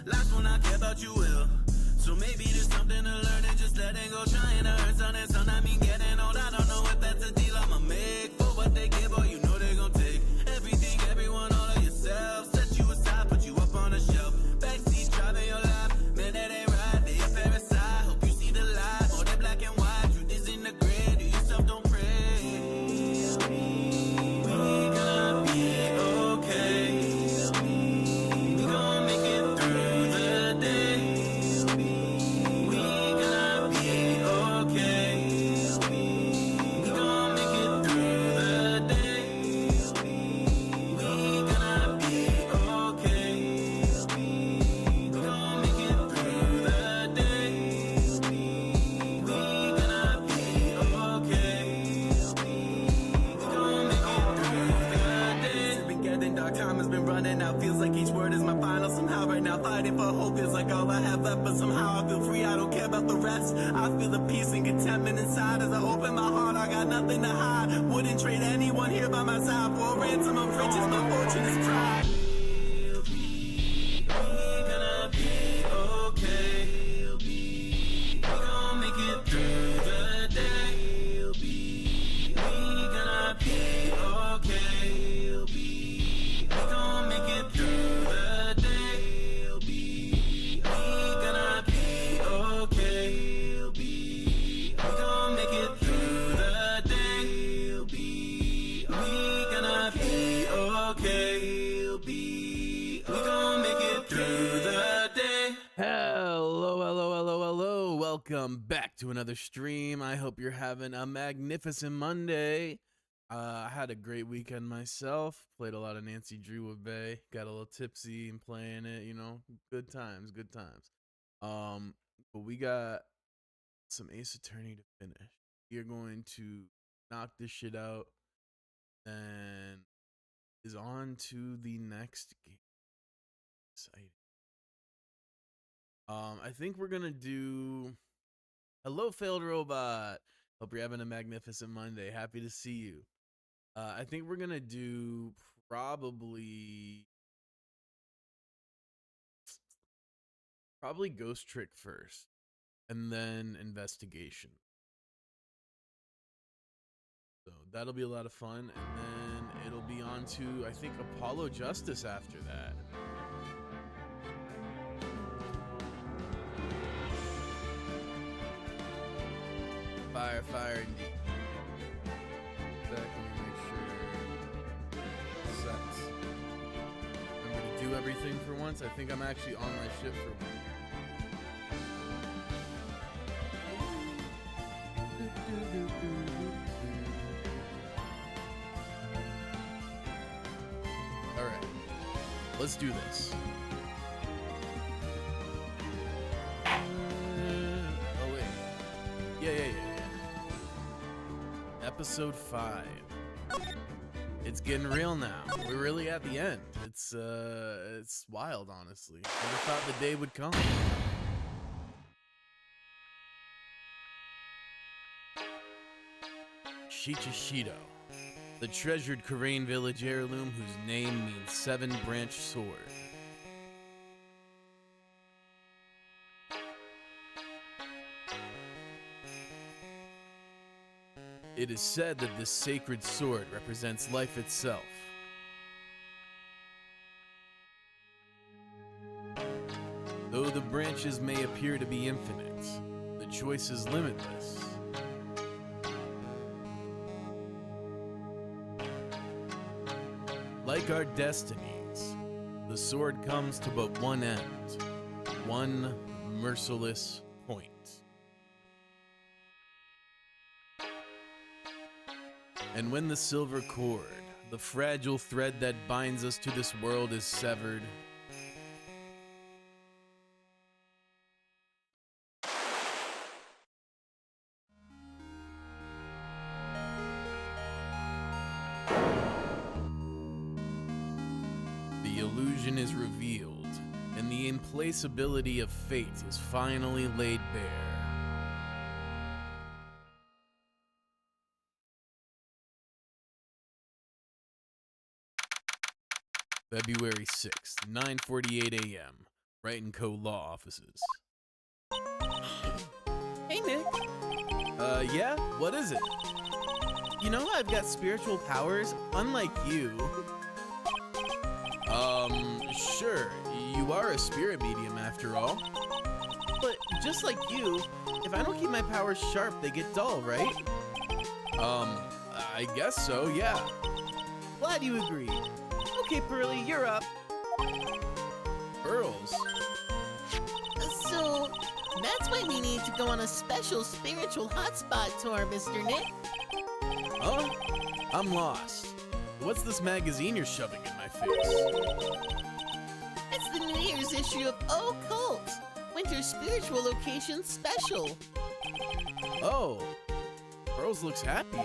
Last one I care about you will. So maybe there's something to learn and just letting go, trying to earn something. Son, I mean getting old, I don't know if that's a deal I'ma make. For what they give, or you know they gon' take everything, everyone, all of yourself. Set you aside, put you up on a shelf. Backseat driving your life, man, that ain't right. They a parasite, hope you see the light. More than black and white, truth is in the gray. Do yourself, don't pray. We gonna be okay. We gon' make it through the day. We gonna be okay. We gon' make it through the day. We gonna be okay. We gon' make it through the day. We gonna be okay. We gon' make it through the day. It's been getting dark, time has been running out. Feels like each word is my final somehow. Right now fighting for hope feels like all I have left, but somehow I feel free, I don't care about the rest. I feel the peace and contentment inside as I open my heart. I got nothing to hide, wouldn't trade anyone here by my side for a ransom of riches. My fortune is pride. We gonna be okay. We gon' make it through the day. We gonna be okay. We gon' make it through the day. We gonna be okay. We gon' make it through the day. We gonna be okay. We gon' make it through the day. Hello, hello, hello, hello. Welcome back to another stream. I hope you're having a magnificent Monday. I had a great weekend myself. Played a lot of Nancy Drew with Bay. Got a little tipsy and playing it, you know. Good times, good times. But we got some Ace Attorney to finish. We are going to knock this shit out and is on to the next game. Exciting. I think we're gonna do Hello Failed Robot. Hope you're having a magnificent Monday. Happy to see you. I think we're gonna do probably Ghost Trick first, and then Investigation. So that'll be a lot of fun, and then it'll be on to, I think, Apollo Justice after that. Fire, indeed. Back, let me make sure. Sets. Remember to do everything for once. I think I'm actually on my ship for once. All right, let's do this. Oh wait, yeah. Episode 5. It's getting real now. We're really at the end. It's wild, honestly. Never thought the day would come. Shichishito, the treasured Korean village heirloom whose name means 7-branch sword. It is said that this sacred sword represents life itself. Though the branches may appear to be infinite, the choice is limitless. Like our destinies, the sword comes to but one end, one merciless point. And when the silver cord, the fragile thread that binds us to this world, is severed, the illusion is revealed, and the implacability of fate is finally laid bare. February 6th, 9:48 a.m. Wright & Co. law offices. Hey, Nick. Yeah? What is it? You know I've got spiritual powers, unlike you. Sure. You are a spirit medium after all. But just like you, if I don't keep my powers sharp, they get dull, right? I guess so, yeah. Glad you agree. Okay, Pearly, you're up. Pearls? So, that's why we need to go on a special spiritual hotspot tour, Mr. Nick. Huh? I'm lost. What's this magazine you're shoving in my face? It's the New Year's issue of Occult, Winter Spiritual Location Special. Oh. Pearls looks happy.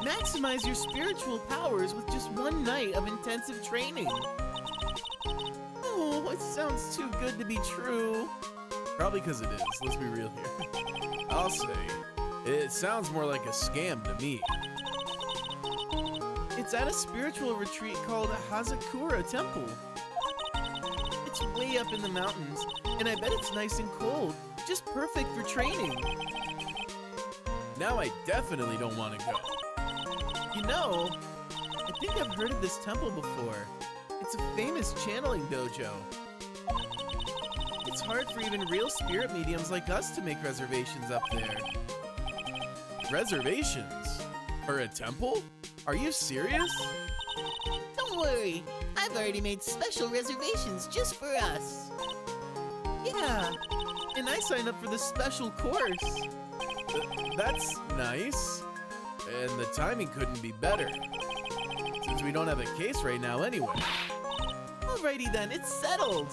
Maximize your spiritual powers with just one night of intensive training. Oh, it sounds too good to be true. Probably because it is. Let's be real here. I'll say, it sounds more like a scam to me. It's at a spiritual retreat called Hazakura Temple. It's way up in the mountains, and I bet it's nice and cold. Just perfect for training. Now I definitely don't want to go. You know, I think I've heard of this temple before. It's a famous channeling dojo. It's hard for even real spirit mediums like us to make reservations up there. Reservations? For a temple? Are you serious? Don't worry, I've already made special reservations just for us. Yeah, and I signed up for this special course. That's nice. And the timing couldn't be better. Since we don't have a case right now anyway. Alrighty then, it's settled.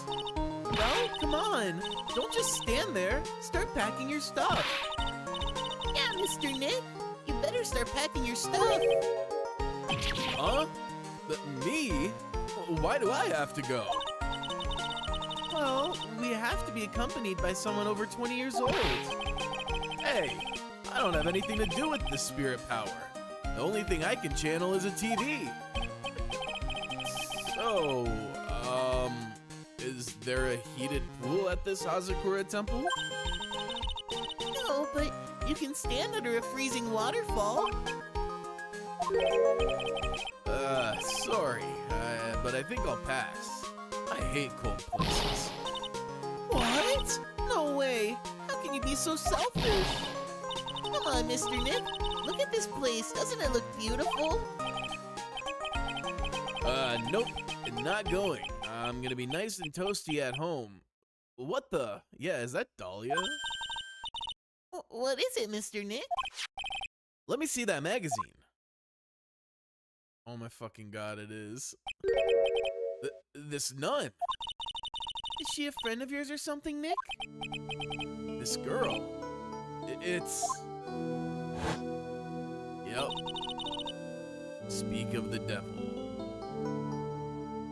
Well, come on. Don't just stand there. Start packing your stuff. Yeah, Mr. Nick, you better start packing your stuff. Huh? Me? Why do I have to go? Well, we have to be accompanied by someone over 20 years old. Hey, I don't have anything to do with this spirit power. The only thing I can channel is a TV. So, is there a heated pool at this Hazakura temple? No, but you can stand under a freezing waterfall. Sorry, but I think I'll pass. I hate cold places. What? No way. How can you be so selfish? Come on, Mr. Nick. Look at this place. Doesn't it look beautiful? Nope, not going. I'm gonna be nice and toasty at home. What the? Yeah, is that Dahlia? What is it, Mr. Nick? Let me see that magazine. Oh my fucking god, it is. This nun. Is she a friend of yours or something, Nick? This girl. It's... Yep. Speak of the devil.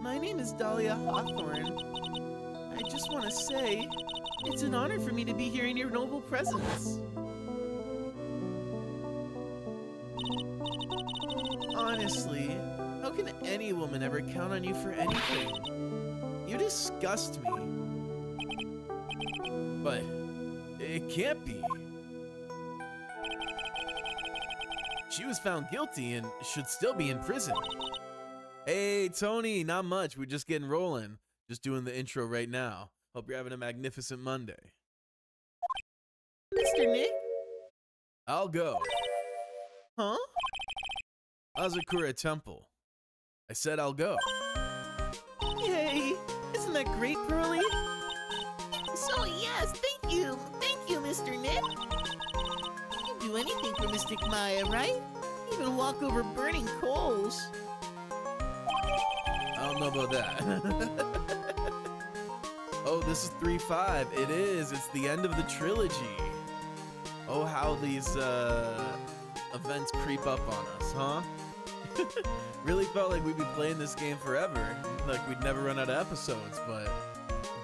My name is Dahlia Hawthorne. I just want to say, it's an honor for me to be here in your noble presence. Honestly, how can any woman ever count on you for anything? You disgust me. But it can't be. She was found guilty and should still be in prison. Hey, Tony, not much. We're just getting rolling. Just doing the intro right now. Hope you're having a magnificent Monday. Mr. Nick? I'll go. Huh? Hazakura Temple. I said I'll go. Yay! Isn't that great, Pearly? So, yes, thank you. Thank you, Mr. Nick. You'd do anything for Mystic Maya, right? Even walk over burning coals. I don't know about that. Oh, this is 3-5. It is. It's the end of the trilogy. Oh, how these events creep up on us, huh? Really felt like we'd be playing this game forever. Like we'd never run out of episodes, but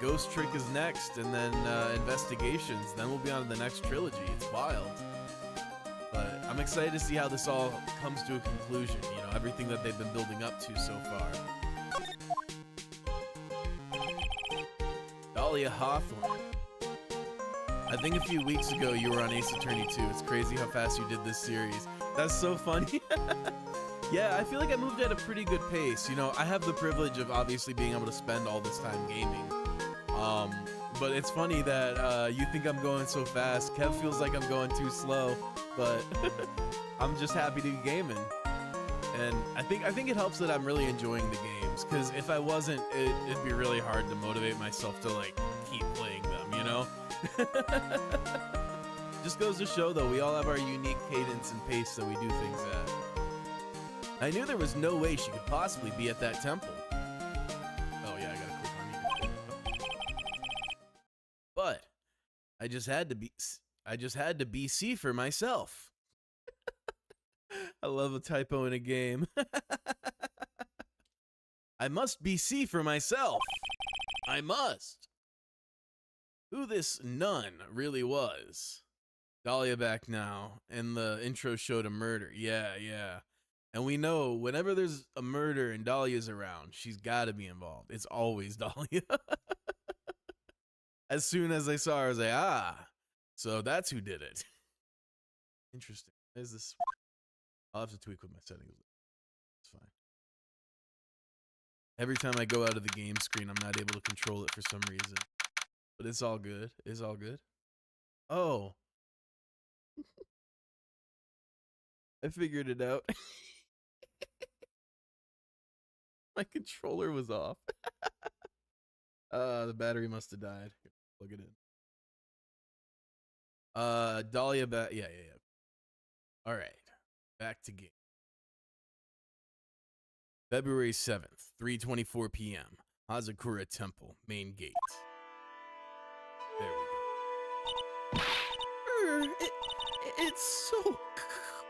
Ghost Trick is next, and then Investigations. Then we'll be on to the next trilogy. It's wild. But I'm excited to see how this all comes to a conclusion. You know, everything that they've been building up to so far. Dahlia Hawthorne. I think a few weeks ago you were on Ace Attorney 2. It's crazy how fast you did this series. That's so funny. Yeah, I feel like I moved at a pretty good pace. You know, I have the privilege of obviously being able to spend all this time gaming. But it's funny that you think I'm going so fast. Kev feels like I'm going too slow, but I'm just happy to be gaming. And I think it helps that I'm really enjoying the games, because if I wasn't, it'd be really hard to motivate myself to like keep playing them, you know? Just goes to show though, we all have our unique cadence and pace that we do things at. I knew there was no way she could possibly be at that temple. Oh yeah, I gotta click on you. But I just had to BC for myself. I love a typo in a game. I must BC for myself. I must. Who this nun really was. Dahlia back now, and the intro showed a murder. Yeah. And we know whenever there's a murder and Dahlia's around, she's got to be involved. It's always Dahlia. As soon as I saw her, I was like, ah, so that's who did it. Interesting. Is this? I'll have to tweak with my settings. It's fine. Every time I go out of the game screen, I'm not able to control it for some reason. But it's all good. It's all good. Oh. I figured it out. My controller was off. The battery must have died. Plug it in. Dahlia back. Yeah. All right. Back to game. February 7th, 3:24 p.m. Hazakura Temple, main gate. There we go. It's so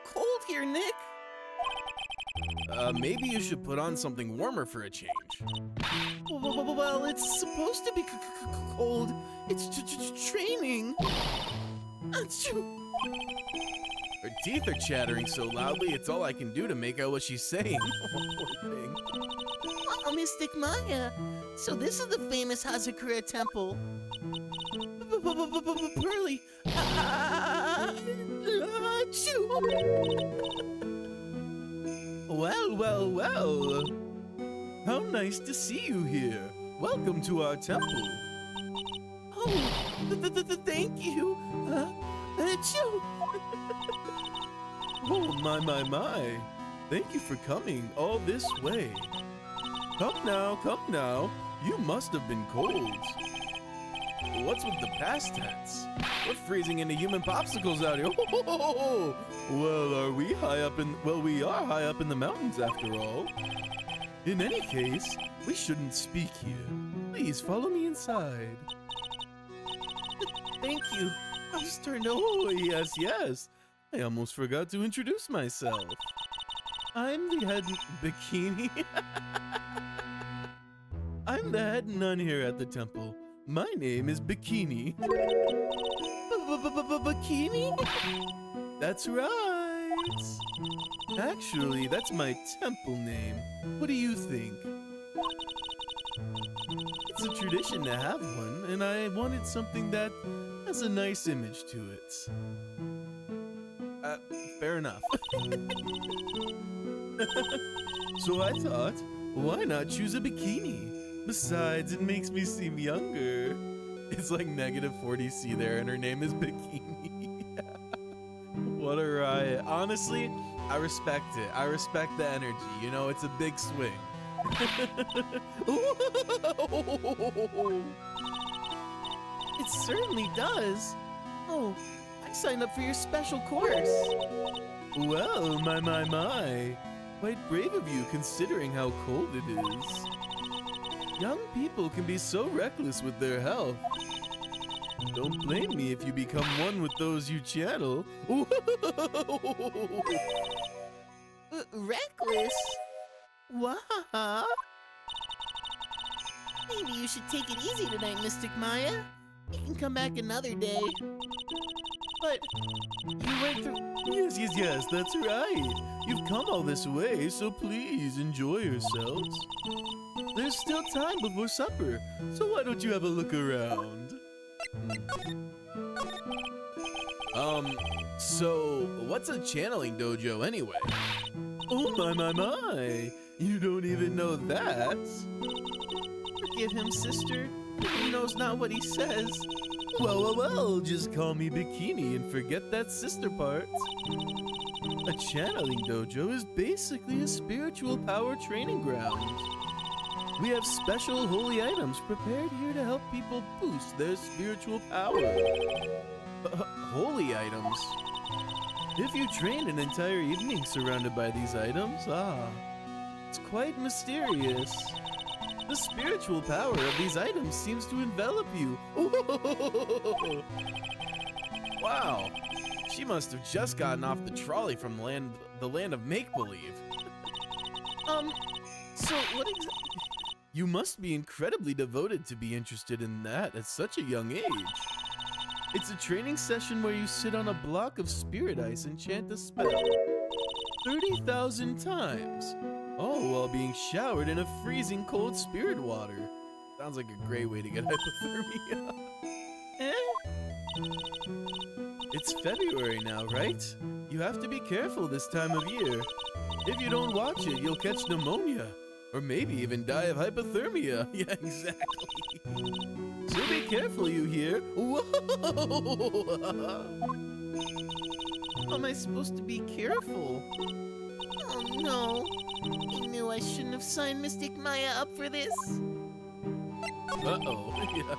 cold here, Nick. Maybe you should put on something warmer for a change. Well, it's supposed to be cold. It's training. Achoo. Her teeth are chattering so loudly, it's all I can do to make out what she's saying. Poor thing. Oh, Mystic Maya. So this is the famous Hazakura Temple. Pearly. Well. How nice to see you here. Welcome to our temple. Oh, thank you. Achoo. Oh, my. Thank you for coming all this way. Come now. You must have been cold. What's with the past tense? We're freezing into human popsicles out here. Well, we are high up in the mountains after all. In any case, we shouldn't speak here. Please follow me inside. Thank you. Oh, yes. I almost forgot to introduce myself. I'm the head bikini. I'm the head nun here at the temple. My name is Bikini. Bikini? That's right. Actually, that's my temple name. What do you think? It's a tradition to have one, and I wanted something that has a nice image to it. Fair enough. So I thought, why not choose a bikini? Besides, it makes me seem younger. It's like -40C there, and her name is Bikini. What a riot. Honestly, I respect it. I respect the energy. You know, it's a big swing. It certainly does. Oh, I signed up for your special course. Well, my. Quite brave of you considering how cold it is. Young people can be so reckless with their health. Don't blame me if you become one with those you channel. Reckless? What? Maybe you should take it easy tonight, Mystic Maya. You can come back another day. But you went through... Yes, that's right. You've come all this way, so please enjoy yourselves. There's still time before supper, so why don't you have a look around? So what's a channeling dojo anyway? Oh my. You don't even know that? Forgive him, sister. He knows not what he says. Well, just call me Bikini and forget that sister part. A channeling dojo is basically a spiritual power training ground. We have special holy items prepared here to help people boost their spiritual power. Holy items? If you train an entire evening surrounded by these items, it's quite mysterious. The spiritual power of these items seems to envelop you. Wow, she must have just gotten off the trolley from the land of make-believe. So what exactly? You must be incredibly devoted to be interested in that at such a young age. It's a training session where you sit on a block of spirit ice and chant a spell 30,000 times, all while being showered in a freezing cold spirit water. Sounds like a great way to get hypothermia. It's February now, right? You have to be careful this time of year. If you don't watch it, you'll catch pneumonia, or maybe even die of hypothermia. Yeah, exactly. So be careful, you hear? Whoa! How am I supposed to be careful? Oh no. I knew I shouldn't have signed Mystic Maya up for this. Uh-oh. Yeah.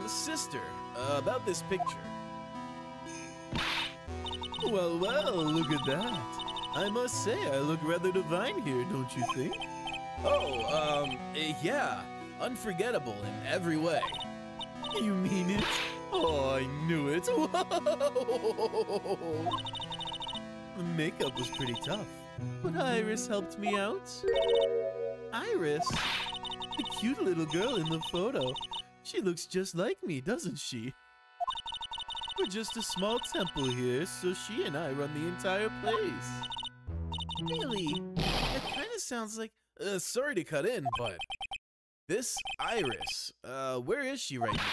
Sister, about this picture. Well, look at that. I must say I look rather divine here, don't you think? Oh, yeah. Unforgettable in every way. You mean it? Oh, I knew it. Whoa! The makeup was pretty tough, but Iris helped me out. Iris? The cute little girl in the photo. She looks just like me, doesn't she? We're just a small temple here, so she and I run the entire place. Really? That kind of sounds like... Sorry to cut in, but this Iris, where is she right now?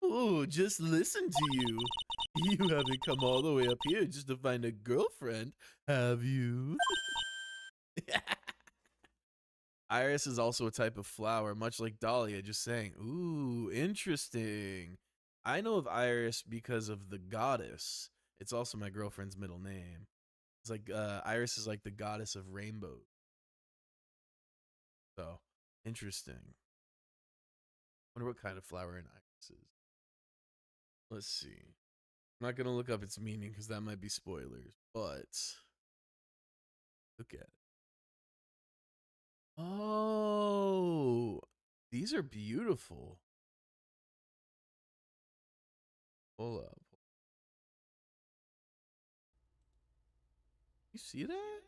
Oh, just listen to you. You haven't come all the way up here just to find a girlfriend, have you? Iris is also a type of flower, much like Dahlia, just saying. Ooh, interesting. I know of Iris because of the goddess. It's also my girlfriend's middle name. It's like, Iris is like the goddess of rainbows. So, interesting. Wonder what kind of flower an iris is. Let's see. I'm not gonna look up its meaning because that might be spoilers, but look at it. Oh, these are beautiful. Hold up. You see that?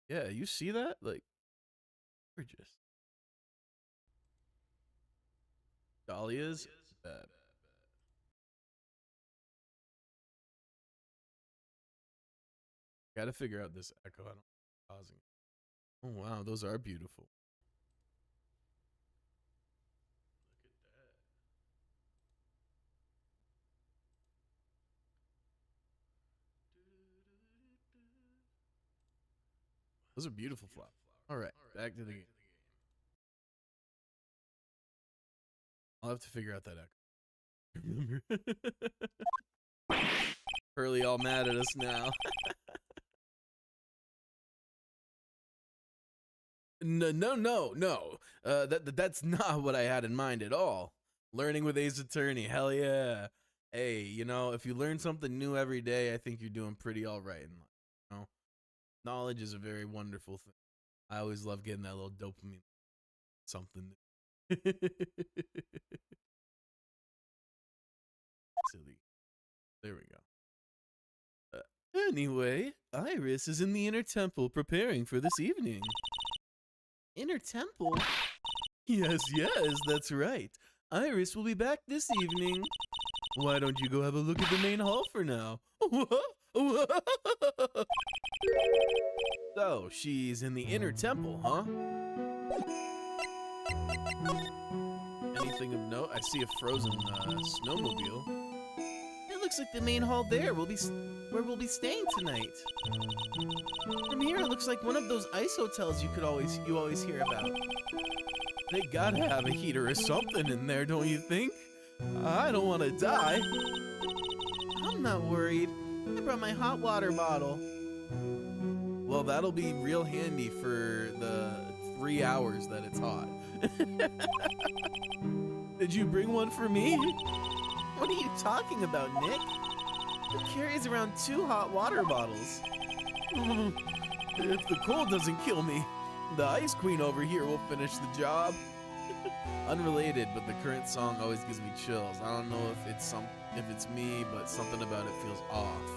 Yeah, you see that? Like, gorgeous. Dahlias? Gotta figure out this echo. I don't know what's causing it. Oh wow, those are beautiful. Those are beautiful flowers. All right, back to the game. I'll have to figure out that echo. Remember? Hurley all mad at us now. No. That's not what I had in mind at all. Learning with Ace Attorney, hell yeah. Hey, you know, if you learn something new every day, I think you're doing pretty all right in life. You know, knowledge is a very wonderful thing. I always love getting that little dopamine. Something. Silly. There we go. Anyway, Iris is in the inner temple preparing for this evening. Inner temple? Yes, that's right. Iris will be back this evening. Why don't you go have a look at the main hall for now? So, she's in the inner temple, huh? Anything of note? I see a frozen snowmobile. It looks like the main hall there where we'll be staying tonight. From here, it looks like one of those ice hotels you always hear about. They gotta have a heater or something in there, don't you think? I don't want to die. I'm not worried. I brought my hot water bottle. Well, that'll be real handy for the 3 hours that it's hot. Did you bring one for me? What are you talking about, Nick? Who carries around 2 hot water bottles? If the cold doesn't kill me, the Ice Queen over here will finish the job. Unrelated, but the current song always gives me chills. I don't know if it's me, but something about it feels off.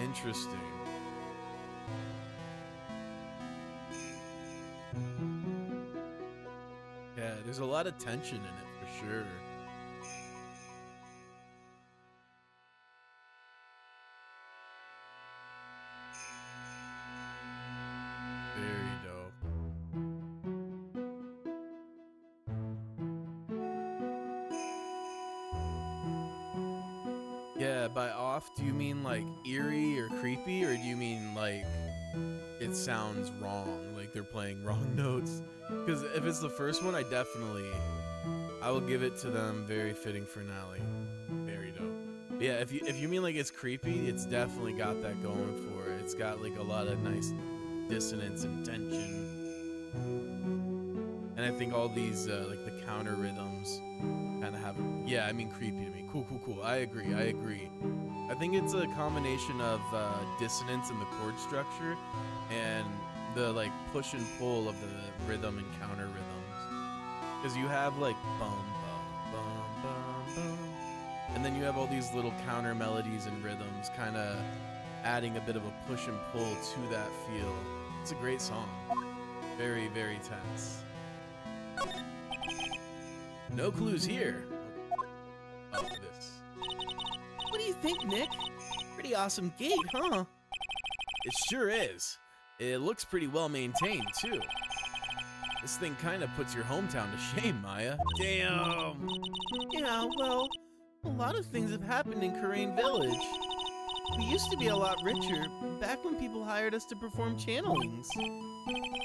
Interesting. Yeah, there's a lot of tension in it for sure. Very dope. Yeah, by off, do you mean like eerie or creepy, or do you mean like it sounds wrong, like they're playing wrong notes? Because if it's the first one, I will give it to them. Very fitting finale. Very dope. Yeah, if you mean like it's creepy, it's definitely got that going for it. It's got like a lot of nice dissonance and tension. And I think all these like the counter rhythms kind of have, yeah, I mean creepy to me. Cool. I agree. I think it's a combination of dissonance in the chord structure and the like push and pull of the rhythm and counter rhythms. Because you have like bum bum bum bum bum, and then you have all these little counter melodies and rhythms, kind of adding a bit of a push and pull to that feel. It's a great song. Very, very tense. No clues here. Oh, this. What do you think, Nick? Pretty awesome gate, huh? It sure is. It looks pretty well maintained, too. This thing kind of puts your hometown to shame, Maya. Damn! Yeah, well, a lot of things have happened in Karain Village. We used to be a lot richer, back when people hired us to perform channelings.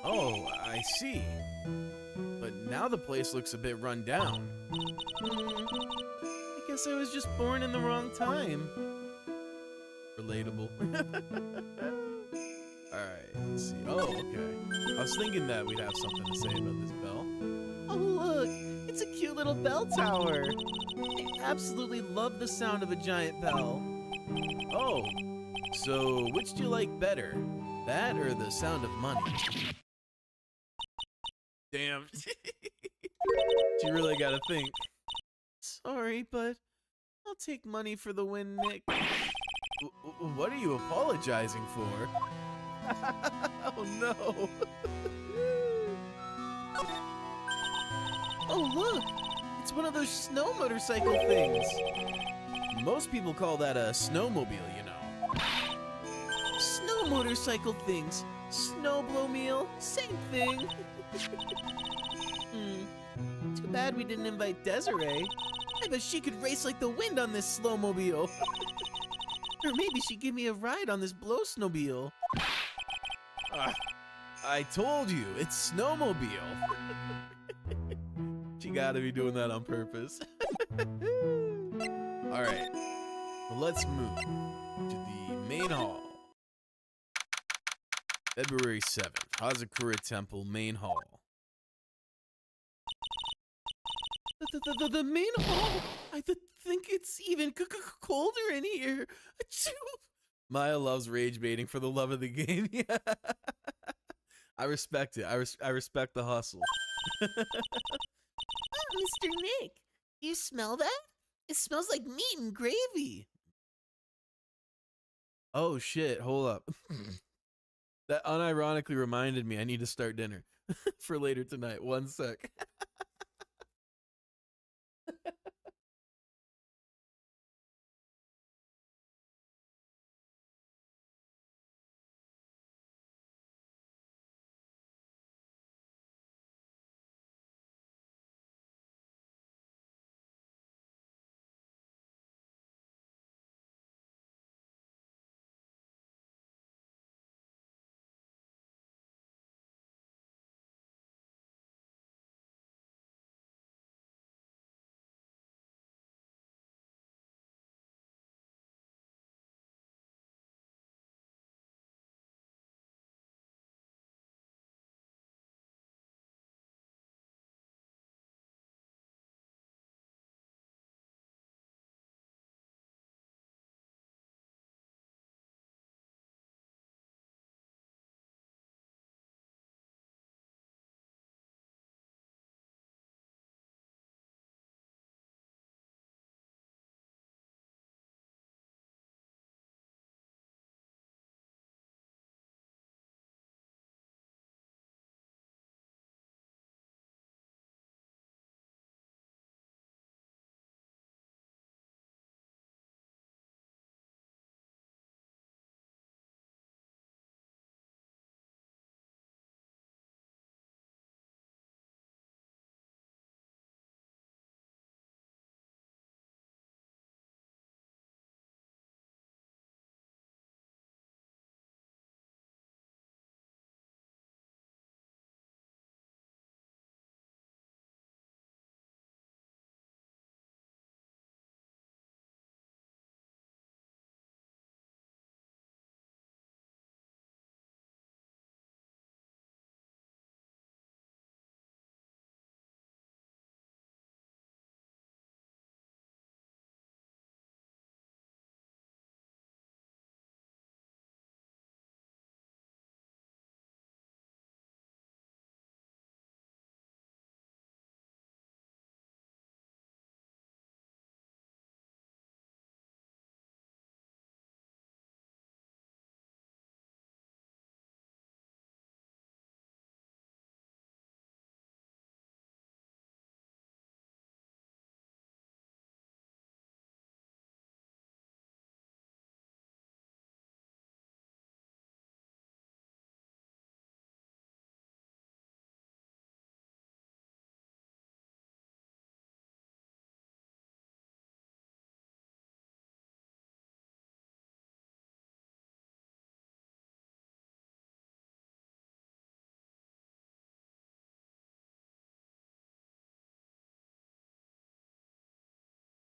Oh, I see. But now the place looks a bit run down. I guess I was just born in the wrong time. Relatable. Alright, let's see. Oh, okay. I was thinking that we'd have something to say about this bell. Oh, look! It's a cute little bell tower! I absolutely love the sound of a giant bell. Oh, so which do you like better? That or the sound of money? Damn. You really gotta think. Sorry, but I'll take money for the win, Nick. What are you apologizing for? Oh no. Oh, look! It's one of those snow motorcycle things. Most people call that a snowmobile, you know. Snow motorcycle things. Snowblowmobile, same thing. Too bad we didn't invite Desiree. I bet she could race like the wind on this slowmobile. Or maybe she'd give me a ride on this blow snowmobile. I told you, it's snowmobile. She gotta be doing that on purpose. Alright, well, let's move to the main hall. February 7th, Hazakura Temple, main hall. The main hall? I think it's even colder in here. Achoo! Maya loves rage baiting for the love of the game. Yeah. I respect it. I respect the hustle. Oh, Mr. Nick, you smell that? It smells like meat and gravy. Oh shit, hold up. That unironically reminded me I need to start dinner for later tonight. One sec.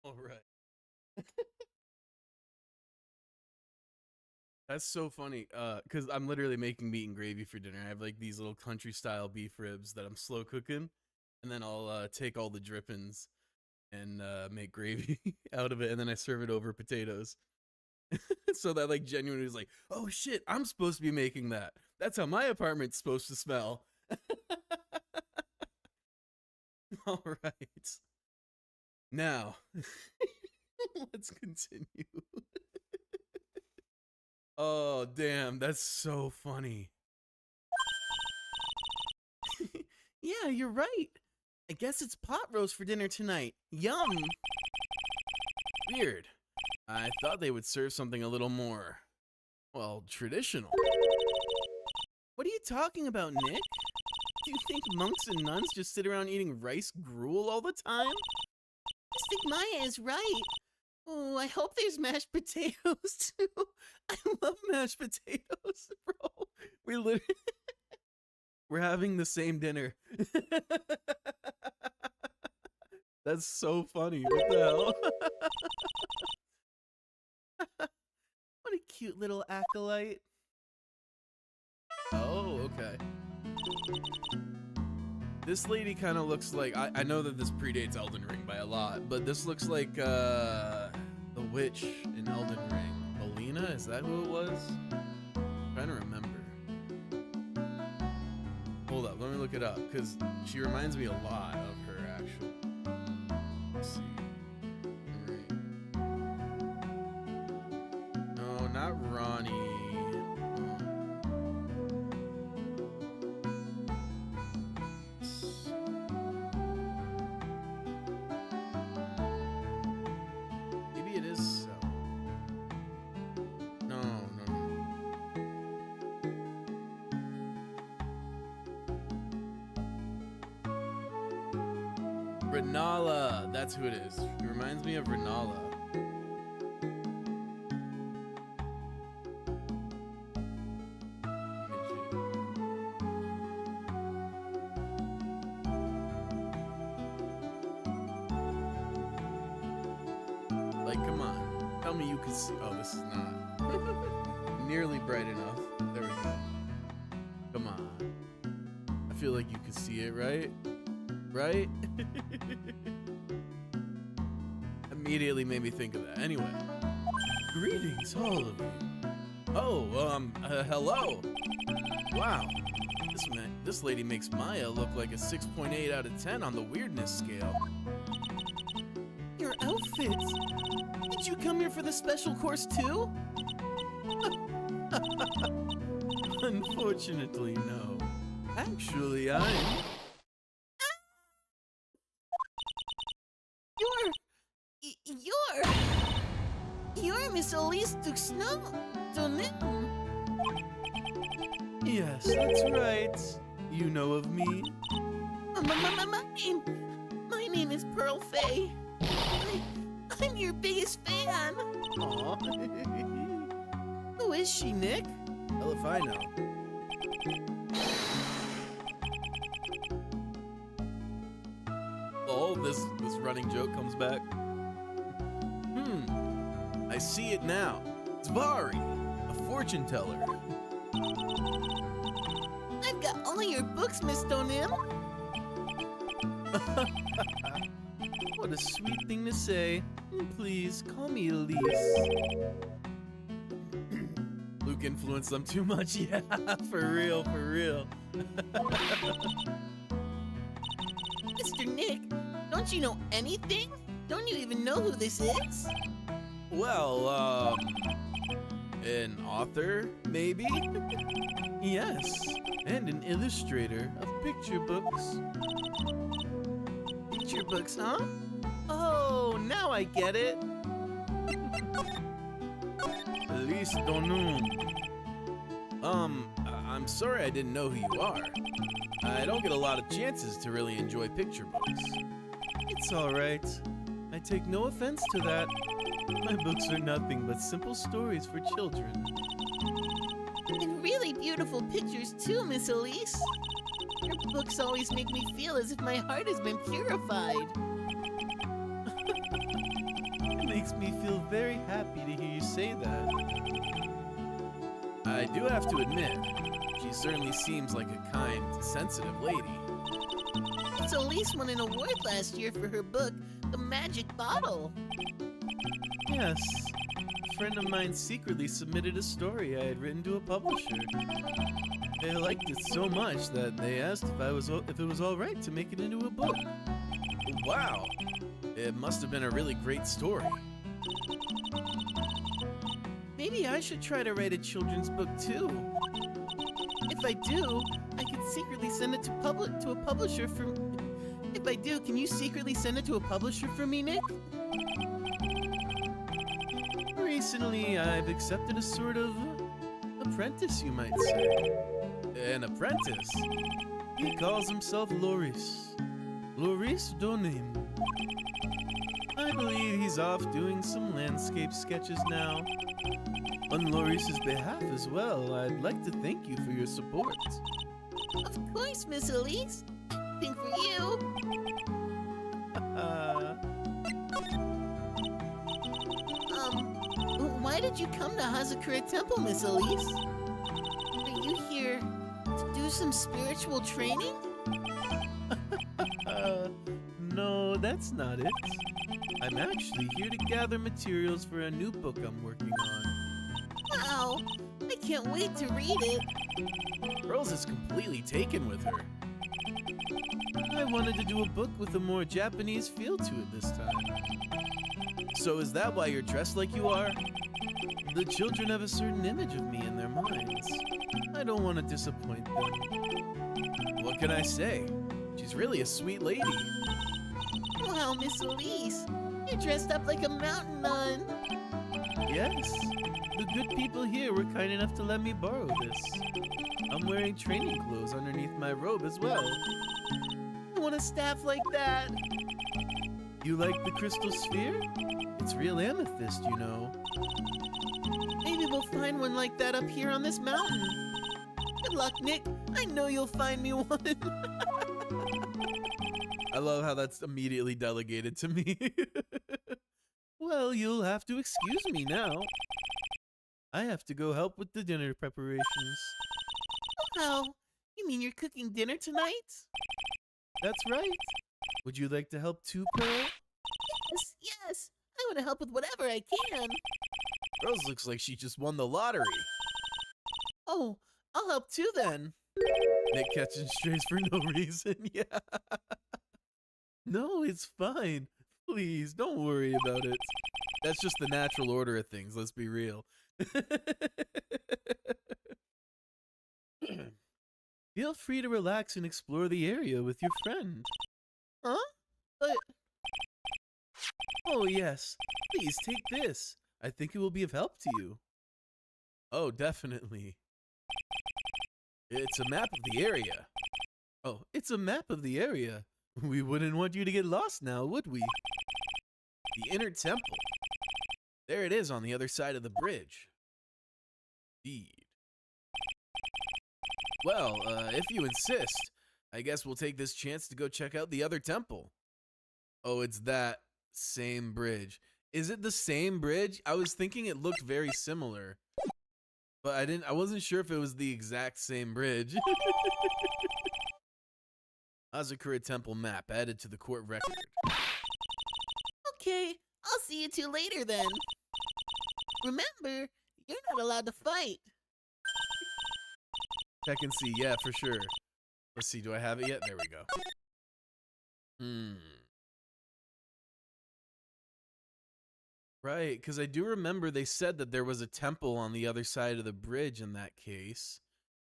All right. That's so funny. Because I'm literally making meat and gravy for dinner. I have like these little country style beef ribs that I'm slow cooking, and then I'll take all the drippings and make gravy out of it, and then I serve it over potatoes. So that like genuinely is like, oh shit, I'm supposed to be making that. That's how my apartment's supposed to smell. All right. Now, let's continue. Oh, damn, that's so funny. Yeah, you're right. I guess it's pot roast for dinner tonight. Yum! Weird. I thought they would serve something a little more, well, traditional. What are you talking about, Nick? Do you think monks and nuns just sit around eating rice gruel all the time? Mystic Maya is right. Oh, I hope there's mashed potatoes too. I love mashed potatoes, bro. We're having the same dinner. That's so funny. What the hell? What a cute little acolyte. Oh, okay. This lady kind of looks like, I know that this predates Elden Ring by a lot, but this looks like the witch in Elden Ring. Melina, is that who it was? I'm trying to remember. Hold up, let me look it up, because she reminds me a lot of her, actually. Let's see. Right. No, not Ronnie. Maybe it is so. No. Renala, that's who it is. He reminds me of Renala. Like, come on. Tell me you can see. Oh, this is not nearly bright enough. There we go. Come on. I feel like you can see it, right? Right? Immediately made me think of that. Anyway. Greetings, all of you. Oh, hello. Wow. This lady makes Maya look like a 6.8 out of 10 on the weirdness scale. Your outfits! Did you come here for the special course too? Unfortunately, no. Actually, I'm... You're Miss Elise Duxno, Yes, that's right. You know of me? My name is Pearl Faye. I'm your biggest fan. Aw. Who is she, Nick? Hell if I know. Oh, this running joke comes back. I see it now. It's Vari, a fortune teller. I've got all your books, Miss Donim. What a sweet thing to say. Please, call me Elise. Luke influenced them too much. Yeah, for real, for real. Mr. Nick, don't you know anything? Don't you even know who this is? Well, an author, maybe? Yes, and an illustrator of picture books. Picture books, huh? Oh, now I get it. Elise Donum. I'm sorry I didn't know who you are. I don't get a lot of chances to really enjoy picture books. It's all right. I take no offense to that. My books are nothing but simple stories for children. And really beautiful pictures too, Miss Elise. Your books always make me feel as if my heart has been purified. makes me feel very happy to hear you say that. I do have to admit, she certainly seems like a kind, sensitive lady. Elise won an award last year for her book, The Magic Bottle. Yes, a friend of mine secretly submitted a story I had written to a publisher. They liked it so much that they asked if it was all right to make it into a book. Wow, it must have been a really great story. Maybe I should try to write a children's book too. If I do, I can secretly send it to a publisher for. If I do, can you secretly send it to a publisher for me, Nick? Recently, I've accepted a sort of apprentice, you might say. An apprentice? He calls himself Loris. Loris Donim. I believe he's off doing some landscape sketches now. On Loris's behalf as well, I'd like to thank you for your support. Of course, Miss Elise. Anything for you. Why did you come to Hazakura Temple, Miss Elise? Are you here to do some spiritual training? No, that's not it. I'm actually here to gather materials for a new book I'm working on. Wow, I can't wait to read it. Pearls is completely taken with her. I wanted to do a book with a more Japanese feel to it this time. So is that why you're dressed like you are? The children have a certain image of me in their minds. I don't want to disappoint them. What can I say? She's really a sweet lady. Wow, Miss Elise, you're dressed up like a mountain nun. Yes, the good people here were kind enough to let me borrow this. I'm wearing training clothes underneath my robe as well. I want a staff like that. You like the crystal sphere? It's real amethyst, you know. Maybe we'll find one like that up here on this mountain. Good luck, Nick. I know you'll find me one. I love how that's immediately delegated to me. Well, you'll have to excuse me now. I have to go help with the dinner preparations. Oh, you mean you're cooking dinner tonight? That's right. Would you like to help too, Pearl? Yes, yes. I want to help with whatever I can. Rose looks like she just won the lottery. Oh, I'll help too then. Nick catching strays for no reason. Yeah. No, it's fine. Please, don't worry about it. That's just the natural order of things, let's be real. Feel free to relax and explore the area with your friend. Huh? But Oh, yes. Please take this. I think it will be of help to you. Oh, definitely. It's a map of the area. Oh, it's a map of the area. We wouldn't want you to get lost now, would we? The inner temple. There it is on the other side of the bridge. Indeed. Well, if you insist, I guess we'll take this chance to go check out the other temple. Oh, it's that same bridge. Is it the same bridge? I was thinking it looked very similar, but I wasn't sure if it was the exact same bridge. Hazakura Temple map added to the court record. okay, I'll see you two later then. Remember, you're not allowed to fight. Check and see, yeah, for sure. Let's see, do I have it yet? There we go. Right, because I do remember they said that there was a temple on the other side of the bridge in that case.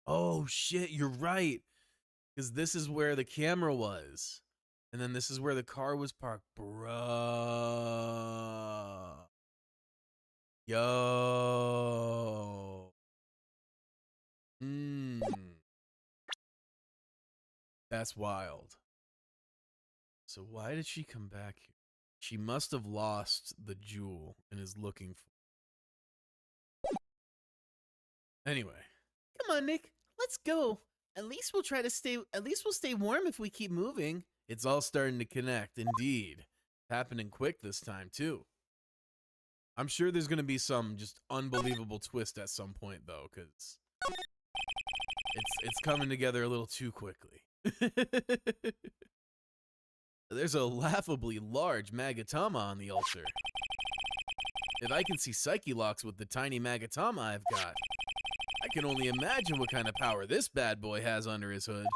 Oh, shit, you're right. Because this is where the camera was. And then this is where the car was parked. Bruh. Yo. That's wild. So why did she come back here? She must have lost the jewel and is looking for. Anyway. Come on, Nick. Let's go. At least we'll stay warm if we keep moving. It's all starting to connect, indeed. Happening quick this time, too. I'm sure there's gonna be some just unbelievable twist at some point though, because it's coming together a little too quickly. There's a laughably large Magatama on the altar. If I can see Psyche locks with the tiny Magatama I've got, I can only imagine what kind of power this bad boy has under his hood.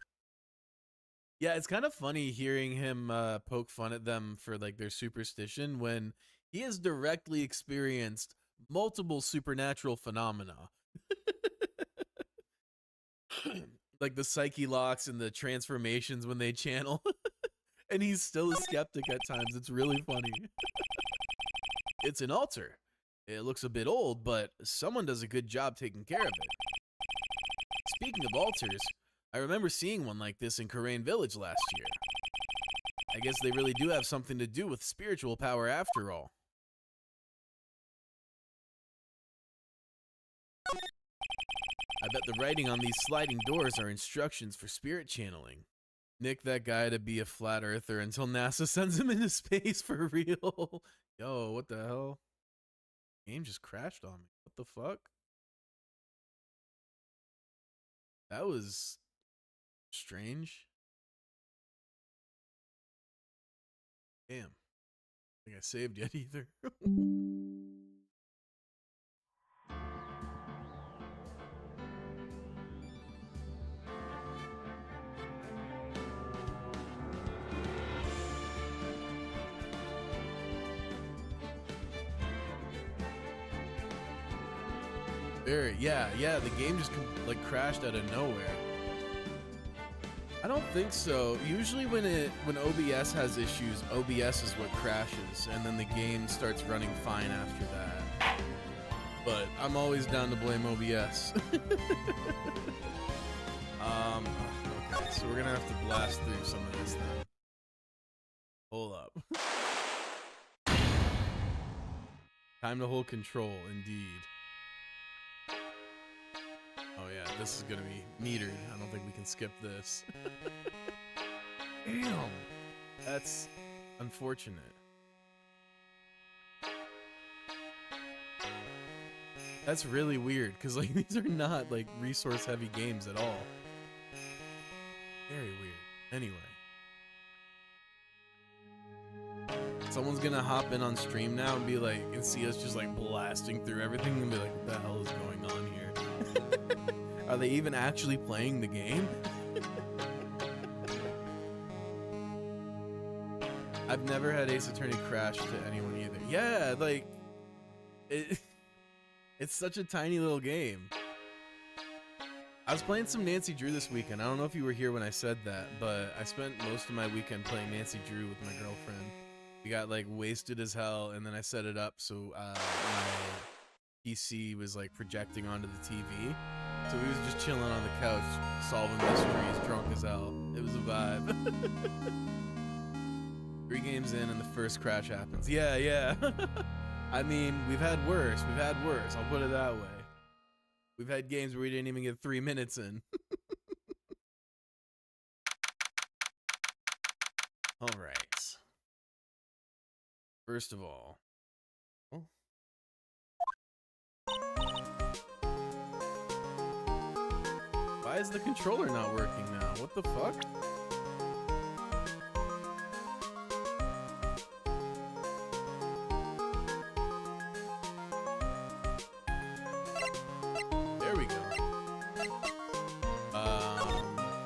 Yeah, it's kind of funny hearing him poke fun at them for like their superstition when he has directly experienced multiple supernatural phenomena. Like the Psyche locks and the transformations when they channel. And he's still a skeptic at times. It's really funny. It's an altar. It looks a bit old, but someone does a good job taking care of it. Speaking of altars, I remember seeing one like this in Karain Village last year. I guess they really do have something to do with spiritual power after all. I bet the writing on these sliding doors are instructions for spirit channeling. Nick that guy to be a flat earther until NASA sends him into space for real. Yo, what the hell? Game just crashed on me. What the fuck? That was strange. Damn. I think I saved yet either. Yeah, the game just like crashed out of nowhere. I don't think so. Usually when OBS has issues, OBS is what crashes, and then the game starts running fine after that. But I'm always down to blame OBS. Okay, so we're gonna have to blast through some of this then. Hold up. Time to hold control, indeed. Oh yeah, this is gonna be metered. I don't think we can skip this. Damn. That's unfortunate. That's really weird, because like these are not like resource heavy games at all. Very weird. Anyway. Someone's gonna hop in on stream now and be like, and see us just like blasting through everything and be like, what the hell is going on here? Are they even actually playing the game? I've never had Ace Attorney crash to anyone either. Yeah, like it's such a tiny little game. I was playing some Nancy Drew this weekend. I don't know if you were here when I said that, but I spent most of my weekend playing Nancy Drew with my girlfriend. We got like wasted as hell, and then I set it up so my PC was like projecting onto the TV. So we was just chilling on the couch, solving mysteries, drunk as hell. It was a vibe. 3 games in and the first crash happens. Yeah. I mean, we've had worse. I'll put it that way. We've had games where we didn't even get 3 minutes in. All right. First of all, why is the controller not working now? What the fuck? There we go.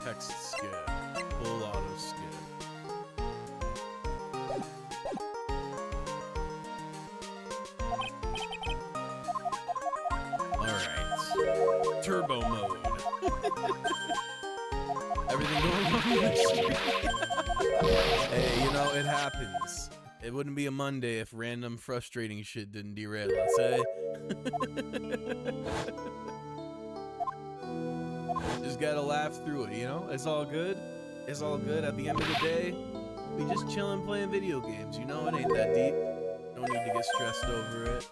Text skip. Full auto skip. Alright. Turbo mode. Everything going on in the street. Hey, you know, it happens. It wouldn't be a Monday if random frustrating shit didn't derail us, eh? Just gotta laugh through it, you know? It's all good. It's all good. At the end of the day, we just chilling playing video games, you know? It ain't that deep. Don't need to get stressed over it.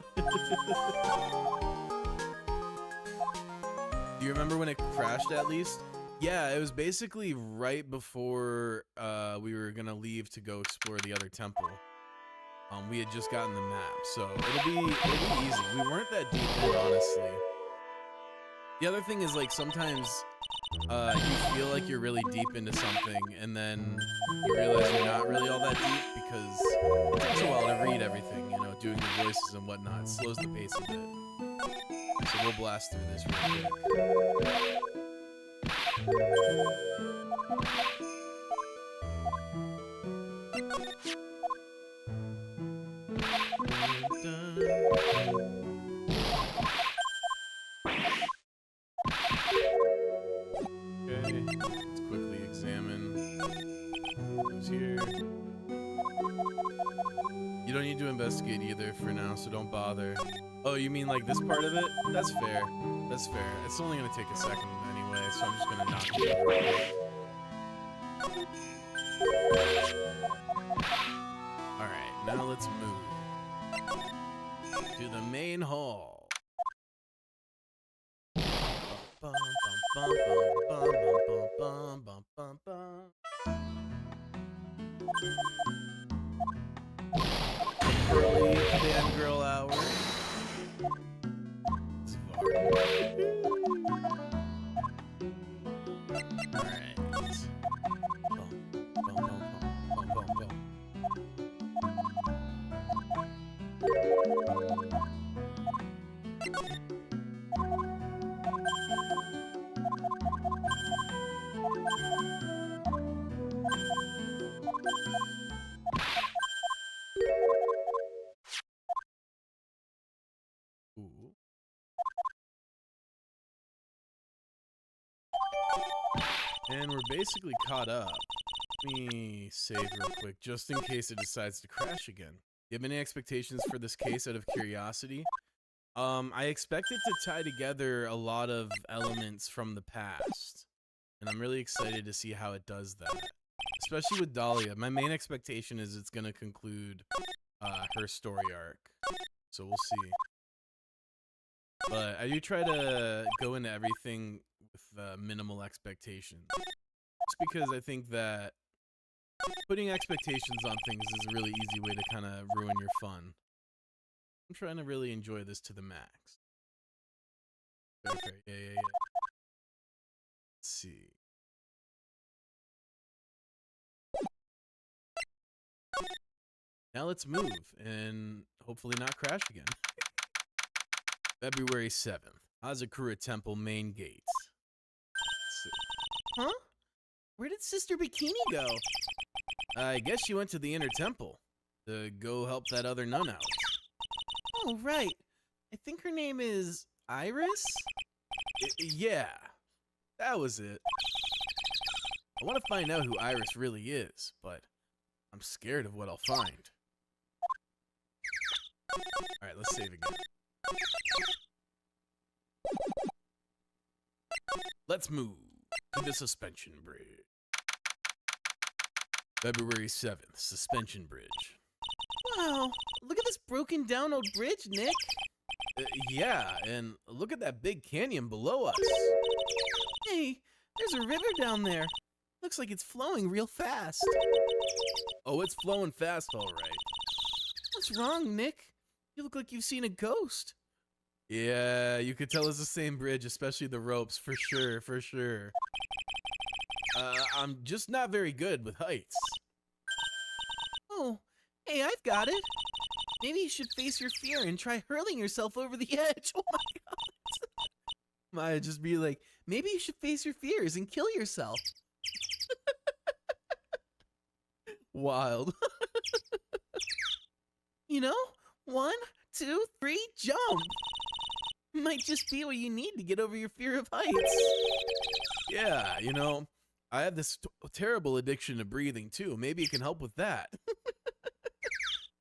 Do you remember when it crashed at least? Yeah, it was basically right before we were gonna leave to go explore the other temple. We had just gotten the map, so it'll be easy. We weren't that deep in, honestly. The other thing is, like, sometimes you feel like you're really deep into something, and then you realize you're not really all that deep because it takes a while to read everything, you know, doing the voices and whatnot. It slows the pace a bit. So we'll blast through this real quick. Okay, let's quickly examine who's here. You don't need to investigate either for now, so don't bother. Oh, you mean like this part of it? That's fair. That's fair. It's only gonna take a second anyway, so I'm just gonna knock it over. Alright, now let's move to the main hall. Bum, bum, bum, bum, bum, bum, bum, bum, bum. Early fangirl hour. Alright. Bum, bum, bum, bum, bum, bum. Ooh. And we're basically caught up. Let me save real quick, just in case it decides to crash again. You have any expectations for this case out of curiosity? I expect it to tie together a lot of elements from the past. And I'm really excited to see how it does that. Especially with Dahlia. My main expectation is it's going to conclude her story arc. So we'll see. But I do try to go into everything with minimal expectations. Just because I think that putting expectations on things is a really easy way to kind of ruin your fun. I'm trying to really enjoy this to the max. Fair, fair. Yeah. Let's see. Now let's move and hopefully not crash again. February 7th, Hazakura Temple main gate. Huh? Where did Sister Bikini go? I guess she went to the inner temple to go help that other nun out. Oh, right. I think her name is Iris? Yeah, that was it. I want to find out who Iris really is, but I'm scared of what I'll find. Alright, let's save again. Let's move to the suspension bridge. February 7th, suspension bridge. Wow, look at this broken down old bridge, Nick. Yeah, and look at that big canyon below us. Hey, there's a river down there. Looks like it's flowing real fast. Oh, it's flowing fast, all right. What's wrong, Nick? You look like you've seen a ghost. Yeah, you could tell it's the same bridge, especially the ropes, for sure, for sure. I'm just not very good with heights. Oh, hey, I've got it. Maybe you should face your fear and try hurling yourself over the edge. Oh my god. Maya just be like, maybe you should face your fears and kill yourself. Wild. You know, 1, 2, 3, jump. Might just be what you need to get over your fear of heights. Yeah, you know, I have this terrible addiction to breathing too. Maybe it can help with that.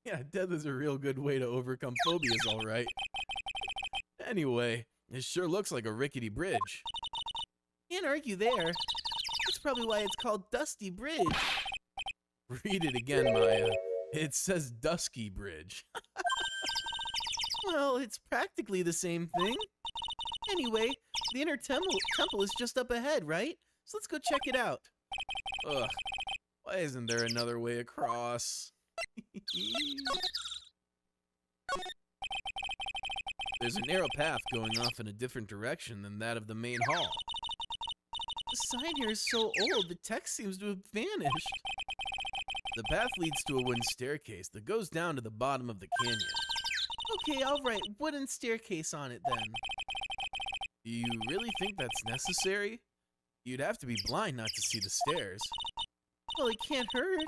Yeah, death is a real good way to overcome phobias, all right. Anyway, it sure looks like a rickety bridge. Can't argue there. That's probably why it's called Dusty Bridge. Read it again, Maya. It says Dusky Bridge. Well, it's practically the same thing. Anyway, the inner temple is just up ahead, right? So let's go check it out. Ugh, why isn't there another way across? There's a narrow path going off in a different direction than that of the main hall. The sign here is so old, the text seems to have vanished. The path leads to a wooden staircase that goes down to the bottom of the canyon. Okay, I'll write wooden staircase on it then. Do you really think that's necessary? You'd have to be blind not to see the stairs. Well, it can't hurt.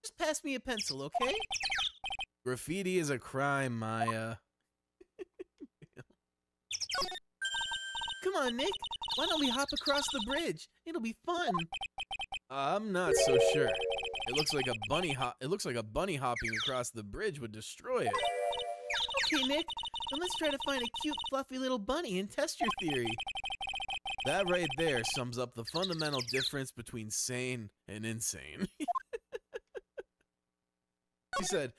Just pass me a pencil, okay? Graffiti is a crime, Maya. Come on, Nick. Why don't we hop across the bridge? It'll be fun. I'm not so sure. It looks like a bunny hopping across the bridge would destroy it. Okay, Nick. Then let's try to find a cute, fluffy little bunny and test your theory. That right there sums up the fundamental difference between sane and insane. He said,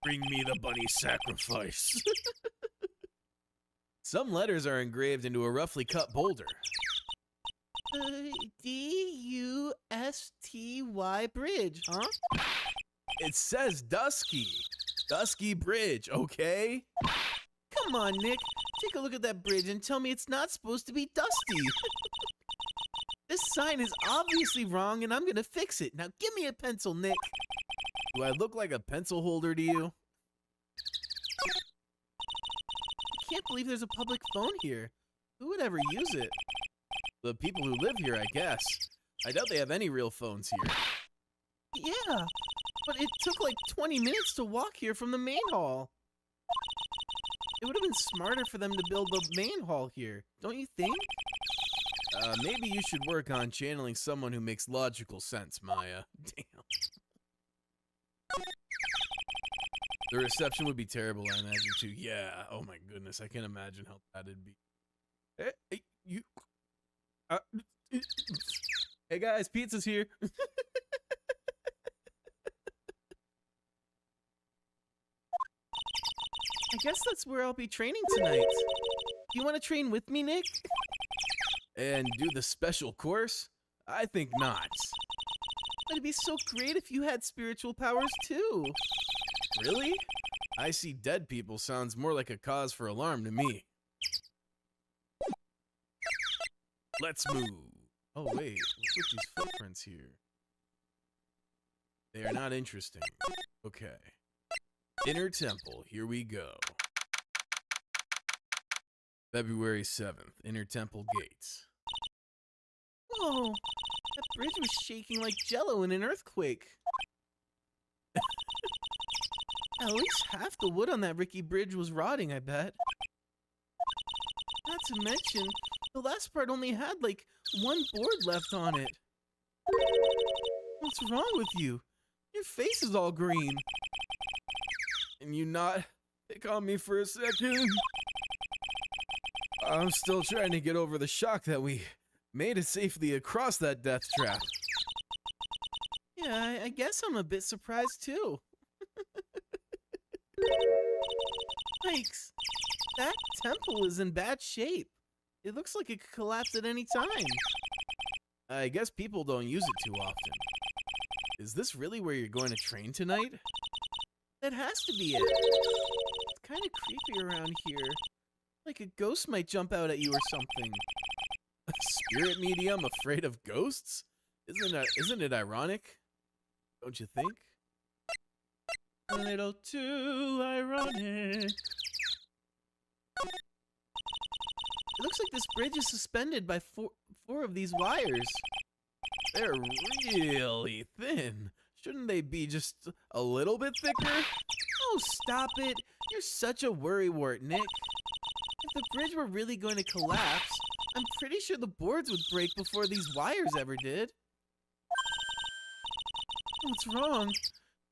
"Bring me the bunny sacrifice." Some letters are engraved into a roughly cut boulder. D-U-S-T-Y bridge, huh? It says Dusky. Dusky Bridge, okay? Come on, Nick. Take a look at that bridge and tell me it's not supposed to be dusty. This sign is obviously wrong and I'm gonna fix it. Now give me a pencil, Nick. Do I look like a pencil holder to you? I can't believe there's a public phone here. Who would ever use it? The people who live here, I guess. I doubt they have any real phones here. Yeah, but it took like 20 minutes to walk here from the main hall. It would have been smarter for them to build the main hall here, don't you think? Maybe you should work on channeling someone who makes logical sense, Maya. Damn. The reception would be terrible, I imagine, too. Yeah, oh my goodness, I can't imagine how bad it'd be. Hey, you... hey guys, pizza's here. I guess that's where I'll be training tonight. You want to train with me, Nick? And do the special course? I think not. But it'd be so great if you had spiritual powers too. Really? I see dead people sounds more like a cause for alarm to me. Let's move. Oh wait, what's with these footprints here? They are not interesting. Okay. Inner Temple, here we go. February 7th, Inner Temple Gates. Whoa, that bridge was shaking like jello in an earthquake. At least half the wood on that rickety bridge was rotting, I bet. Not to mention, the last part only had like one board left on it. What's wrong with you? Your face is all green. Can you not pick on me for a second? I'm still trying to get over the shock that we made it safely across that death trap. Yeah, I guess I'm a bit surprised too. Yikes, that temple is in bad shape. It looks like it could collapse at any time. I guess people don't use it too often. Is this really where you're going to train tonight? That has to be it. It's kind of creepy around here. Like a ghost might jump out at you or something. A spirit medium afraid of ghosts? Isn't it ironic? Don't you think? A little too ironic. It looks like this bridge is suspended by four of these wires. They're really thin. Shouldn't they be just a little bit thicker? Oh, stop it. You're such a worrywart, Nick. If the bridge were really going to collapse, I'm pretty sure the boards would break before these wires ever did. What's wrong?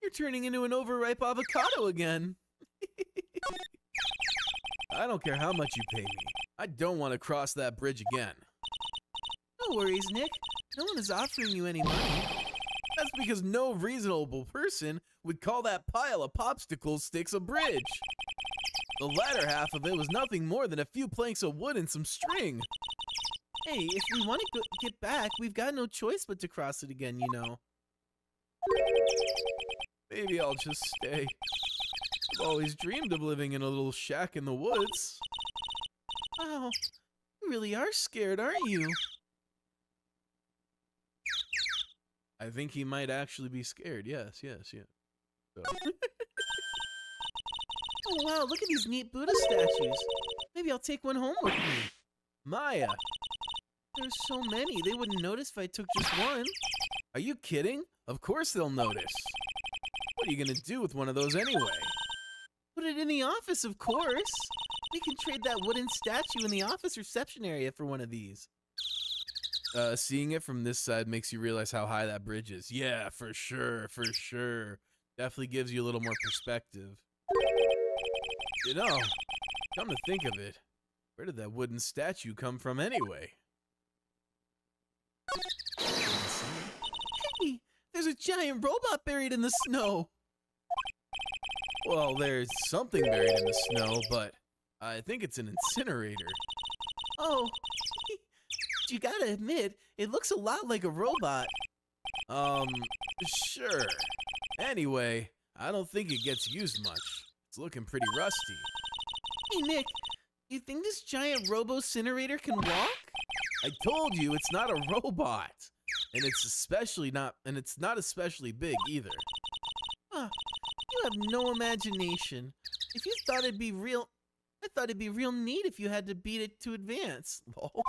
You're turning into an overripe avocado again. I don't care how much you pay me. I don't want to cross that bridge again. No worries, Nick. No one is offering you any money. That's because no reasonable person would call that pile of popsicle sticks a bridge. The latter half of it was nothing more than a few planks of wood and some string. Hey, if we want to get back, we've got no choice but to cross it again, you know. Maybe I'll just stay. I've always dreamed of living in a little shack in the woods. Wow, you really are scared, aren't you? I think he might actually be scared. Yes. So, Oh wow, look at these neat Buddha statues. Maybe I'll take one home with me. Maya, There's so many, they wouldn't notice if I took just one. are you kidding? Of course they'll notice. What are you gonna do with one of those anyway? Put it in the office, of course. We can trade that wooden statue in the office reception area for one of these. Seeing it from this side makes you realize how high that bridge is. Yeah, for sure. Definitely gives you a little more perspective. You know, come to think of it, where did that wooden statue come from anyway? Hey, there's a giant robot buried in the snow. Well, there's something buried in the snow, but I think it's an incinerator. Oh, you gotta admit, it looks a lot like a robot. Sure. Anyway, I don't think it gets used much. It's looking pretty rusty. Hey Nick, you think this giant robo-incinerator can walk? I told you it's not a robot. And it's not especially big either. Huh, you have no imagination. If you thought it'd be real, I thought it'd be real neat if you had to beat it to advance. Lol.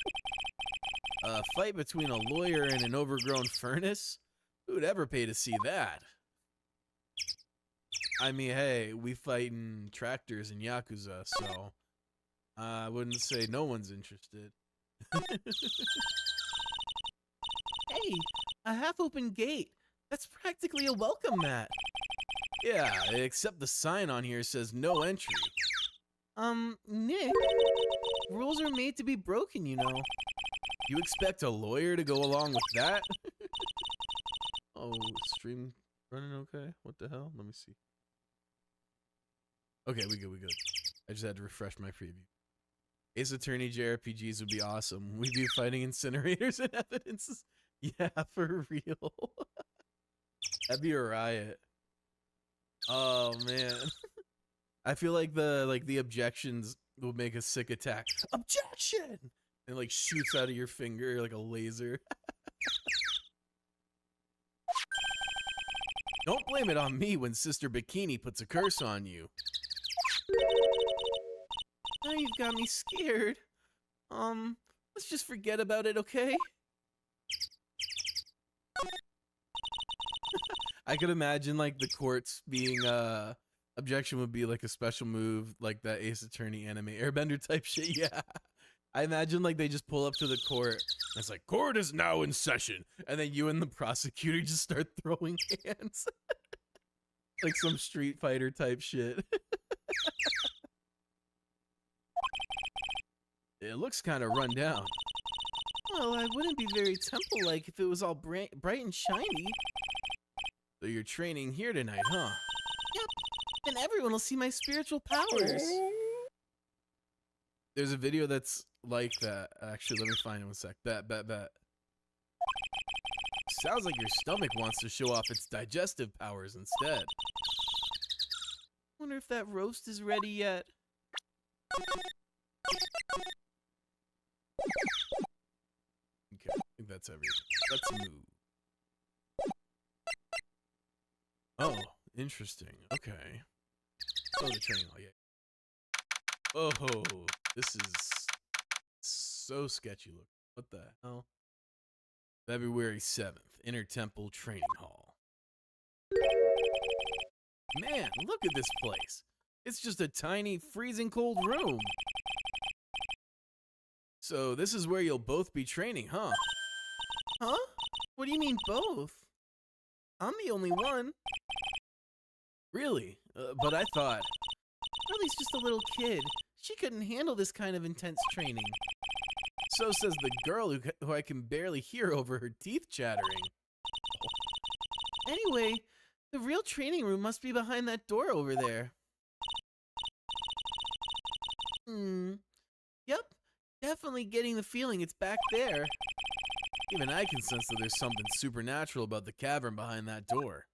A fight between a lawyer and an overgrown furnace? Who'd ever pay to see that? I mean, hey, we fighting tractors in Yakuza, so I wouldn't say no one's interested. Hey, a half-open gate. That's practically a welcome mat. Yeah, except the sign on here says no entry. Nick, rules are made to be broken, you know. You expect a lawyer to go along with that? Oh, stream running okay? What the hell? Let me see. Okay, we good. I just had to refresh my preview. Ace Attorney JRPGs would be awesome. We'd be fighting incinerators and evidences. Yeah, for real. That'd be a riot. Oh man. I feel like the objections will make a sick attack. Objection! And like shoots out of your finger like a laser. Don't blame it on me when Sister Bikini puts a curse on you. Now you've got me scared. Let's just forget about it, okay? I could imagine like the courts being objection would be like a special move like that Ace Attorney anime airbender type shit. Yeah. I imagine like they just pull up to the court and it's like court is now in session and then you and the prosecutor just start throwing hands. Like some Street Fighter type shit. It looks kind of run down. Well, I wouldn't be very temple-like if it was all bright and shiny. So you're training here tonight, huh? Yep, and everyone will see my spiritual powers. There's a video that's like that. Actually, let me find it one sec. Bet. Sounds like your stomach wants to show off its digestive powers instead. Wonder if that roast is ready yet. Okay, I think that's everything. Let's move. Oh, interesting. Okay. Oh, the training hall, yeah. Oh, this is so sketchy looking. What the hell? February 7th, Inner Temple Training Hall. Man, look at this place. It's just a tiny, freezing cold room. So this is where you'll both be training, huh? Huh? What do you mean both? I'm the only one. Really? But I thought... Lily's just a little kid. She couldn't handle this kind of intense training. So says the girl who I can barely hear over her teeth chattering. Anyway, the real training room must be behind that door over there. Yep, definitely getting the feeling it's back there. Even I can sense that there's something supernatural about the cavern behind that door.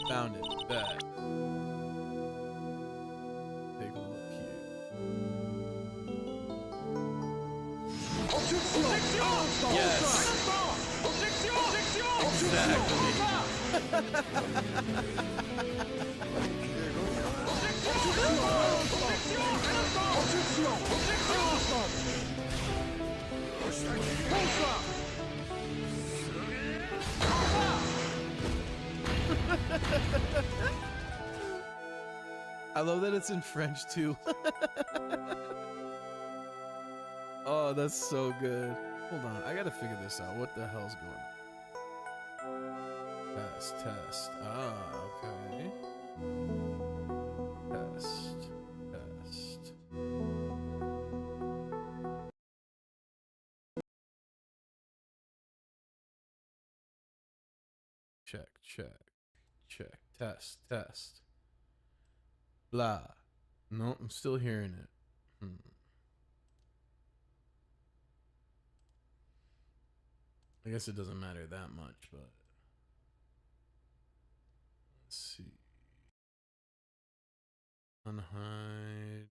Found it. Bet. Take a look here. Yes. I love that it's in French too. Oh, that's so good. Hold on, I gotta figure this out. What the hell's going on? Test. Ah, okay. Test. Check. Test. Blah. No, I'm still hearing it. I guess it doesn't matter that much, but let's see. Unhide.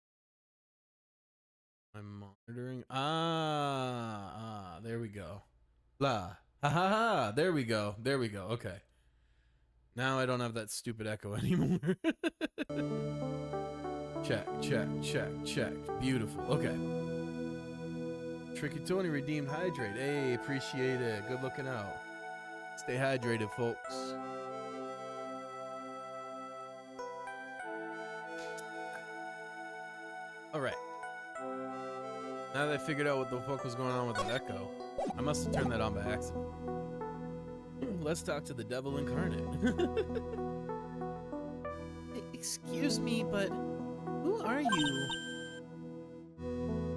I'm monitoring. There we go. Blah. Ha. There we go. Okay. Now I don't have that stupid echo anymore. Check. Beautiful. Okay. Tricky Tony redeemed hydrate. Hey, appreciate it. Good looking out. Stay hydrated, folks. All right. Now that I figured out what the fuck was going on with that echo, I must have turned that on by accident. Let's talk to the devil incarnate. Excuse me, but who are you?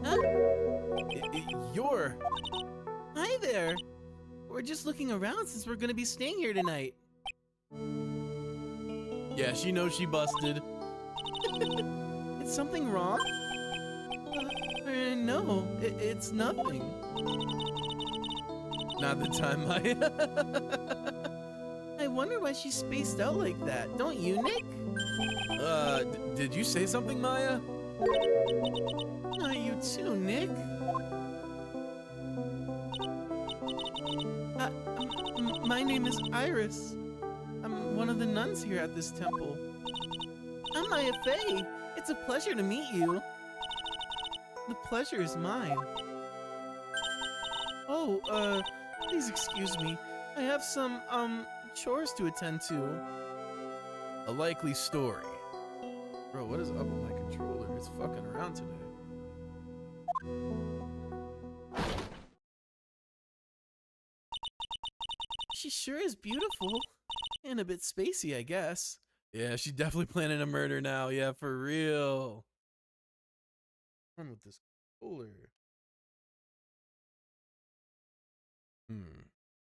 Huh? You're... Hi there. We're just looking around since we're gonna be staying here tonight. Yeah, she knows she busted. Is something wrong? No, it's nothing. Not the time, I wonder why she's spaced out like that. Don't you, Nick? Did you say something, Maya? You too, Nick. My name is Iris. I'm one of the nuns here at this temple. I'm Maya Fey. It's a pleasure to meet you. The pleasure is mine. Oh, please excuse me. I have some, chores to attend to. A likely story. Bro, what is up with my controller? It's fucking around today. She sure is beautiful. And a bit spacey, I guess. Yeah, she's definitely planning a murder now. Yeah, for real. What's wrong with this controller?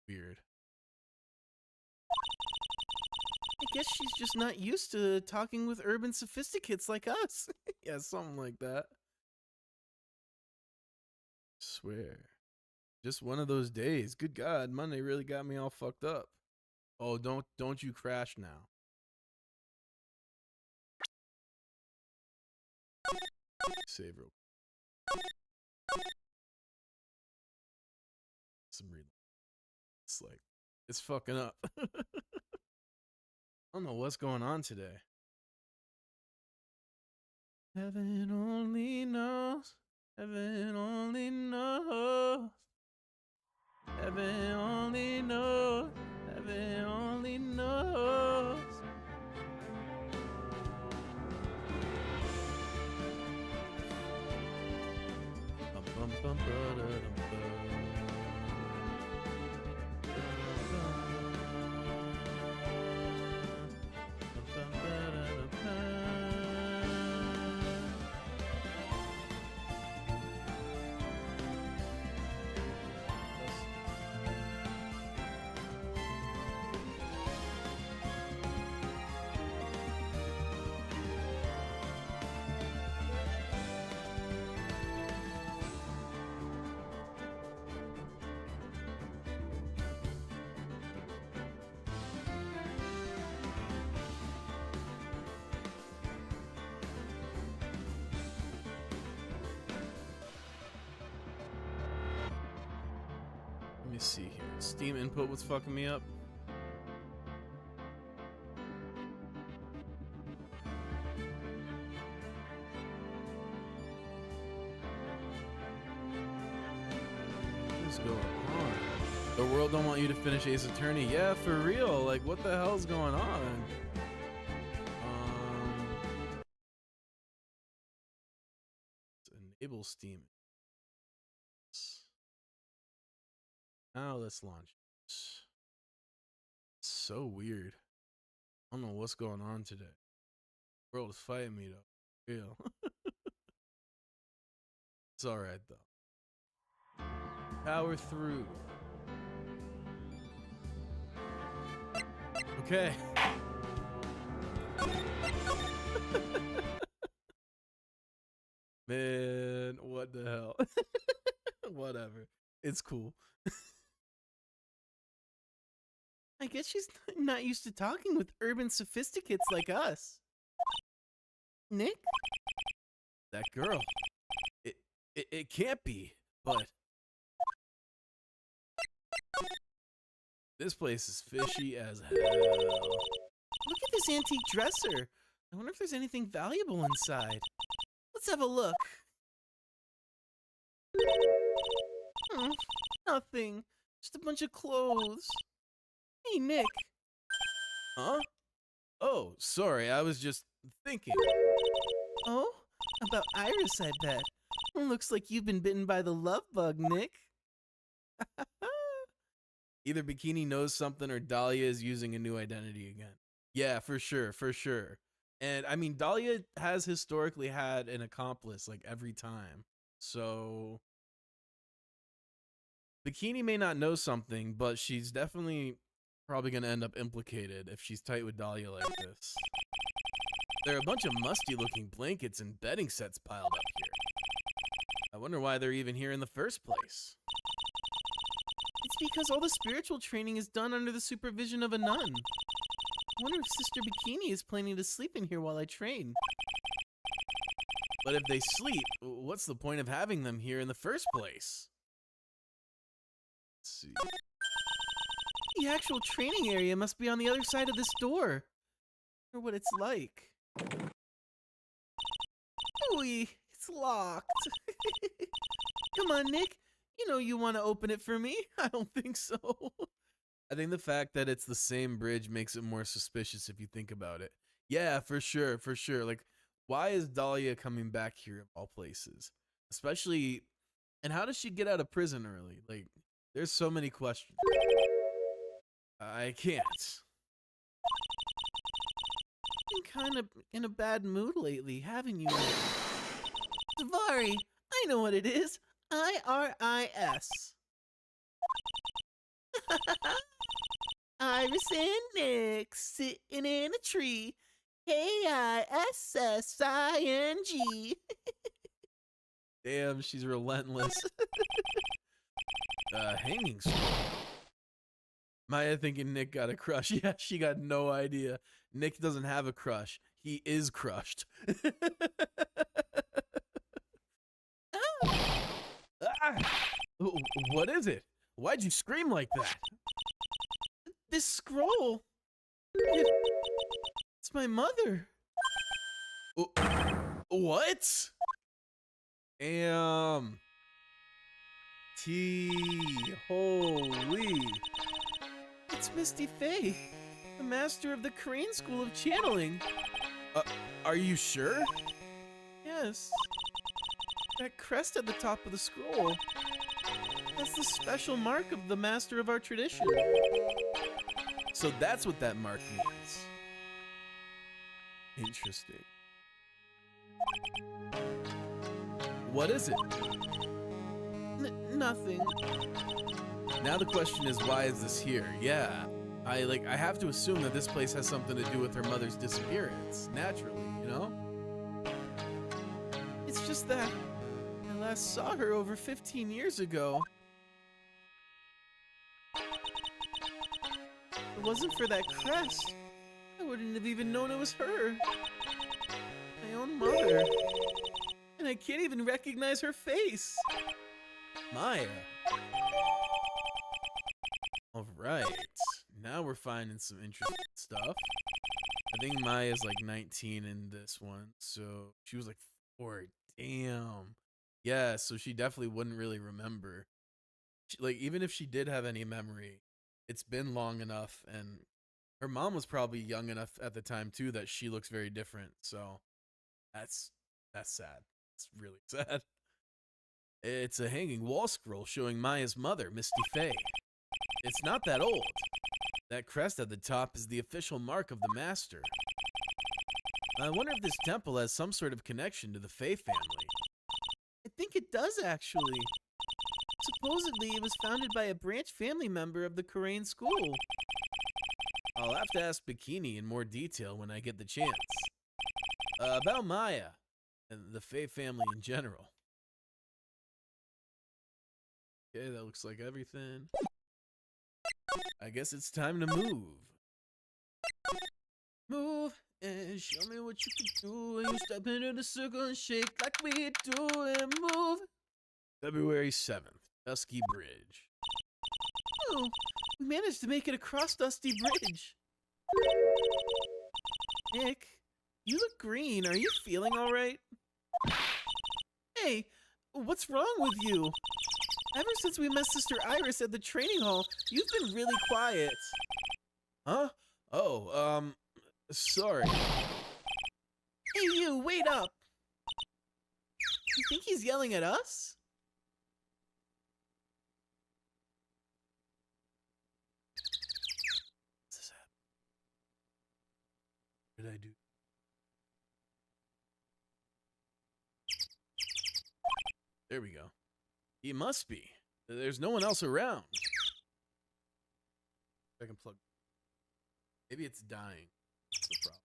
Weird. I guess she's just not used to talking with urban sophisticates like us. Yeah, something like that. Swear. Just one of those days. Good God, Monday really got me all fucked up. Oh, don't you crash now. Save real. Some read. It's like it's fucking up. I don't know what's going on today. Heaven only knows. Heaven only knows. Heaven only knows. Heaven only knows. Bum, bum, bum, ba-da-dum-bum. me see here. Steam input was fucking me up. What is going on? The world don't want you to finish Ace Attorney. Yeah, for real. Like, what the hell's going on? Let's enable Steam. Now let's launch. So weird. I don't know what's going on today. The world is fighting me though. Real. It's alright though. Power through. Okay. Man, what the hell? Whatever. It's cool. I guess she's not used to talking with urban sophisticates like us. Nick? That girl. It can't be, but this place is fishy as hell. Look at this antique dresser. I wonder if there's anything valuable inside. Let's have a look. Nothing. Just a bunch of clothes. Hey, Nick. Huh? Oh, sorry, I was just thinking. Oh? About Iris, I bet. Looks like you've been bitten by the love bug, Nick. Either Bikini knows something or Dahlia is using a new identity again. Yeah, for sure, for sure. And I mean, Dahlia has historically had an accomplice like every time. So Bikini may not know something, but she's definitely probably going to end up implicated if she's tight with Dahlia like this. There are a bunch of musty looking blankets and bedding sets piled up here. I wonder why they're even here in the first place. It's because all the spiritual training is done under the supervision of a nun. I wonder if Sister Bikini is planning to sleep in here while I train. But if they sleep, what's the point of having them here in the first place? Let's see. The actual training area must be on the other side of this door. Or what it's like. Ooh, it's locked. Come on, Nick. You know you want to open it for me. I don't think so. I think the fact that it's the same bridge makes it more suspicious if you think about it. Yeah, for sure, for sure. Like, why is Dahlia coming back here of all places? Especially, and how does she get out of prison early? Like, there's so many questions. I can't. Been kind of in a bad mood lately, haven't you? Davari, I know what it is. IRIS. Iris and Nick sitting in a tree. KISSING. Damn, she's relentless. Hanging scroll. Maya thinking Nick got a crush. Yeah, she got no idea. Nick doesn't have a crush. He is crushed. What is it? Why'd you scream like that? This scroll. It's my mother. What? Holy. It's Misty Faye, the master of the Crane School of Channeling. Are you sure? Yes. That crest at the top of the scroll. That's the special mark of the master of our tradition. So that's what that mark means. Interesting. What is it? Nothing. Now the question is, why is this here? Yeah, I have to assume that this place has something to do with her mother's disappearance, naturally, you know? It's just that I last saw her over 15 years ago. If it wasn't for that crest, I wouldn't have even known it was her. My own mother. And I can't even recognize her face. Maya. All right. Now we're finding some interesting stuff. I think Maya's like 19 in this one, so she was like 4. Damn. Yeah, so she definitely wouldn't really remember. Like, even if she did have any memory, it's been long enough, and her mom was probably young enough at the time too that she looks very different. So that's sad. It's really sad. It's a hanging wall scroll showing Maya's mother, Misty Faye. It's not that old. That crest at the top is the official mark of the master. I wonder if this temple has some sort of connection to the Faye family. I think it does, actually. Supposedly, it was founded by a branch family member of the Korean school. I'll have to ask Bikini in more detail when I get the chance. About Maya and the Faye family in general. Okay, that looks like everything. I guess it's time to move. Move and show me what you can do. And you step into the circle and shake like we do. And move. February 7th, Dusky Bridge. Oh, we managed to make it across Dusty Bridge. Nick, you look green. Are you feeling all right? Hey, what's wrong with you? Ever since we met Sister Iris at the training hall, you've been really quiet. Huh? Oh, sorry. Hey, you, wait up. You think he's yelling at us? What's this happen? What did I do? There we go. He must be. There's no one else around. I can plug. Maybe it's dying. That's the problem.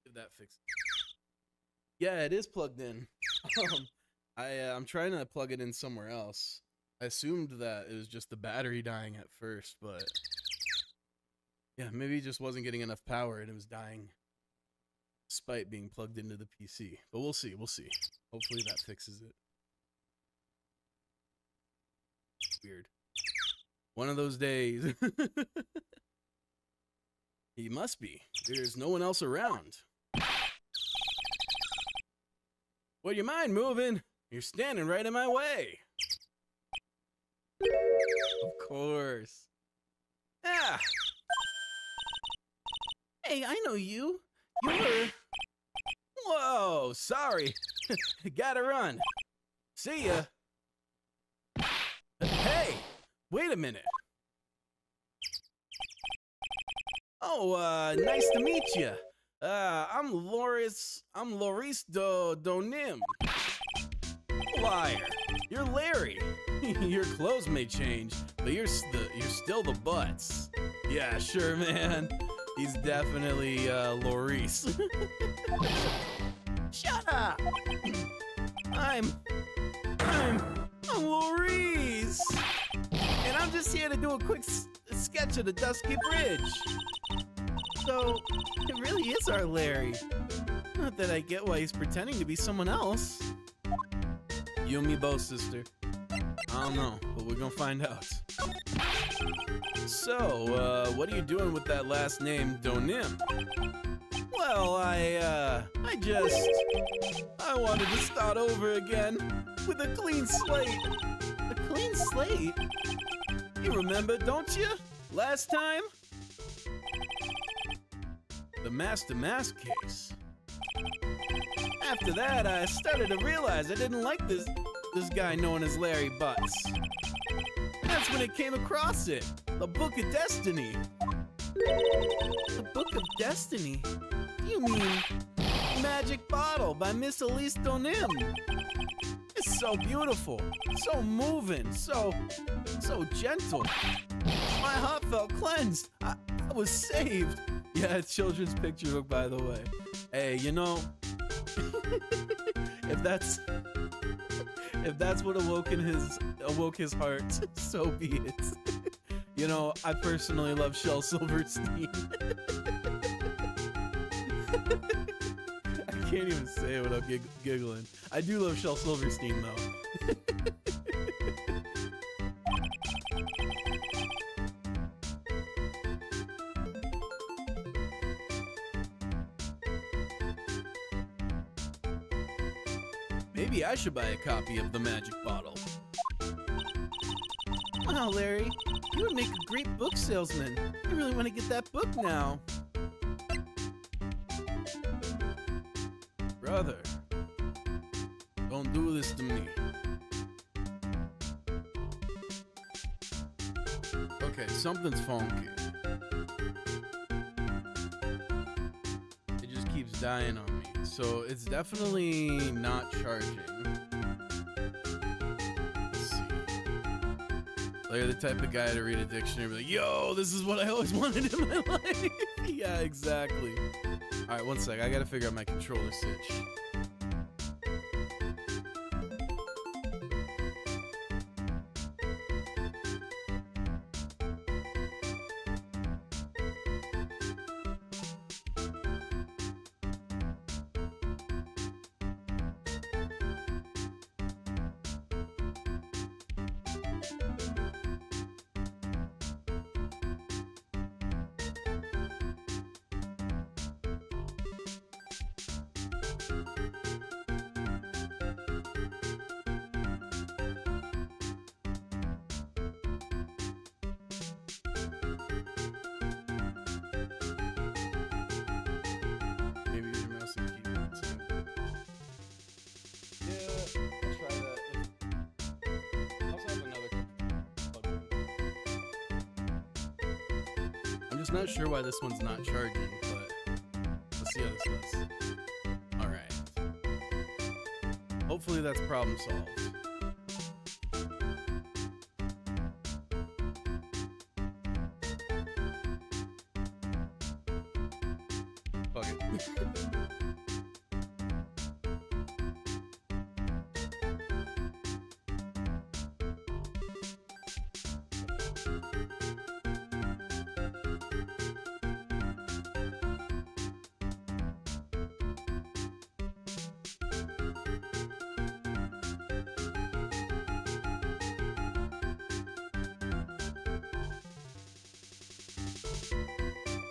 If that fixes. Yeah, it is plugged in. I'm trying to plug it in somewhere else. I assumed that it was just the battery dying at first, but yeah, maybe it just wasn't getting enough power and it was dying despite being plugged into the PC. But we'll see, we'll see. Hopefully that fixes it. Weird. One of those days. He must be. There's no one else around. Would you mind moving? You're standing right in my way. Of course. Yeah. Hey, I know you. You're... Whoa, sorry. Gotta run. See ya. Hey, wait a minute. Oh, nice to meet you. I'm Loris Donim. Liar. You're Larry. Your clothes may change, but you're still the butts. Yeah, sure, man. He's definitely Loris. Shut up! I'm Loris. And I'm just here to do a quick sketch of the Dusky Bridge. So, it really is our Larry. Not that I get why he's pretending to be someone else. You and me both, sister. I don't know, but we're gonna find out. So, what are you doing with that last name, Donim? Well, I wanted to start over again with a clean slate. A clean slate? You remember, don't you? Last time? The Master Mask case. After that, I started to realize I didn't like this guy known as Larry Butts. That's That's when it came across it. The Book of Destiny. The Book of Destiny? You mean Magic Bottle by Miss Elise Donim. It's so beautiful, so moving, so gentle. My heart felt cleansed. I was saved. Yeah, it's children's picture book, by the way. Hey, you know, if that's what awoke his heart, so be it. You know, I personally love Shel Silverstein. I can't even say it without giggling. I do love Shel Silverstein, though. Maybe I should buy a copy of The Magic Bottle. Wow, Larry, you would make a great book salesman. I really want to get that book now. Brother, don't do this to me. Okay, something's funky. It just keeps dying on me. So it's definitely not charging. Let's see. Like, you're the type of guy to read a dictionary and be like, yo, this is what I always wanted in my life. Yeah, exactly. All right, one sec. I gotta figure out my controller switch. I'm just not sure why this one's not charging, but let's see how this does. All right. Hopefully that's problem solved. Fuck it.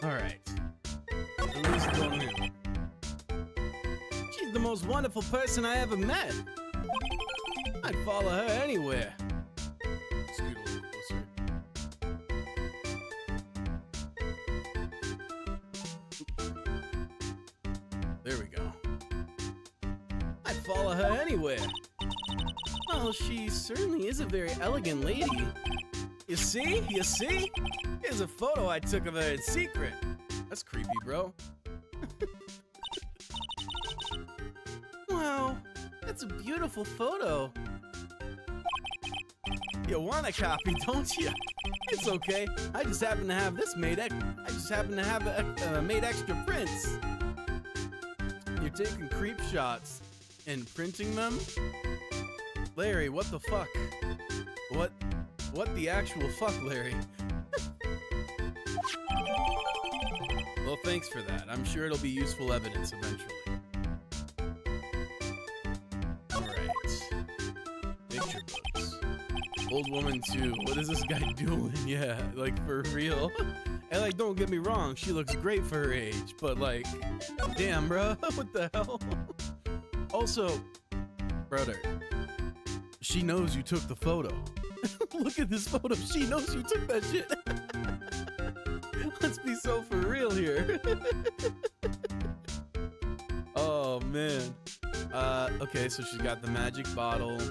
All right. Elise Donim. She's the most wonderful person I ever met. I'd follow her anywhere. Scoot a little closer. There we go. I'd follow her anywhere. Well, she certainly is a very elegant lady. You see? You see? Here's a photo I took of her in secret. That's creepy, bro. Wow, that's a beautiful photo. You want a copy, don't you? It's okay. I just happen to have this made. I just happen to have made extra prints. You're taking creep shots and printing them? Larry, what the fuck? What the actual fuck, Larry? Well, thanks for that. I'm sure it'll be useful evidence eventually. Alright. Picture books. Old woman too. What is this guy doing? Yeah, like for real. And like, don't get me wrong, she looks great for her age, but like, damn, bro, what the hell? Also, brother, she knows you took the photo. Look at this photo. She knows you took that shit. Let's be so for real here. Oh, man. Okay, so she's got the magic bottle.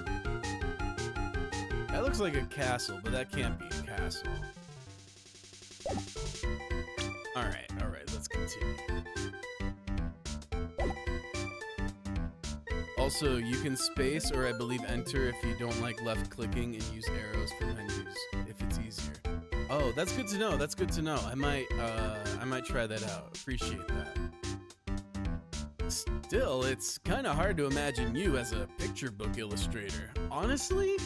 That looks like a castle, but that can't be a castle. Alright, let's continue. Also, you can space or I believe enter if you don't like left clicking and use arrows for menus if it's easier. Oh, that's good to know. That's good to know. I might try that out. Appreciate that. Still, it's kind of hard to imagine you as a picture book illustrator. Honestly,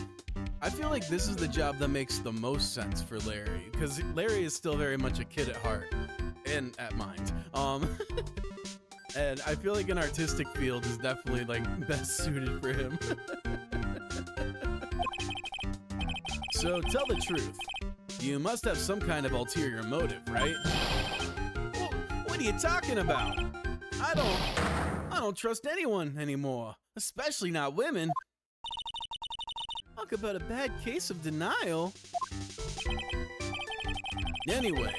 I feel like this is the job that makes the most sense for Larry, because Larry is still very much a kid at heart and at mind. And I feel like an artistic field is definitely like best suited for him. So tell the truth. You must have some kind of ulterior motive, right? What are you talking about? I don't trust anyone anymore, especially not women. Talk about a bad case of denial. Anyway,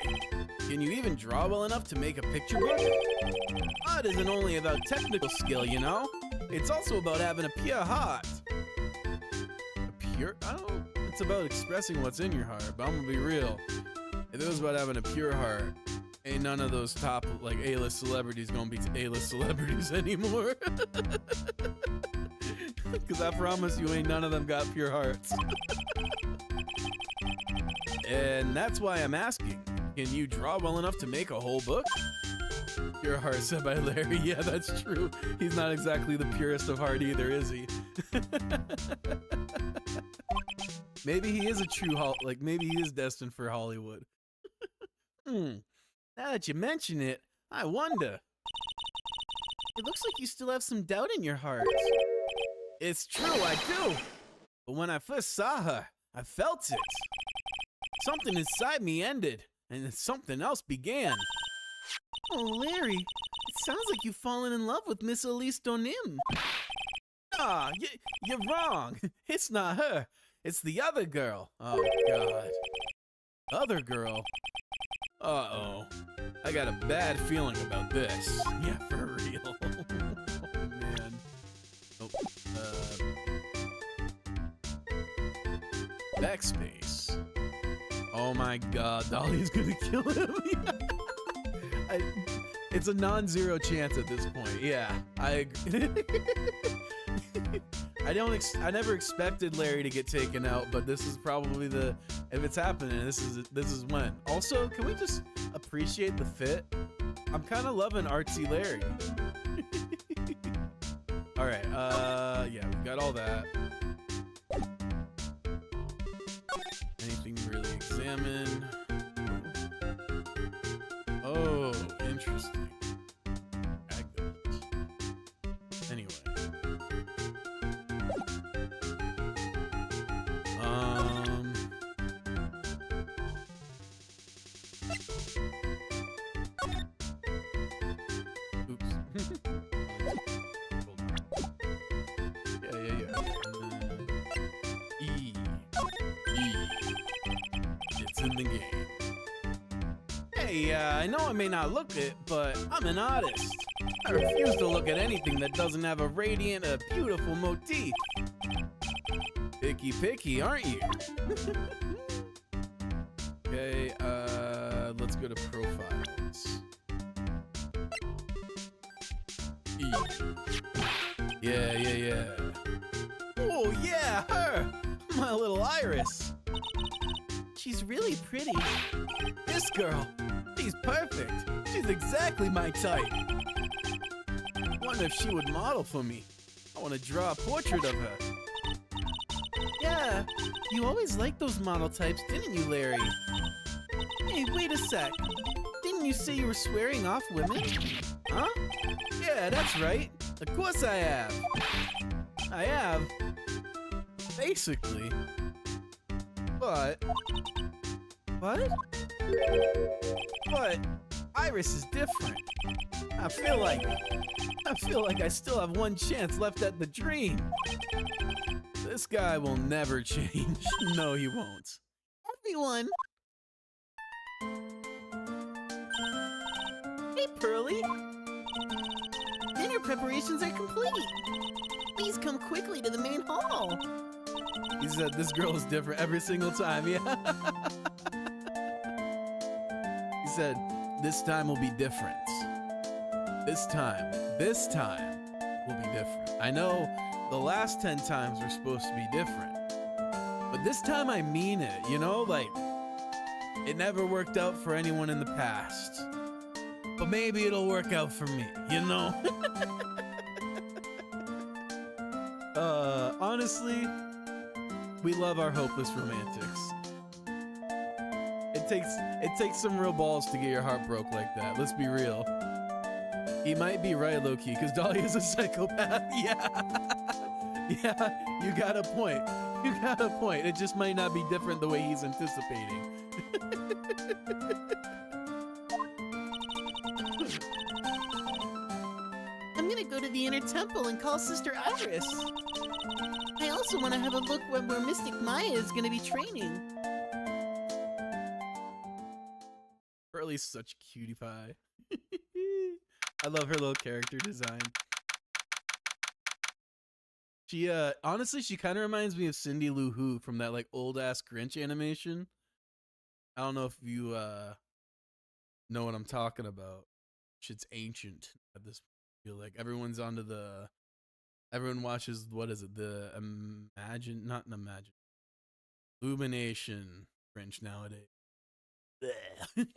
can you even draw well enough to make a picture book? Art isn't only about technical skill, you know? It's also about having a pure heart. It's about expressing what's in your heart, but I'm gonna be real. If it was about having a pure heart, ain't none of those top, like, A-list celebrities gonna be A-list celebrities anymore. Because I promise you ain't none of them got pure hearts. And that's why I'm asking, can you draw well enough to make a whole book? Pure heart said by Larry. Yeah, that's true. He's not exactly the purest of heart either, is he? Maybe he is a true maybe he is destined for Hollywood. Now that you mention it, I wonder. It looks like you still have some doubt in your heart. It's true, I do. But when I first saw her, I felt it. Something inside me ended, and then something else began. Oh, Larry, it sounds like you've fallen in love with Miss Elise Donim. Ah, you're wrong. It's not her. It's the other girl. Oh, God. Other girl? Uh-oh. I got a bad feeling about this. Yeah, for real. Oh, man. Oh, backspace. Oh, my God. Dolly's gonna kill him. It's a non-zero chance at this point. Yeah, I agree. I never expected Larry to get taken out, but this is probably if it's happening, this is when. Also, can we just appreciate the fit? I'm kind of loving artsy Larry. All right, yeah, we've got all that. Anything to really examine? Oh, interesting. Anyway. Oops. Hold on. Yeah. E. It's in the game. Hey, I know I may not look it, but I'm an artist. I refuse to look at anything that doesn't have a radiant, a beautiful motif. Picky, aren't you? Okay, let's go to profiles. E. Yeah. Oh, yeah, her! My little Iris. She's really pretty. This girl, she's perfect. She's exactly my type. I wonder if she would model for me. I want to draw a portrait of her. Yeah, you always liked those model types, didn't you, Larry? Hey, wait a sec. Didn't you say you were swearing off women? Huh? Yeah, that's right. Of course I have. I have. Basically. But... What? But Iris is different. I feel like I still have one chance left at the dream. This guy will never change. No, he won't. Everyone! Hey, Pearly! Dinner preparations are complete! Please come quickly to the main hall! He said this girl is different every single time. Yeah. He said this time will be different. This time will be different. I know the last 10 times were supposed to be different, but this time I mean it, you know, like it never worked out for anyone in the past, but maybe it'll work out for me, you know? Honestly, we love our hopeless romantics. It takes some real balls to get your heart broke like that. Let's be real. He might be right, low-key, because Dolly is a psychopath. Yeah. Yeah, you got a point. You got a point. It just might not be different the way he's anticipating. I'm gonna go to the inner temple and call Sister Iris. I also want to have a look where Mystic Maya is gonna be training. Pearlie's such a cutie pie. I love her little character design. She honestly, she kind of reminds me of Cindy Lou Who from that like old ass Grinch animation. I don't know if you know what I'm talking about. Shit's ancient at this point. I feel like everyone watches, what is it? The Illumination Grinch nowadays. Blech.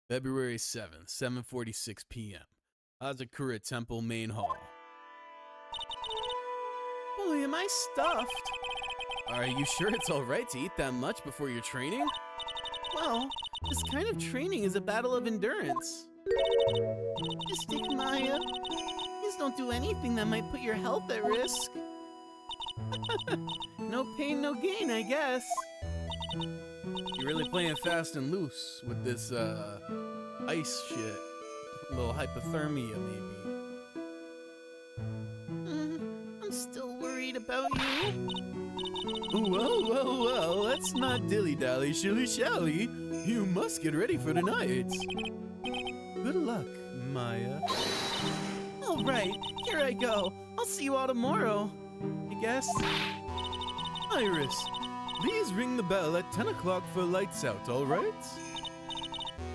February 7th, 7:46 p.m. Hazakura Temple Main Hall. Boy, am I stuffed. Are you sure it's alright to eat that much before your training? Well, this kind of training is a battle of endurance. Mystic Maya, please don't do anything that might put your health at risk. No pain, no gain, I guess. You're really playing fast and loose with this ice shit. A little hypothermia, maybe. I'm still worried about you. Well, let's not dilly-dally, shilly-shally. You must get ready for tonight. Good luck, Maya. All right, here I go. I'll see you all tomorrow, I guess. Iris, please ring the bell at 10 o'clock for lights out, all right?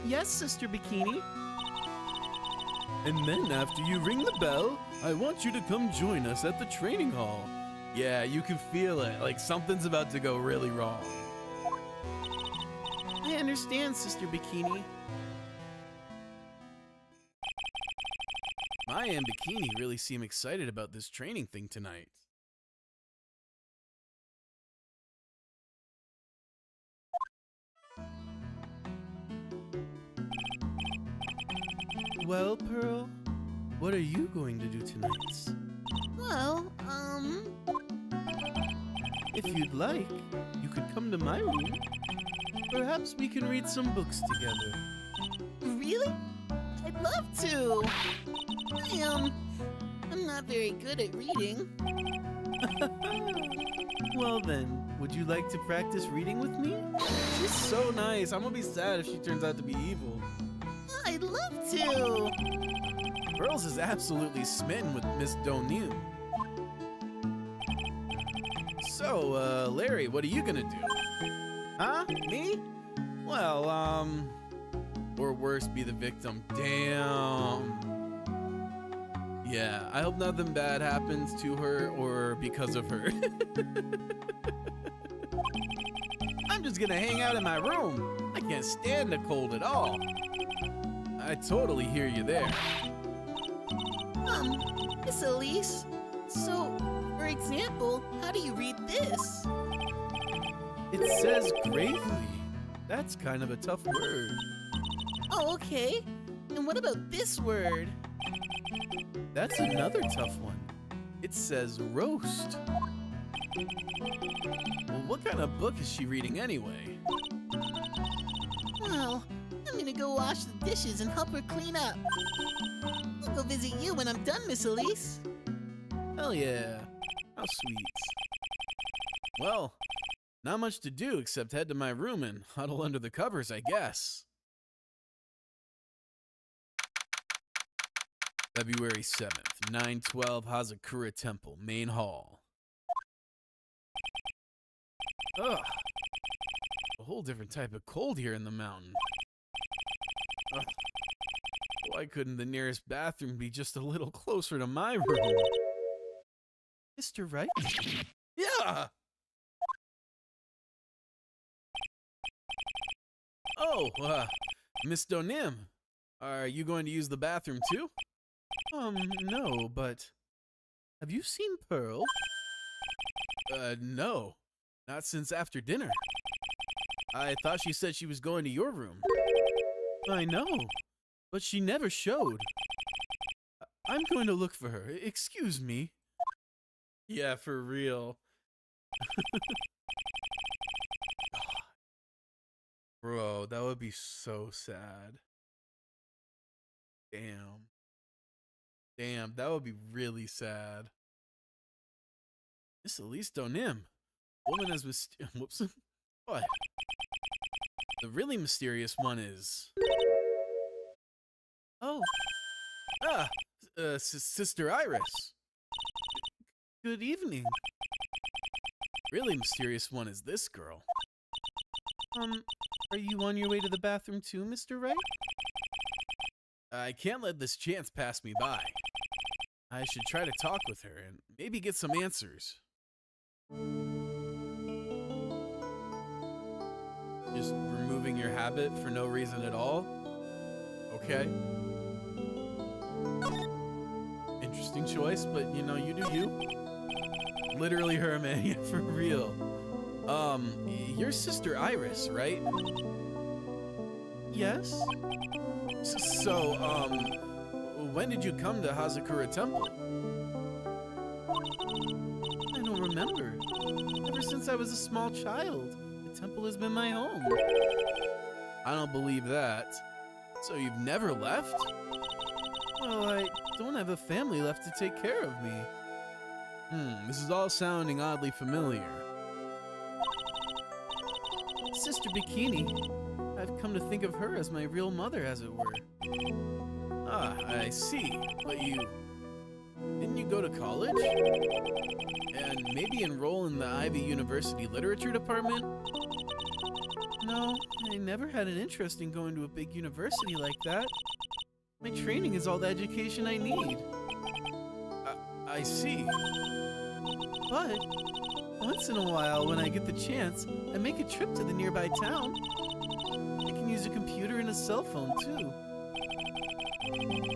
Yes, Sister Bikini. And then after you ring the bell, I want you to come join us at the training hall. Yeah, you can feel it, like something's about to go really wrong. I understand, Sister Bikini. Maya and Bikini really seem excited about this training thing tonight. Well, Pearl, what are you going to do tonight? Well, If you'd like, you could come to my room. Perhaps we can read some books together. really? I'd love to. I'm not very good at reading. Well then, would you like to practice reading with me? She's so nice. I'm gonna be sad if she turns out to be evil. I'd love to. Pearls is absolutely smitten with Miss Doniu. So, Larry, what are you gonna do? Huh? Me? Well, or worse, be the victim. Damn. Yeah, I hope nothing bad happens to her or because of her. I'm just gonna hang out in my room. I can't stand the cold at all. I totally hear you there. Miss Elise, so, for example, how do you read this? It says gravely. That's kind of a tough word. Oh, okay. And what about this word? That's another tough one. It says roast. Well, what kind of book is she reading anyway? Well, I'm gonna go wash the dishes and help her clean up. I'll go visit you when I'm done, Miss Elise. Hell yeah. How sweet. Well, not much to do except head to my room and huddle under the covers, I guess. February 7th, 912 Hazakura Temple, Main Hall. Ugh. A whole different type of cold here in the mountain. Ugh. Why couldn't the nearest bathroom be just a little closer to my room? Mr. Wright? Yeah! Oh, Miss Donim, are you going to use the bathroom too? No, but have you seen Pearl? No. Not since after dinner. I thought she said she was going to your room. I know, but she never showed. I'm going to look for her. Excuse me. Yeah, for real. Bro, that would be so sad. Damn. Damn, that would be really sad. Miss Elise Donim. Woman as whoops. What? The really mysterious one is... Oh, Sister Iris. good evening. Really mysterious one is this girl. Are you on your way to the bathroom too, Mr. Wright? I can't let this chance pass me by. I should try to talk with her and maybe get some answers. Just removing your habit for no reason at all? Okay. Interesting choice, but you know, you do you. Literally her, man. Yeah, for real. Your sister Iris, right? Yes? So, when did you come to Hazakura Temple? I don't remember. Ever since I was a small child, the temple has been my home. I don't believe that. So you've never left? Well, I don't have a family left to take care of me. This is all sounding oddly familiar. Sister Bikini. I've come to think of her as my real mother, as it were. Ah, I see. But didn't you go to college? And maybe enroll in the Ivy University Literature Department? No, I never had an interest in going to a big university like that. My training is all the education I need. I see. But once in a while, when I get the chance, I make a trip to the nearby town. I can use a computer and a cell phone, too.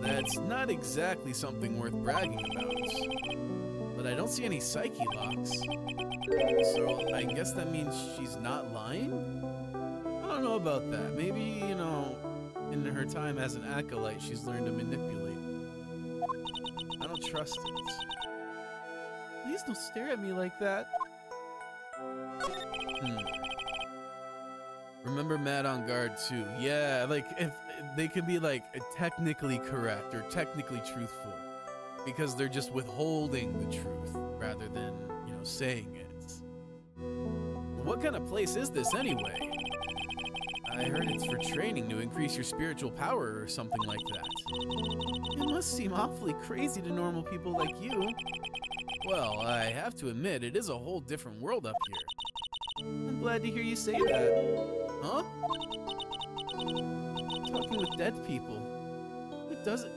That's not exactly something worth bragging about. But I don't see any psyche locks. So I guess that means she's not lying? I don't know about that. Maybe, you know, in her time as an acolyte, she's learned to manipulate. I don't trust it. Please don't stare at me like that. Remember Mad on Guard too. Yeah, like if they could be like technically correct or technically truthful because they're just withholding the truth rather than, you know, saying it. What kind of place is this anyway? I heard it's for training to increase your spiritual power or something like that. It must seem awfully crazy to normal people like you. Well, I have to admit, it is a whole different world up here. I'm glad to hear you say that. Huh? Talking with dead people.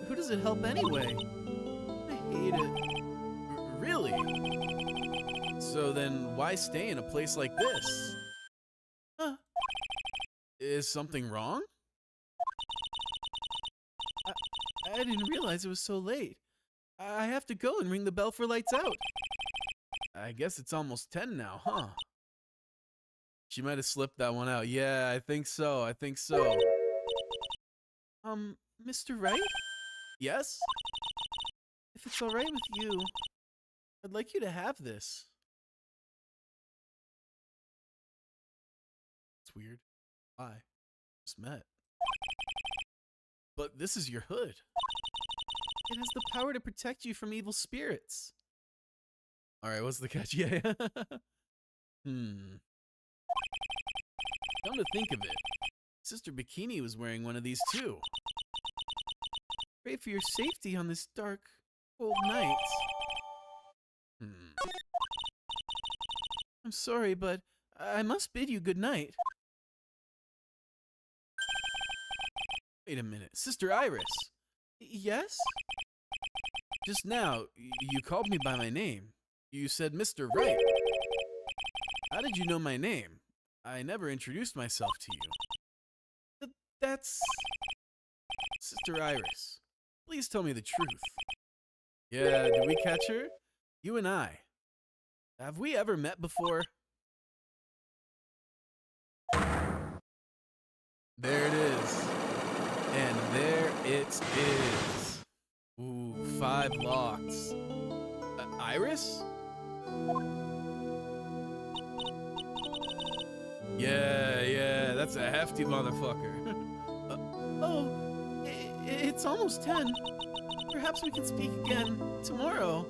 Who does it help anyway? I hate it. Really? So then why stay in a place like this? Huh? Is something wrong? I didn't realize it was so late. I have to go and ring the bell for lights out. I guess it's almost 10 now, huh? She might have slipped that one out. Yeah, I think so. I think so. Mr. Wright? Yes? If it's all right with you, I'd like you to have this. It's weird. Why? Just met. But this is your hood. It has the power to protect you from evil spirits. All right, what's the catch? Yeah. Come to think of it, Sister Bikini was wearing one of these too. Pray for your safety on this dark, cold night. I'm sorry, but I must bid you good night. Wait a minute. Sister Iris. Yes? Just now, you called me by my name. You said Mr. Wright. How did you know my name? I never introduced myself to you. That's... Sister Iris, please tell me the truth. Yeah, did we catch her? You and I. Have we ever met before? There it is. And there it is. Ooh, 5 locks. Iris? Yeah, that's a hefty motherfucker. It's almost 10. Perhaps we can speak again tomorrow.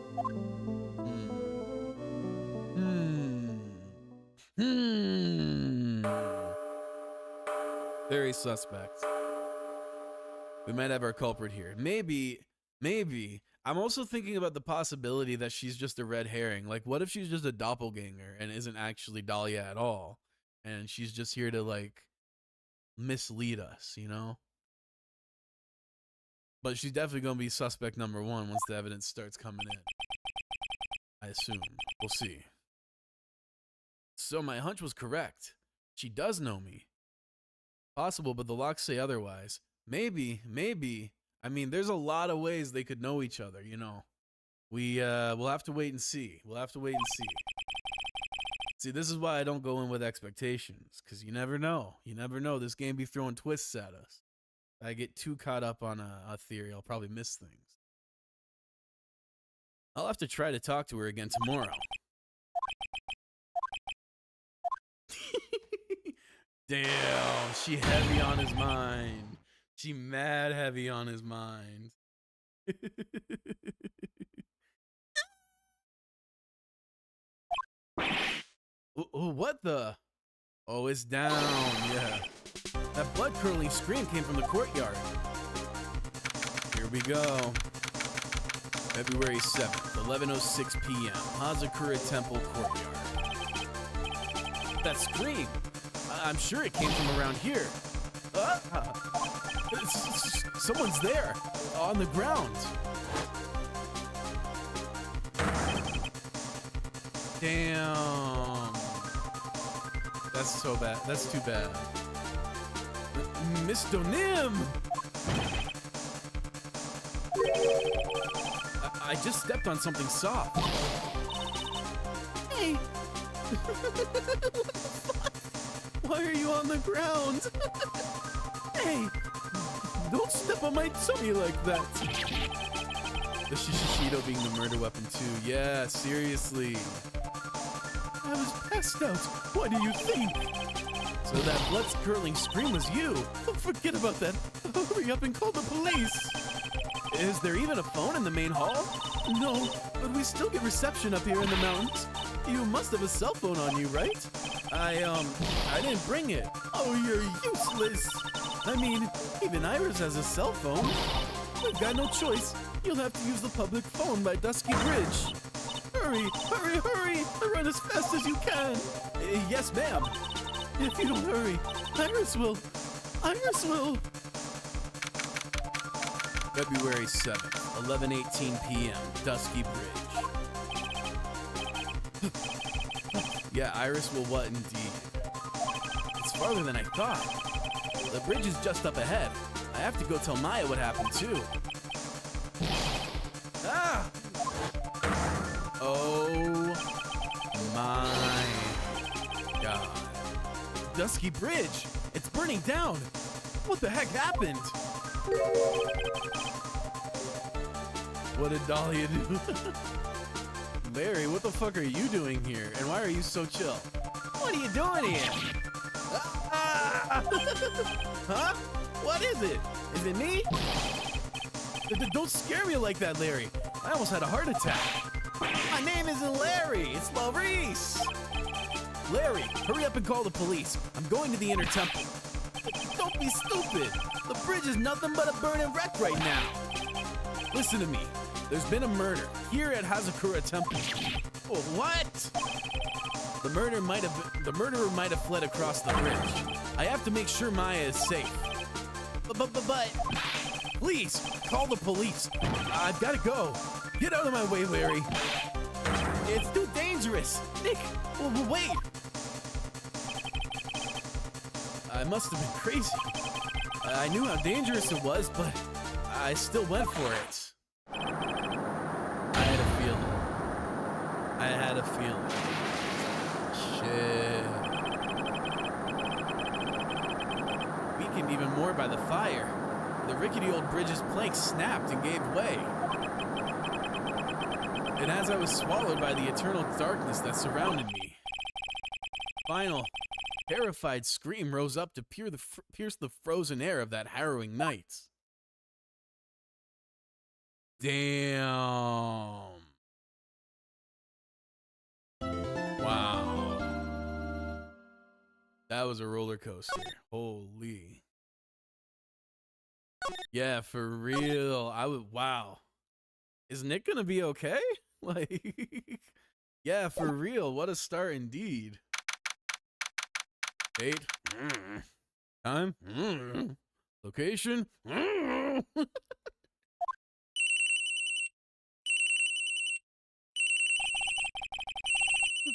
Very suspect. We might have our culprit here. Maybe. I'm also thinking about the possibility that she's just a red herring. Like, what if she's just a doppelganger and isn't actually Dahlia at all? And she's just here to, like, mislead us, you know? But she's definitely going to be suspect number 1 once the evidence starts coming in. I assume. We'll see. So my hunch was correct. She does know me. Possible, but the locks say otherwise. Maybe. I mean, there's a lot of ways they could know each other, you know. We'll have to wait and see. See, this is why I don't go in with expectations, because you never know. This game be throwing twists at us. If I get too caught up on a theory, I'll probably miss things. I'll have to try to talk to her again tomorrow. Damn, she heavy on his mind. She mad heavy on his mind. What the? Oh, it's down, yeah. That blood-curdling scream came from the courtyard. Here we go. February 7th, 11:06 p.m. Hazakura Temple Courtyard. That scream! I'm sure it came from around here. Someone's there, on the ground. Damn. That's so bad. That's too bad. Mr. Nim! I just stepped on something soft. Hey! Why are you on the ground? Hey! Don't step on my tummy like that! The Shishido being the murder weapon too. Yeah, seriously. I was passed out. What do you think? So that blood-curdling scream was you. Forget about that. Hurry up and call the police. Is there even a phone in the main hall? No, but we still get reception up here in the mountains. You must have a cell phone on you, right? I didn't bring it. Oh, you're useless. I mean, even Iris has a cell phone. We've got no choice. You'll have to use the public phone by Dusky Bridge. Hurry, hurry, hurry! Run as fast as you can. Yes, ma'am. If you don't hurry, Iris will. February 7th, 11:18 p.m. Dusky Bridge. Yeah, Iris will what indeed? It's farther than I thought. The bridge is just up ahead. I have to go tell Maya what happened too. Ah! Oh my God. Dusky Bridge! It's burning down! What the heck happened? What did Dahlia do? Larry, what the fuck are you doing here? And why are you so chill? What are you doing here? Huh? What is it? Is it me? Don't scare me like that, Larry. I almost had a heart attack. My name isn't Larry, it's Maurice. Larry, hurry up and call the police. I'm going to the inner temple. Don't be stupid. The bridge is nothing but a burning wreck right now. Listen to me. There's been a murder here at Hazakura Temple. Oh, what? The murderer might have fled across the bridge. I have to make sure Maya is safe. But please call the police. I've got to go. Get out of my way, Larry. It's too dangerous. Nick, wait. I must have been crazy. I knew how dangerous it was, but I still went for it. I had a feeling. Shit. Weakened even more by the fire, the rickety old bridge's planks snapped and gave way. And as I was swallowed by the eternal darkness that surrounded me, final, terrified scream rose up to pierce the frozen air of that harrowing night. Damn. Wow. That was a roller coaster. Holy. Yeah, for real. Wow. Is Nick gonna be okay? Like, yeah, for real. What a start indeed. Date. Time. Location. Who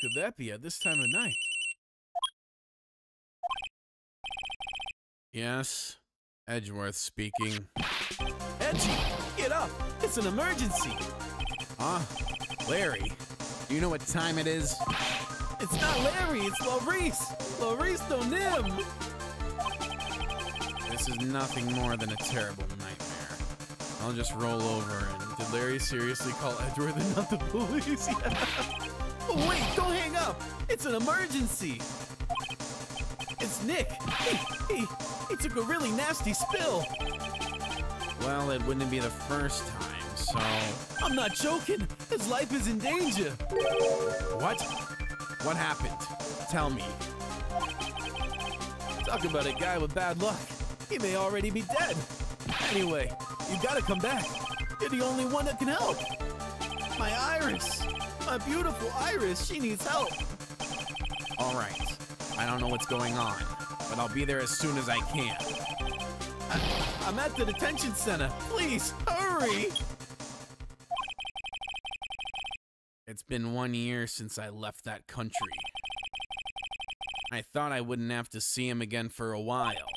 could that be at this time of night? Yes, Edgeworth speaking. Edgy, get up! It's an emergency! Larry, do you know what time it is? It's not Larry, it's Laurice! Laurice Donim! This is nothing more than a terrible nightmare. I'll just roll over and... Did Larry seriously call Edgeworth and not the police? Yeah. Oh, wait, don't hang up! It's an emergency! It's Nick! He took a really nasty spill! Well, it wouldn't be the first time, so... I'm not joking! His life is in danger! What? What happened? Tell me. Talk about a guy with bad luck. He may already be dead. Anyway, you gotta come back. You're the only one that can help. My Iris! My beautiful Iris, she needs help. All right. I don't know what's going on, but I'll be there as soon as I can. I'm at the detention center. Please, hurry! It's been 1 year since I left that country. I thought I wouldn't have to see him again for a while.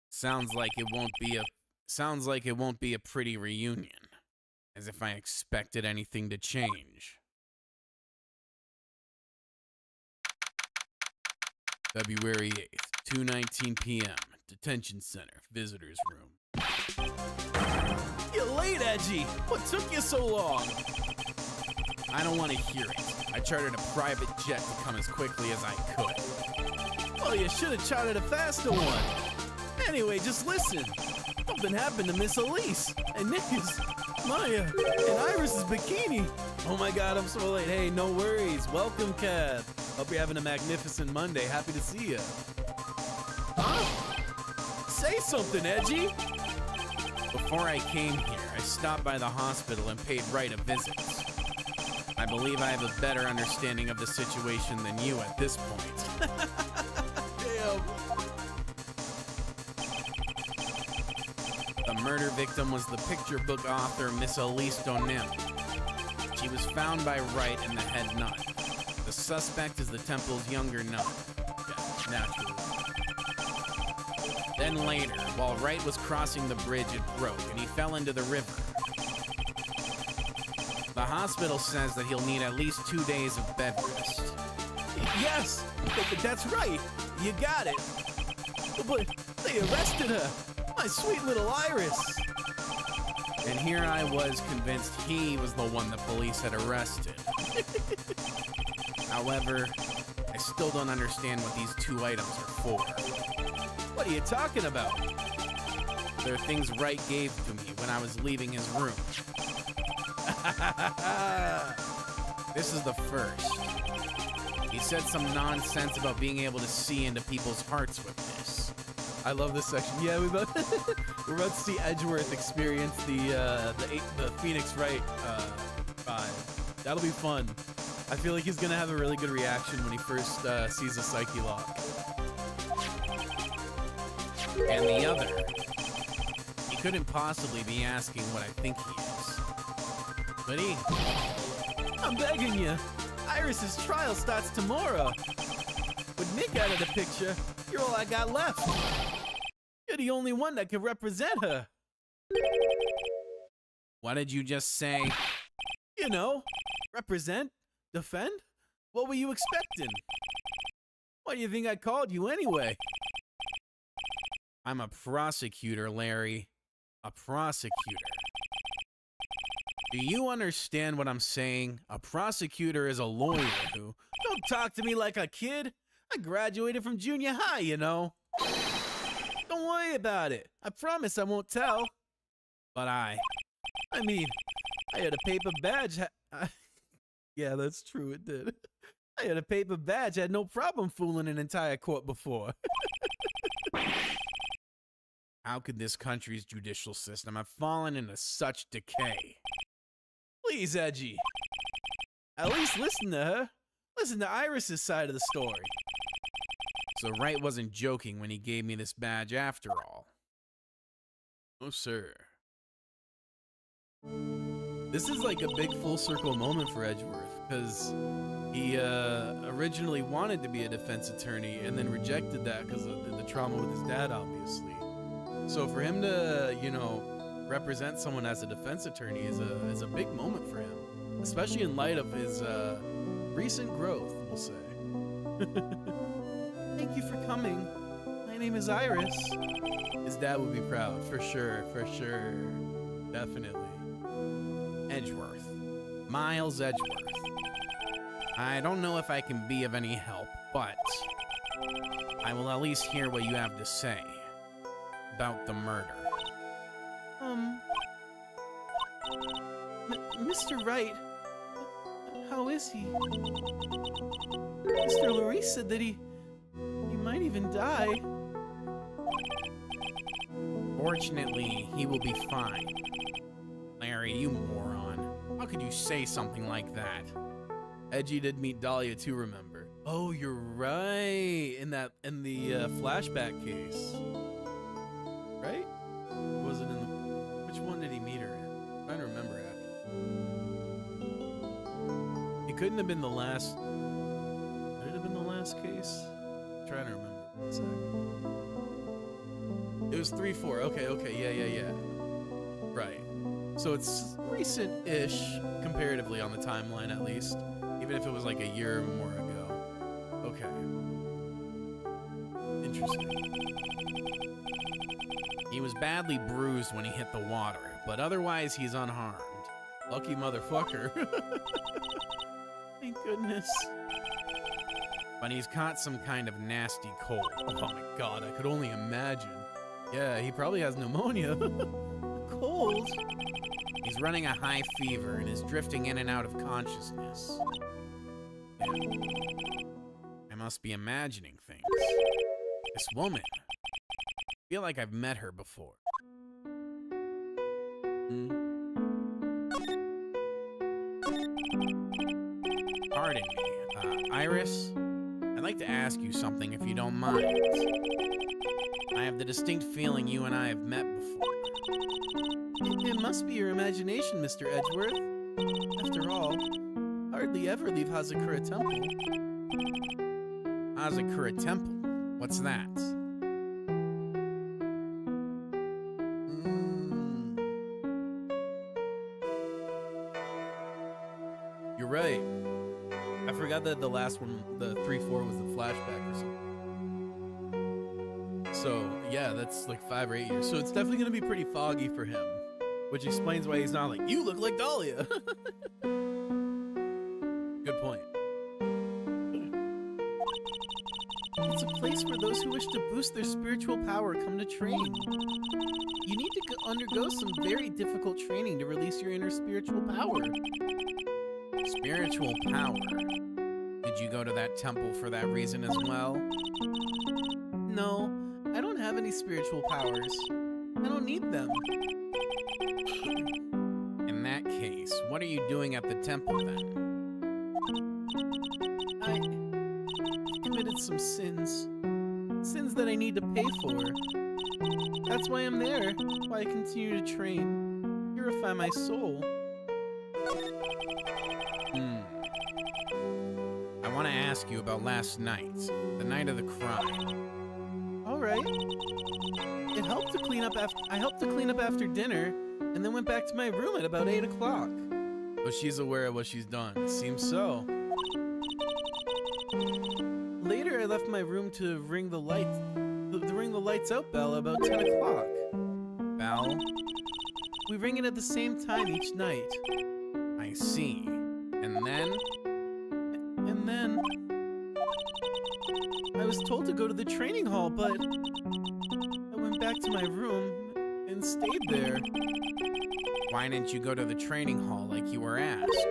Sounds like it won't be a pretty reunion. As if I expected anything to change. February 8th, 2:19 p.m. Detention Center, Visitors Room. You're late, Edgy! What took you so long? I don't want to hear it. I chartered a private jet to come as quickly as I could. Well, you should have chartered a faster one. Anyway, just listen. Something happened to Miss Elise, and Nick's, Maya, and Iris's bikini. Oh my god, I'm so late. Hey, no worries. Welcome, Kev. Hope you're having a magnificent Monday. Happy to see you. Huh? Say something, Edgy. Before I came here, I stopped by the hospital and paid Wright a visit. I believe I have a better understanding of the situation than you at this point. Damn. The murder victim was the picture book author Miss Elise Donim. She was found by Wright in the head nun. The suspect is the temple's younger nun. Yeah, naturally. Then later, while Wright was crossing the bridge, it broke and he fell into the river. The hospital says that he'll need at least 2 days of bed rest. Yes, but that's right. You got it. But they arrested her. My sweet little Iris. And here I was convinced he was the one the police had arrested. However, I still don't understand what these two items are for. What are you talking about? They're things Wright gave to me when I was leaving his room. This is the first. He said some nonsense about being able to see into people's hearts with this. I love this section. Yeah, we're about to see Edgeworth experience the Phoenix Wright vibe. That'll be fun. I feel like he's gonna have a really good reaction when he first sees a Psyche Lock. And the other, he couldn't possibly be asking what I think he is. Could he? I'm begging you. Iris's trial starts tomorrow. With Nick out of the picture, you're all I got left. You're the only one that can represent her. What did you just say? You know, represent, defend. What were you expecting? Why do you think I called you anyway? I'm a prosecutor, Larry. A prosecutor. Do you understand what I'm saying? A prosecutor is a lawyer who... Don't talk to me like a kid. I graduated from junior high, you know. Don't worry about it. I promise I won't tell. But I mean, I had a paper badge. Yeah, that's true, it did. I had a paper badge, had no problem fooling an entire court before. How could this country's judicial system have fallen into such decay? Please, Edgy. At least listen to her. Listen to Iris's side of the story. So Wright wasn't joking when he gave me this badge after all. Oh, sir. This is like a big full circle moment for Edgeworth, because he originally wanted to be a defense attorney and then rejected that because of the trauma with his dad, obviously. So for him to, you know, represent someone as a defense attorney is a big moment for him, especially in light of his recent growth, we'll say. Thank you for coming. My name is Iris. His dad would be proud, for sure, definitely. Edgeworth. Miles Edgeworth. I don't know if I can be of any help, but I will at least hear what you have to say about the murder. Mr. Wright, how is he? Mr. Larice said that he might even die. Fortunately, he will be fine. Larry, you moron. How could you say something like that? Edgy did meet Dahlia too, remember? Oh, you're right. In the flashback case. Right? Was it in the... Which one did he meet her in? I'm trying to remember, actually. It couldn't have been the last... Could it have been the last case? I'm trying to remember. 1 second. It was 3-4. Okay. Yeah. Right. So it's recent-ish, comparatively on the timeline at least. Even if it was like a year or more ago. Okay. Interesting. He was badly bruised when he hit the water, but otherwise he's unharmed. Lucky motherfucker. Thank goodness. But he's caught some kind of nasty cold. Oh my god, I could only imagine. Yeah, he probably has pneumonia. Cold? He's running a high fever and is drifting in and out of consciousness. I must be imagining things. This woman. I feel like I've met her before. Pardon me, Iris? I'd like to ask you something if you don't mind. I have the distinct feeling you and I have met before. It must be your imagination, Mr. Edgeworth. After all, hardly ever leave Hazakura Temple. Hazakura Temple? What's that? You're right. I forgot that the last one, the 3-4, was the flashback or something. So, yeah, that's like 5 or 8 years. So it's definitely going to be pretty foggy for him. Which explains why he's not like, you look like Dahlia. Good point. It's a place where those who wish to boost their spiritual power come to train. You need to undergo some very difficult training to release your inner spiritual power. Spiritual power? Did you go to that temple for that reason as well? No, I don't have any spiritual powers. I don't need them. In that case, what are you doing at the temple then? I committed some sins. Sins that I need to pay for. That's why I'm there. Why I continue to train. Purify my soul. I want to ask you about last night, the night of the crime. Alright. I helped to clean up after dinner, and then went back to my room at about 8 o'clock. But she's aware of what she's done. Seems so. Later, I left my room to ring the lights out bell about 10 o'clock. Bell? We ring it at the same time each night. I see. And then? And then I was told to go to the training hall, but I went back to my room and stayed there. Why didn't you go to the training hall like you were asked?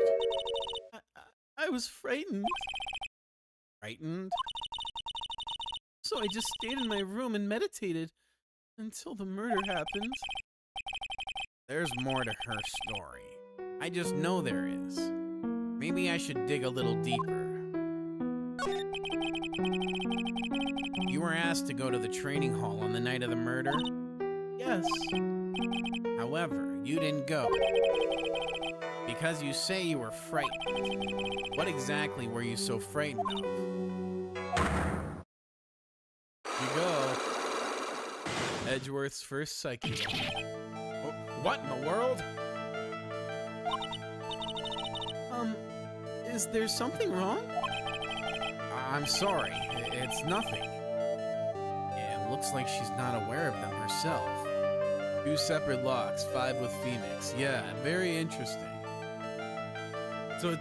I was frightened, Frightened? so I just stayed in my room and meditated until the murder happened. There's more to her story. I just know there is. Maybe I should dig a little deeper. You were asked to go to the training hall on the night of the murder? Yes, However, you didn't go. Because you say you were frightened. What exactly were you so frightened of? you go. Edgeworth's first psyche walk. What in the world? Is there something wrong? I'm sorry. It's nothing. It looks like she's not aware of them herself. 2 separate locks, 5 with Phoenix. Yeah, very interesting. So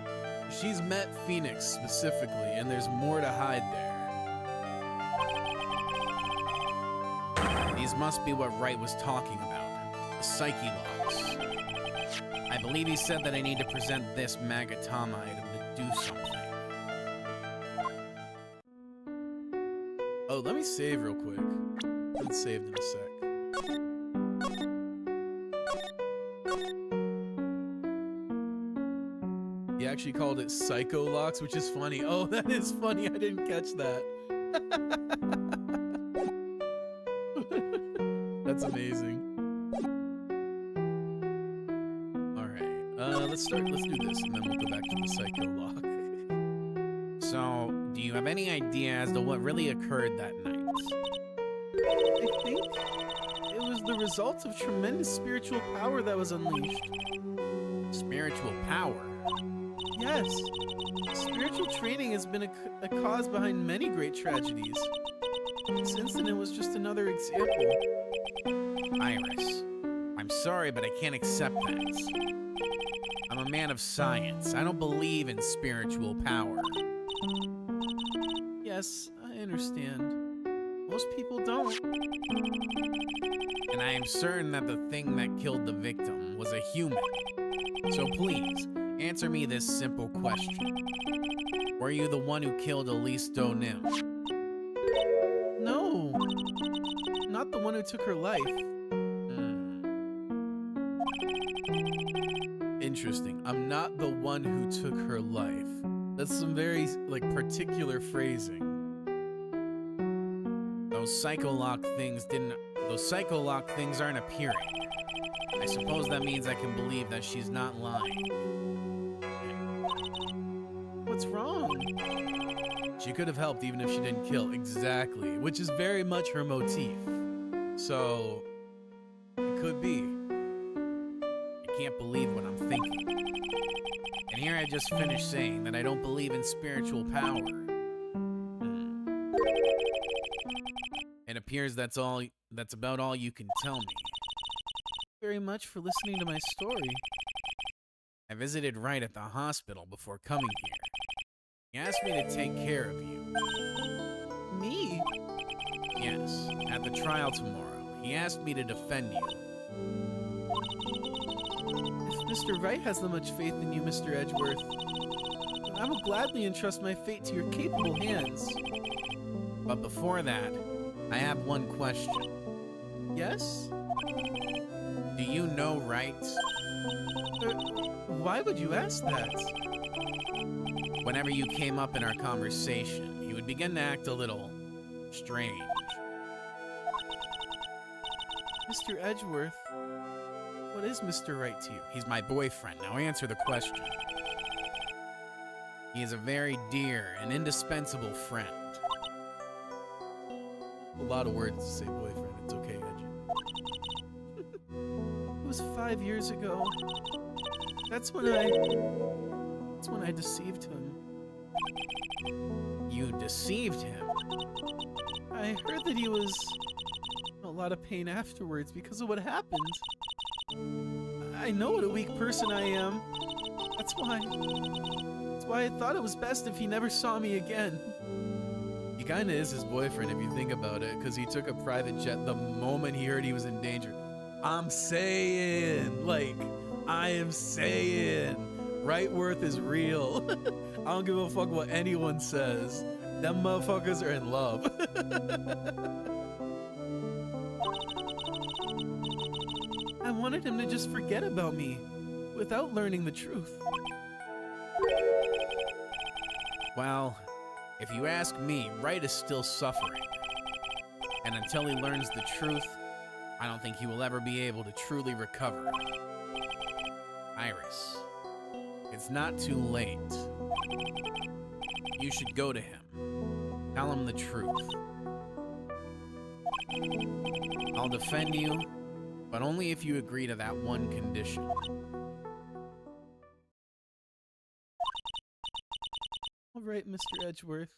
she's met Phoenix specifically, and there's more to hide there. These must be what Wright was talking about. The psyche locks. I believe he said that I need to present this Magatama item to do something. Oh, let me save real quick. It's saved in a sec. He actually called it Psycho Locks, which is funny. Oh, that is funny. I didn't catch that. That's amazing. Let's do this, and then we'll go back to the Psycho Lock. So, do you have any idea as to what really occurred that night? I think it was the result of tremendous spiritual power that was unleashed. Spiritual power? Yes. Spiritual training has been a cause behind many great tragedies. This incident was just another example. Iris, I'm sorry, but I can't accept that. I'm a man of science. I don't believe in spiritual power. Yes, I understand. Most people don't. And I am certain that the thing that killed the victim was a human. So please, answer me this simple question. Were you the one who killed Elise Donim? No. Not the one who took her life. Interesting. I'm not the one who took her life. That's some very, particular phrasing. Those psycholock things aren't appearing. I suppose that means I can believe that she's not lying. What's wrong? She could have helped even if she didn't kill. Exactly. Which is very much her motif. So, it could be. I can't believe what I'm thinking. And here I just finished saying that I don't believe in spiritual power. It appears that's about all you can tell me. Very much for listening to my story. I visited Wright at the hospital before coming here. He asked me to take care of you. Me? Yes, at the trial tomorrow. He asked me to defend you. If Mr. Wright has that much faith in you, Mr. Edgeworth, then I will gladly entrust my fate to your capable hands. But before that, I have one question. Yes? Do you know Wright? Why would you ask that? When whenever you came up in our conversation, he would begin to act a little strange. Mr. Edgeworth, what is Mr. Wright to you? He's my boyfriend. Now answer the question. He is a very dear and indispensable friend. A lot of words to say boyfriend. It's okay, Edge. It was 5 years ago. That's when I deceived him. You deceived him? I heard that he was in a lot of pain afterwards because of what happened. I know what a weak person I am. That's why I thought it was best if he never saw me again. He kinda is his boyfriend if you think about it, because he took a private jet the moment he heard he was in danger. I'm saying, Wrightworth is real. I don't give a fuck what anyone says. Them motherfuckers are in love. I wanted him to just forget about me without learning the truth. Well, if you ask me, Wright is still suffering. And until he learns the truth, I don't think he will ever be able to truly recover. Iris, it's not too late. You should go to him. Tell him the truth. I'll defend you, but only if you agree to that one condition. All right, Mr. Edgeworth.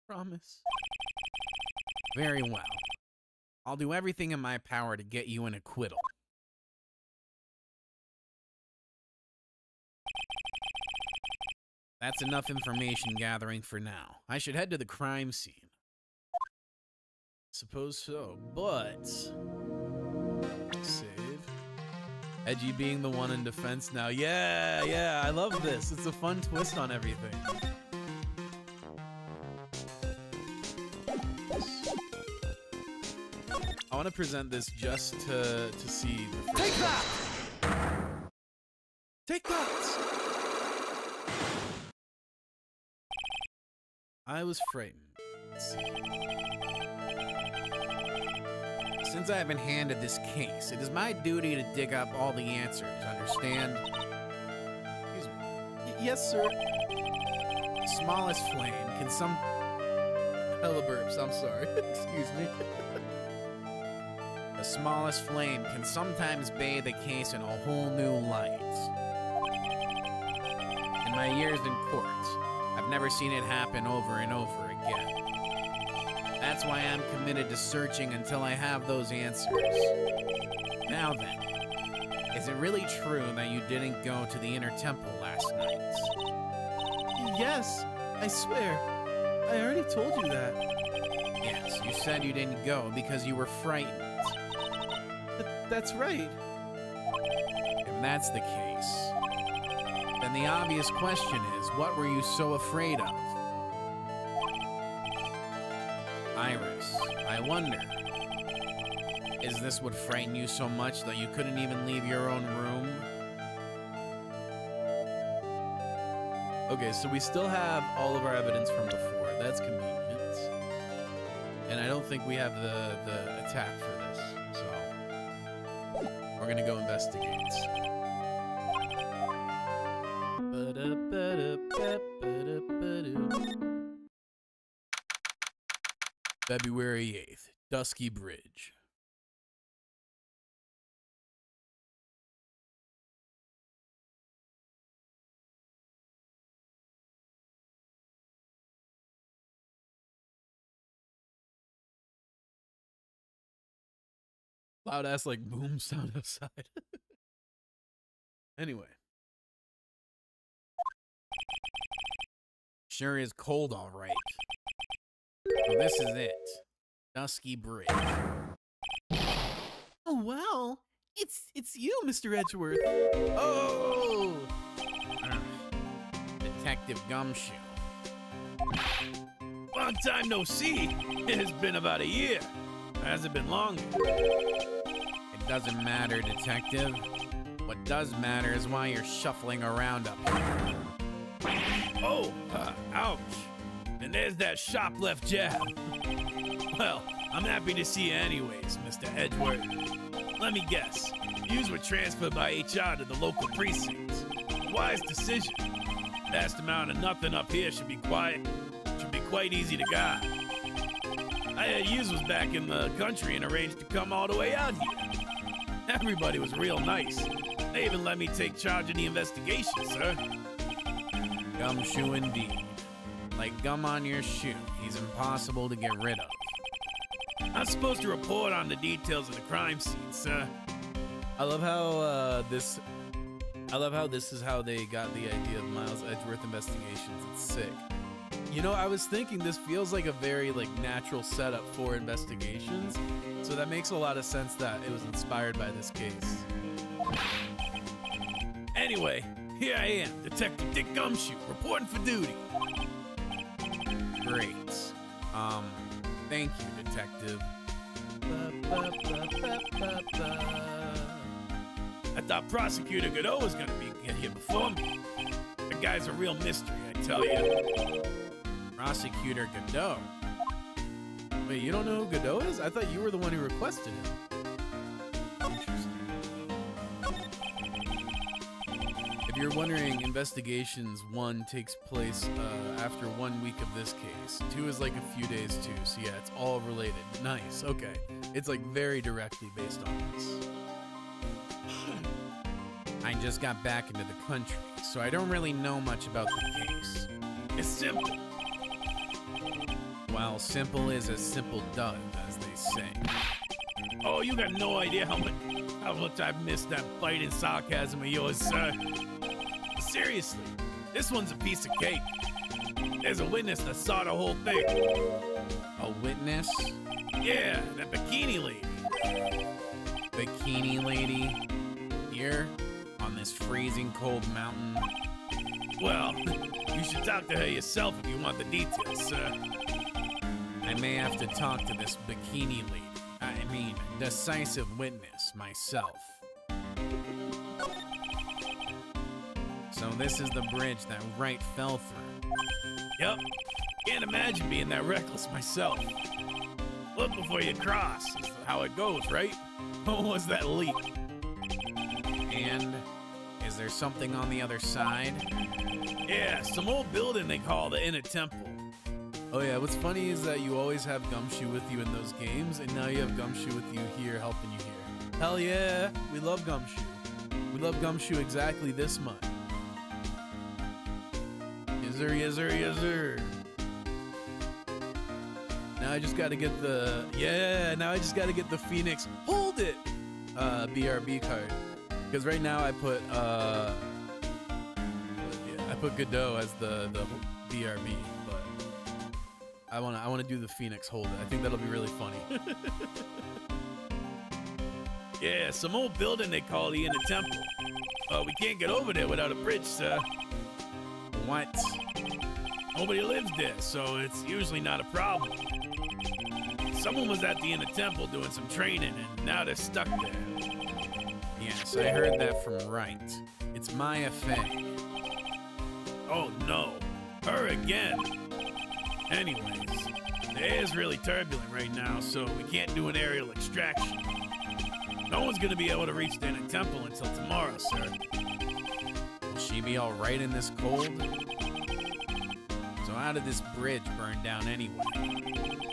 Promise. Very well. I'll do everything in my power to get you an acquittal. That's enough information gathering for now. I should head to the crime scene. Suppose so, but... Save. Edgy being the one in defense now. Yeah, I love this. It's a fun twist on everything. I want to present this just to see the Take that! Take that! I was frightened. Let's see. Since I have been handed this case, it is my duty to dig up all the answers, understand? Excuse me. Yes, sir. The smallest flame can some... Hella burps, I'm sorry. Excuse me. The smallest flame can sometimes bathe a case in a whole new light. In my years in court, I've never seen it happen over and over again. That's why I'm committed to searching until I have those answers. Now then, is it really true that you didn't go to the inner temple last night? Yes, I swear. I already told you that. Yes, you said you didn't go because you were frightened. That's right. If that's the case, then the obvious question is, what were you so afraid of? Iris, I wonder, is this what frightened you so much that you couldn't even leave your own room? Okay, so we still have all of our evidence from before. That's convenient. And I don't think we have the attack for this, so we're gonna go investigate. February 8th, Dusky Bridge. Loud ass like boom sound outside. Anyway. Sure is cold, all right. So this is it. Dusky Bridge. Oh wow, it's you, Mr. Edgeworth. Oh! Detective Gumshoe. Long time no see. It's been about a year. Has it been longer? It doesn't matter, Detective. What does matter is why you're shuffling around up here. And there's that shoplift jab. Well, I'm happy to see you anyways, Mr. Edgeworth. Let me guess. Yous were transferred by HR to the local precinct. Wise decision. Vast amount of nothing up here should be quite easy to guide. I heard yous was back in the country and arranged to come all the way out here. Everybody was real nice. They even let me take charge of the investigation, sir. Gumshoe indeed. Like gum on your shoe, he's impossible to get rid of. I'm supposed to report on the details of the crime scene, sir. I love how this is how they got the idea of Miles Edgeworth Investigations. It's sick. You know, I was thinking this feels like a very natural setup for investigations, so that makes a lot of sense that it was inspired by this case. Anyway, here I am, Detective Dick Gumshoe, reporting for duty. Great. Thank you, Detective. I thought Prosecutor Godot was gonna get here before me. The guy's a real mystery, I tell you. Prosecutor Godot. Wait, you don't know who Godot is? I thought you were the one who requested him. Interesting. If you're wondering, Investigations 1 takes place after 1 week of this case. 2 is like a few days too, so yeah, it's all related. Nice, okay. It's like very directly based on this. I just got back into the country, so I don't really know much about the case. It's simple. Well, simple is as simple does, as they say. Oh, you got no idea how much I've missed that biting sarcasm of yours, sir. Seriously, this one's a piece of cake. There's a witness that saw the whole thing. A witness? Yeah, that bikini lady. Bikini lady? Here? On this freezing cold mountain? Well, you should talk to her yourself if you want the details, sir. I may have to talk to this bikini lady. I mean, decisive witness myself. So this is the bridge that Wright fell through. Yep. Can't imagine being that reckless myself. Look before you cross. Is how it goes, right? What was that leak? And is there something on the other side? Yeah, some old building they call the Inner Temple. Oh yeah, what's funny is that you always have Gumshoe with you in those games, and now you have Gumshoe with you here, helping you here. Hell yeah, we love Gumshoe. We love Gumshoe exactly this much. Yes sir, yes sir, yes sir. Now I just gotta get the, now I just gotta get the Phoenix, hold it, BRB card. Because right now I put Godot as the BRB, but I wanna do the Phoenix hold it. I think that'll be really funny. Yeah, some old building they call the Inner Temple. We can't get over there without a bridge, sir. What? Nobody lives there, so it's usually not a problem. Someone was at the Inner Temple doing some training, and now they're stuck there. Yes, I heard that from Wright. It's Maya Fey. Oh no, her again. Anyways, the air's really turbulent right now, so we can't do an aerial extraction. No one's gonna be able to reach the Inner Temple until tomorrow, sir. Will she be all right in this cold? So how did this bridge burn down anyway?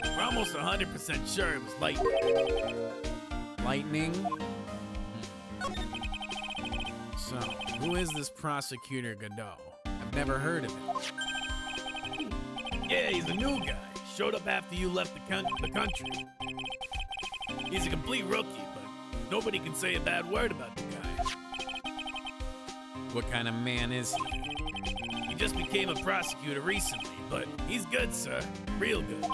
We're almost 100% sure it was lightning. Lightning? So, who is this Prosecutor Godot? I've never heard of him. Yeah, he's a new guy. Showed up after you left the country. He's a complete rookie, but nobody can say a bad word about the guy. What kind of man is he? He just became a prosecutor recently, but he's good, sir. Real good.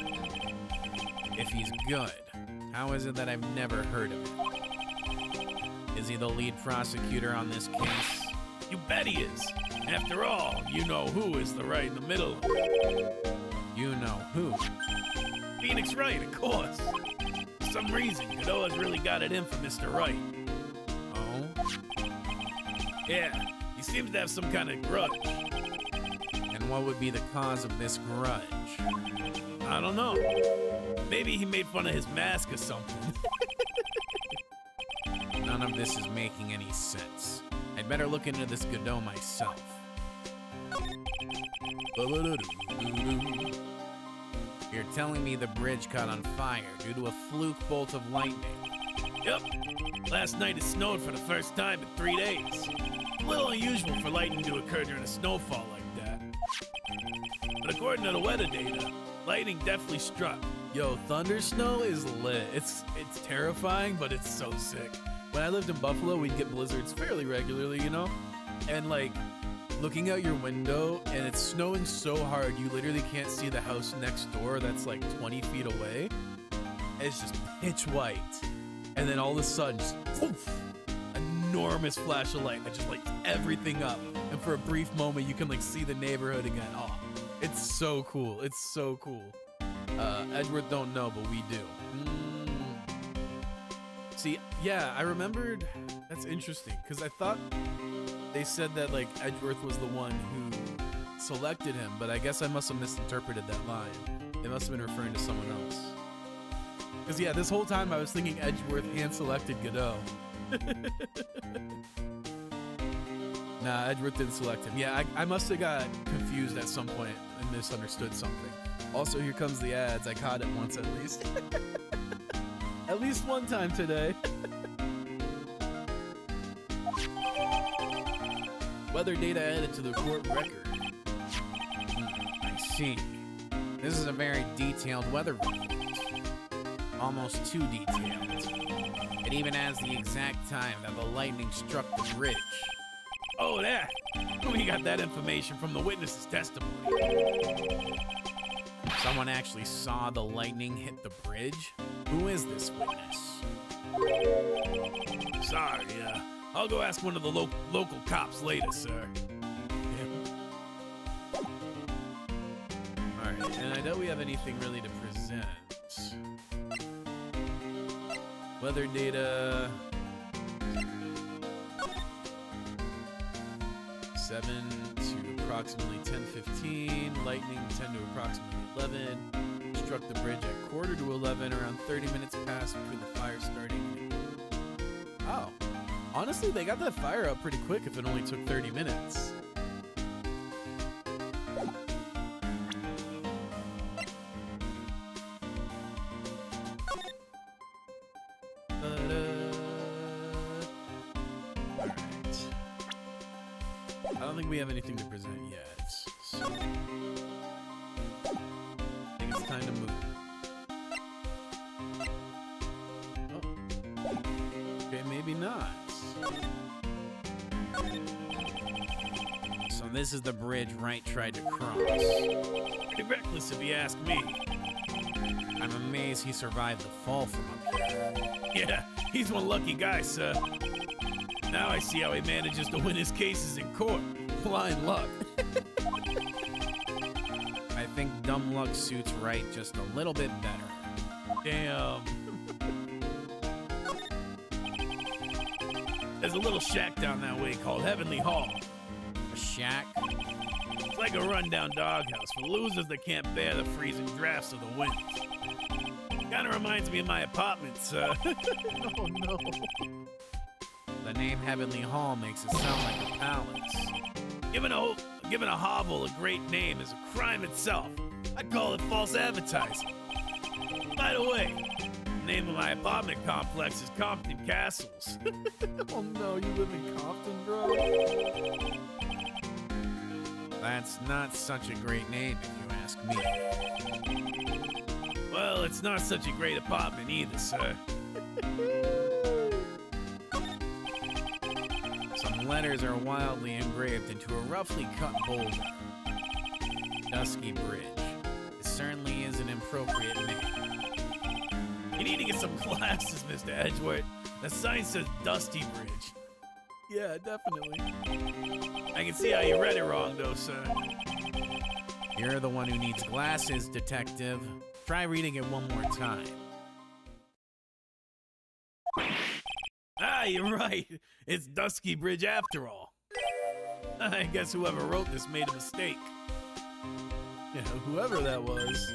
If he's good, how is it that I've never heard of him? Is he the lead prosecutor on this case? You bet he is. After all, you know who is the right in the middle. You know who? Phoenix Wright, of course. For some reason, Godot has really got it in for Mr. Wright. Oh? Yeah, he seems to have some kind of grudge. And what would be the cause of this grudge? I don't know. Maybe he made fun of his mask or something. None of this is making any sense. I'd better look into this Godot myself. You're telling me the bridge caught on fire due to a fluke bolt of lightning? Yep. Last night it snowed for the first time in 3 days. A little unusual for lightning to occur during a snowfall like that. But according to the weather data, lightning definitely struck. Yo, thunder snow is lit. It's terrifying, but it's so sick. When I lived in Buffalo, we'd get blizzards fairly regularly, you know? And like, looking out your window and it's snowing so hard you literally can't see the house next door that's like 20 feet away. It's just pitch white. And then all of a sudden, just poof, enormous flash of light that just lights everything up. And for a brief moment, you can like see the neighborhood again. Oh, it's so cool. It's so cool. Edgeworth don't know, but we do. See, yeah, I remembered. That's interesting because I thought they said that like Edgeworth was the one who selected him, but I guess I must have misinterpreted that line. They must have been referring to someone else. Because yeah, this whole time I was thinking Edgeworth hand-selected Godot. Nah, Edgeworth didn't select him. Yeah, I must have got confused at some point and misunderstood something. Also, here comes the ads. I caught it once at least. At least one time today. Weather data added to the court record. I see. This is a very detailed weather report. Almost too detailed. It even has the exact time that the lightning struck the bridge. Oh, that. We got that information from the witness's testimony. Someone actually saw the lightning hit the bridge? Who is this witness? Sorry, I'll go ask one of the local cops later, sir. Alright, and I doubt we have anything really to present. Weather data... 7 to approximately 10:15, lightning 10 to approximately 11, struck the bridge at quarter to 11, around 30 minutes passed between the fire starting. Oh, honestly, they got that fire up pretty quick if it only took 30 minutes. I don't think we have anything to present yet, so I think it's time to move. Oh. Okay, maybe not. So this is the bridge Wright tried to cross. Pretty reckless if you ask me. I'm amazed he survived the fall from up here. Yeah, he's one lucky guy, sir. Now I see how he manages to win his cases in court. Blind luck. I think dumb luck suits Wright just a little bit better. Damn. There's a little shack down that way called Heavenly Hall. A shack? It's like a rundown doghouse for losers that can't bear the freezing drafts of the wind. Kinda reminds me of my apartment, sir. Oh no. The name Heavenly Hall makes it sound like a palace. Giving a hovel a great name is a crime itself. I'd call it false advertising. By the way, the name of my apartment complex is Compton Castles. Oh no, you live in Compton, bro? That's not such a great name if you ask me. Well, it's not such a great apartment either, sir. Some letters are wildly engraved into a roughly cut boulder. Dusky Bridge. It certainly is an appropriate name. You need to get some glasses, Mr. Edgeworth. The sign says Dusty Bridge. Yeah, definitely. I can see how you read it wrong, though, sir. You're the one who needs glasses, detective. Try reading it one more time. Ah, you're right. It's Dusky Bridge after all. I guess whoever wrote this made a mistake. Yeah, whoever that was.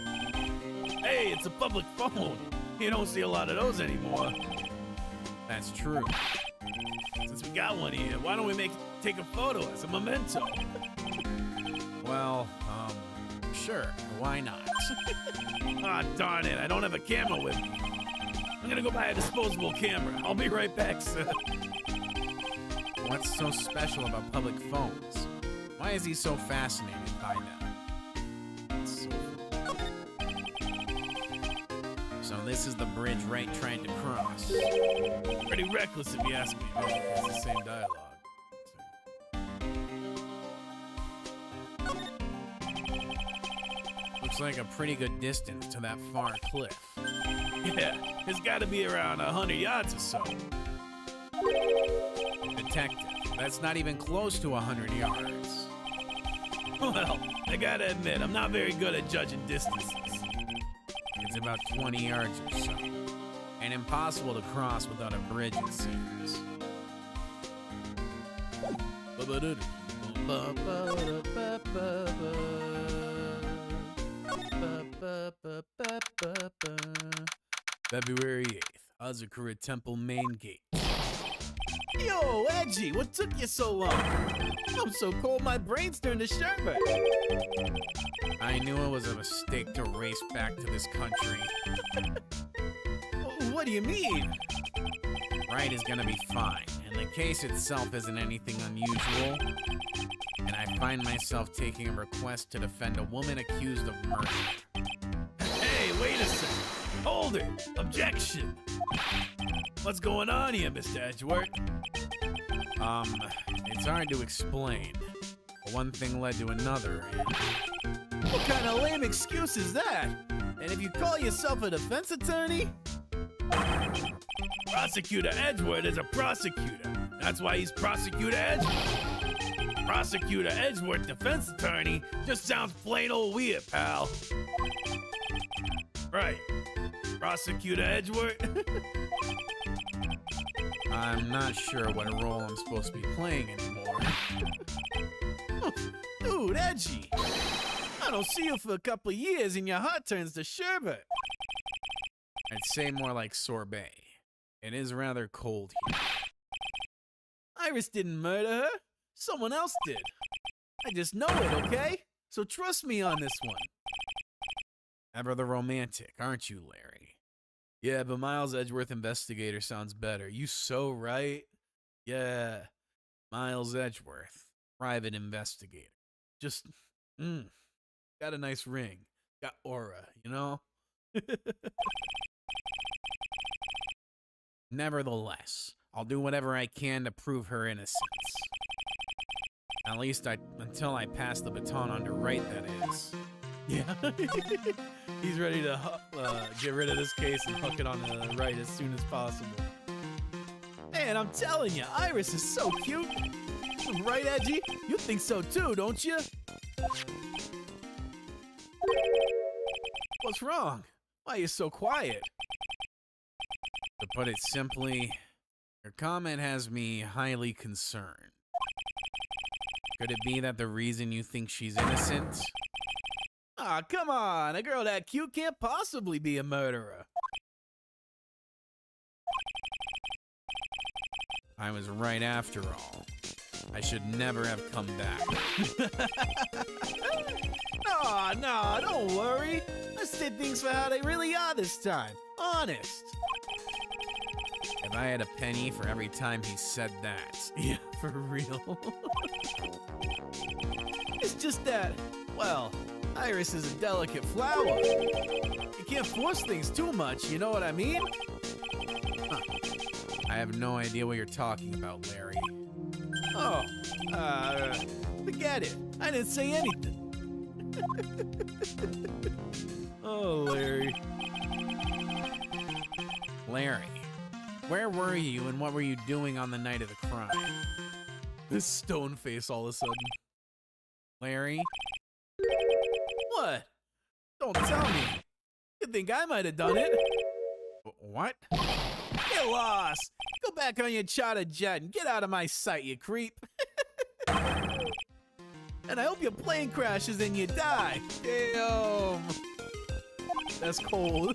Hey, it's a public phone. You don't see a lot of those anymore. That's true. Since we got one here, why don't we take a photo as a memento? Well, sure. Why not? Ah, darn it, I don't have a camera with me. I'm gonna go buy a disposable camera. I'll be right back, sir. What's so special about public phones? Why is he so fascinated by them? So this is the bridge Wright trying to cross. Pretty reckless if you ask me. Oh, it's the same dialogue. Looks like a pretty good distance to that far cliff. Yeah, it's gotta be around 100 yards or so. Detective, that's not even close to 100 yards. Well, I gotta admit, I'm not very good at judging distances. It's about 20 yards or so. And impossible to cross without a bridge, it seems. February 8th, Azakura Temple main gate. Yo, Edgy, what took you so long? I'm so cold my brain's turned to sherbet. I knew it was a mistake to race back to this country. What do you mean? Wright is gonna be fine, and the case itself isn't anything unusual. And I find myself taking a request to defend a woman accused of murder. Hey, wait a second. Hold it. Objection. What's going on here, Mr. Edgeworth? It's hard to explain. But one thing led to another. What kind of lame excuse is that? And if you call yourself a defense attorney? Prosecutor Edgeworth is a prosecutor. That's why he's Prosecutor Edgeworth. Prosecutor Edgeworth, defense attorney, just sounds plain old weird, pal. Right. Prosecutor Edgeworth? I'm not sure what role I'm supposed to be playing anymore. Dude, Edgy. I don't see you for a couple of years and your heart turns to sherbet. I'd say more like sorbet. It is rather cold here. Iris didn't murder her. Someone else did. I just know it, okay? So trust me on this one. Ever the romantic, aren't you, Larry? Yeah, but Miles Edgeworth investigator sounds better. You so right. Yeah, Miles Edgeworth, private investigator. Just, got a nice ring. Got aura, you know? Nevertheless, I'll do whatever I can to prove her innocence. At least until I pass the baton on to Wright, that is. Yeah. He's ready to get rid of this case and hook it on Wright as soon as possible. Man, I'm telling you, Iris is so cute. Right, Edgy? You think so too, don't you? What's wrong? Why are you so quiet? To put it simply, your comment has me highly concerned. Could it be that the reason you think she's innocent? Aw, come on. A girl that cute can't possibly be a murderer. I was right after all. I should never have come back. No, don't worry. Let's say things for how they really are this time. Honest. If I had a penny for every time he said that. Yeah, for real. It's just that, well, Iris is a delicate flower. You can't force things too much, you know what I mean? Huh. I have no idea what you're talking about, Larry. Oh, forget it. I didn't say anything. Oh, Larry. Larry, where were you and what were you doing on the night of the crime? This stone face all of a sudden. Larry? What? Don't tell me. You think I might have done it? What? Get lost. Go back on your charter jet and get out of my sight, you creep. And I hope your plane crashes and you die. Damn. That's cold.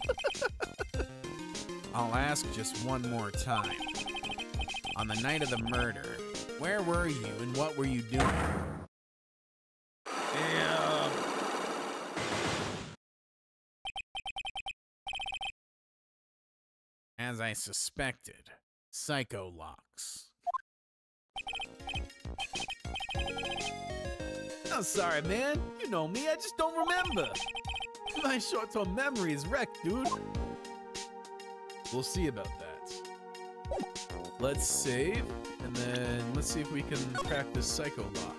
I'll ask just one more time. On the night of the murder, where were you and what were you doing? Damn. As I suspected, psycho locks. I'm sorry, man. You know me, I just don't remember. My short-term memory is wrecked, dude. We'll see about that. Let's save, and then let's see if we can crack this psycho lock.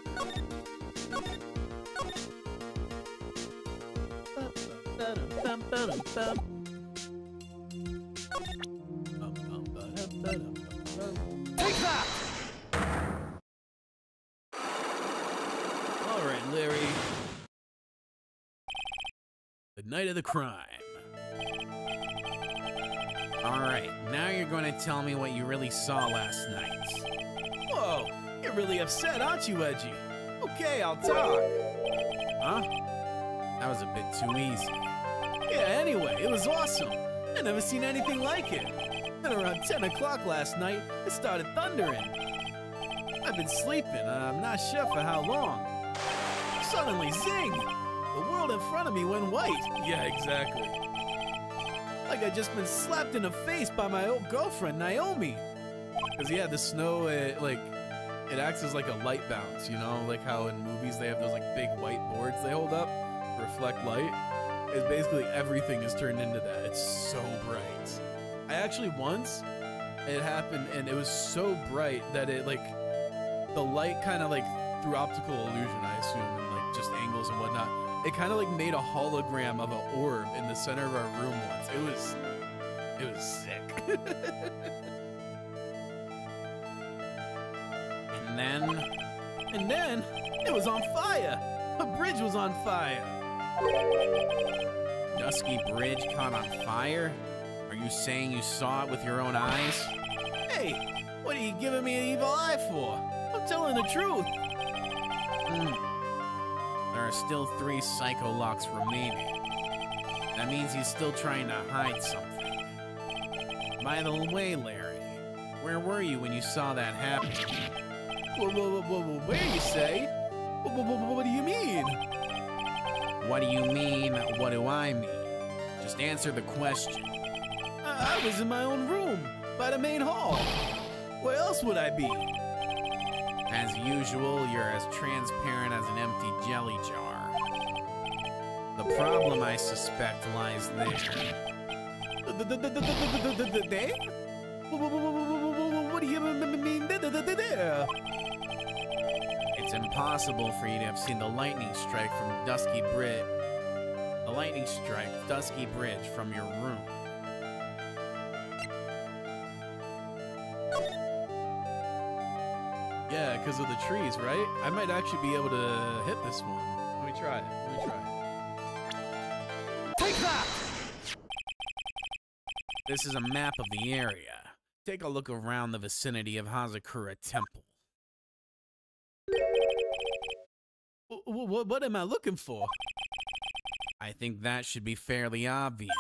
Take that! All right, Larry. The night of the crime. All right, now you're going to tell me what you really saw last night. Whoa, you're really upset, aren't you, Edgy? Okay, I'll talk. Huh? That was a bit too easy. Yeah, anyway, it was awesome. I never seen anything like it. Then around 10 o'clock last night, it started thundering. I've been sleeping, I'm not sure for how long. Suddenly, zing! The world in front of me went white. Yeah, exactly. Like I'd just been slapped in the face by my old girlfriend, Naomi. Because, yeah, the snow, it acts as like a light bounce, you know? Like how in movies they have those like big white boards they hold up to reflect light. It's basically everything is turned into that. It's so bright. I actually once, it happened and it was so bright that it like, the light kind of like through optical illusion, I assume, and like just angles and whatnot, it kind of like made a hologram of an orb in the center of our room once. It was sick. And then, it was on fire. The bridge was on fire. Dusky Bridge caught on fire? Are you saying you saw it with your own eyes? Hey, what are you giving me an evil eye for? I'm telling the truth. There are still 3 psycho locks remaining. That means he's still trying to hide something. By the way, Larry, where were you when you saw that happen? Where you say? What do you mean? What do you mean? What do I mean? Just answer the question. I was in my own room, by the main hall. Where else would I be? As usual, you're as transparent as an empty jelly jar. The problem, I suspect, lies there. There? What do you mean there? It's impossible for you to have seen the lightning strike from Dusky Bridge. The lightning strike Dusky Bridge from your room. Yeah, because of the trees, right? I might actually be able to hit this one. Let me try it. Take that! This is a map of the area. Take a look around the vicinity of Hazakura Temple. What am I looking for? I think that should be fairly obvious.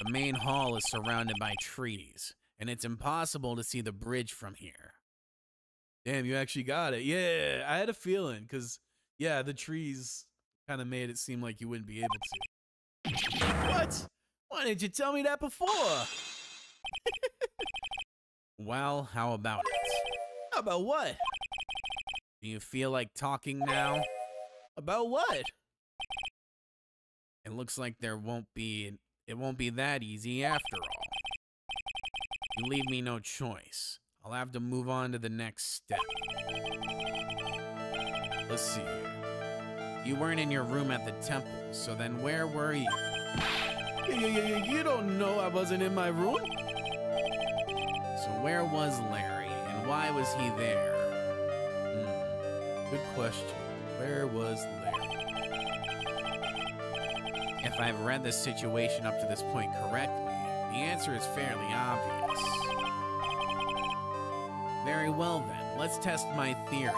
The main hall is surrounded by trees, and it's impossible to see the bridge from here. Damn, you actually got it. Yeah, I had a feeling, because, yeah, the trees kind of made it seem like you wouldn't be able to. What? Why didn't you tell me that before? Well, how about it? How about what? Do you feel like talking now? About what? It looks like it won't be that easy after all. You leave me no choice. I'll have to move on to the next step. Let's see here. You weren't in your room at the temple, so then where were you? You don't know I wasn't in my room? So where was Larry, and why was he there? Good question. Where was Larry? If I've read the situation up to this point correctly, the answer is fairly obvious. Very well then, let's test my theory.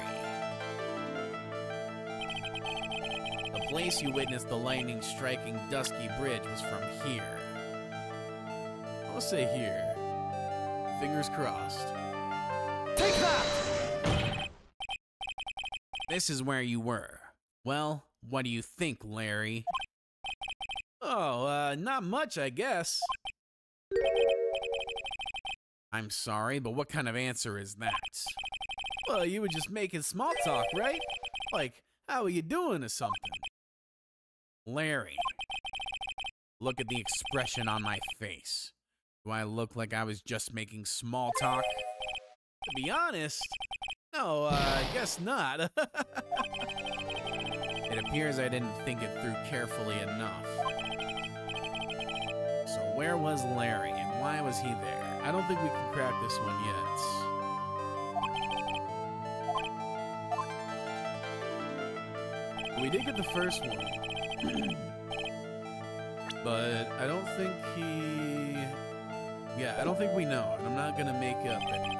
place you witnessed the lightning striking Dusky Bridge was from here. I'll say here. Fingers crossed. Take that! This is where you were. Well, what do you think, Larry? Oh, not much, I guess. I'm sorry, but what kind of answer is that? Well, you were just making small talk, right? Like, how are you doing or something? Larry, look at the expression on my face. Do I look like I was just making small talk? To be honest, no, I guess not. It appears I didn't think it through carefully enough. So where was Larry and why was he there? I don't think we can crack this one yet. We did get the first one. But I don't think he... Yeah, I don't think we know, and I'm not gonna make up anything.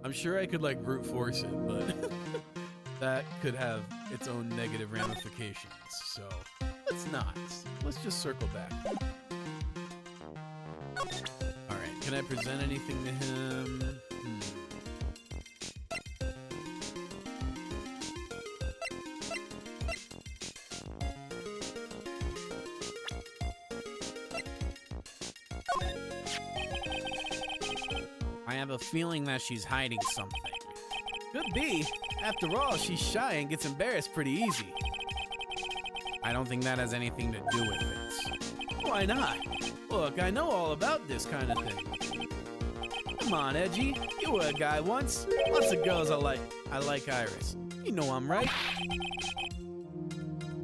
I'm sure I could, like, brute force it, but that could have its own negative ramifications, so let's not. Let's just circle back. Alright, can I present anything to him? I have a feeling that she's hiding something. Could be. After all, she's shy and gets embarrassed pretty easy. I don't think that has anything to do with it. Why not? Look, I know all about this kind of thing. Come on, Edgy. You were a guy once. Lots of girls I like Iris. You know I'm right.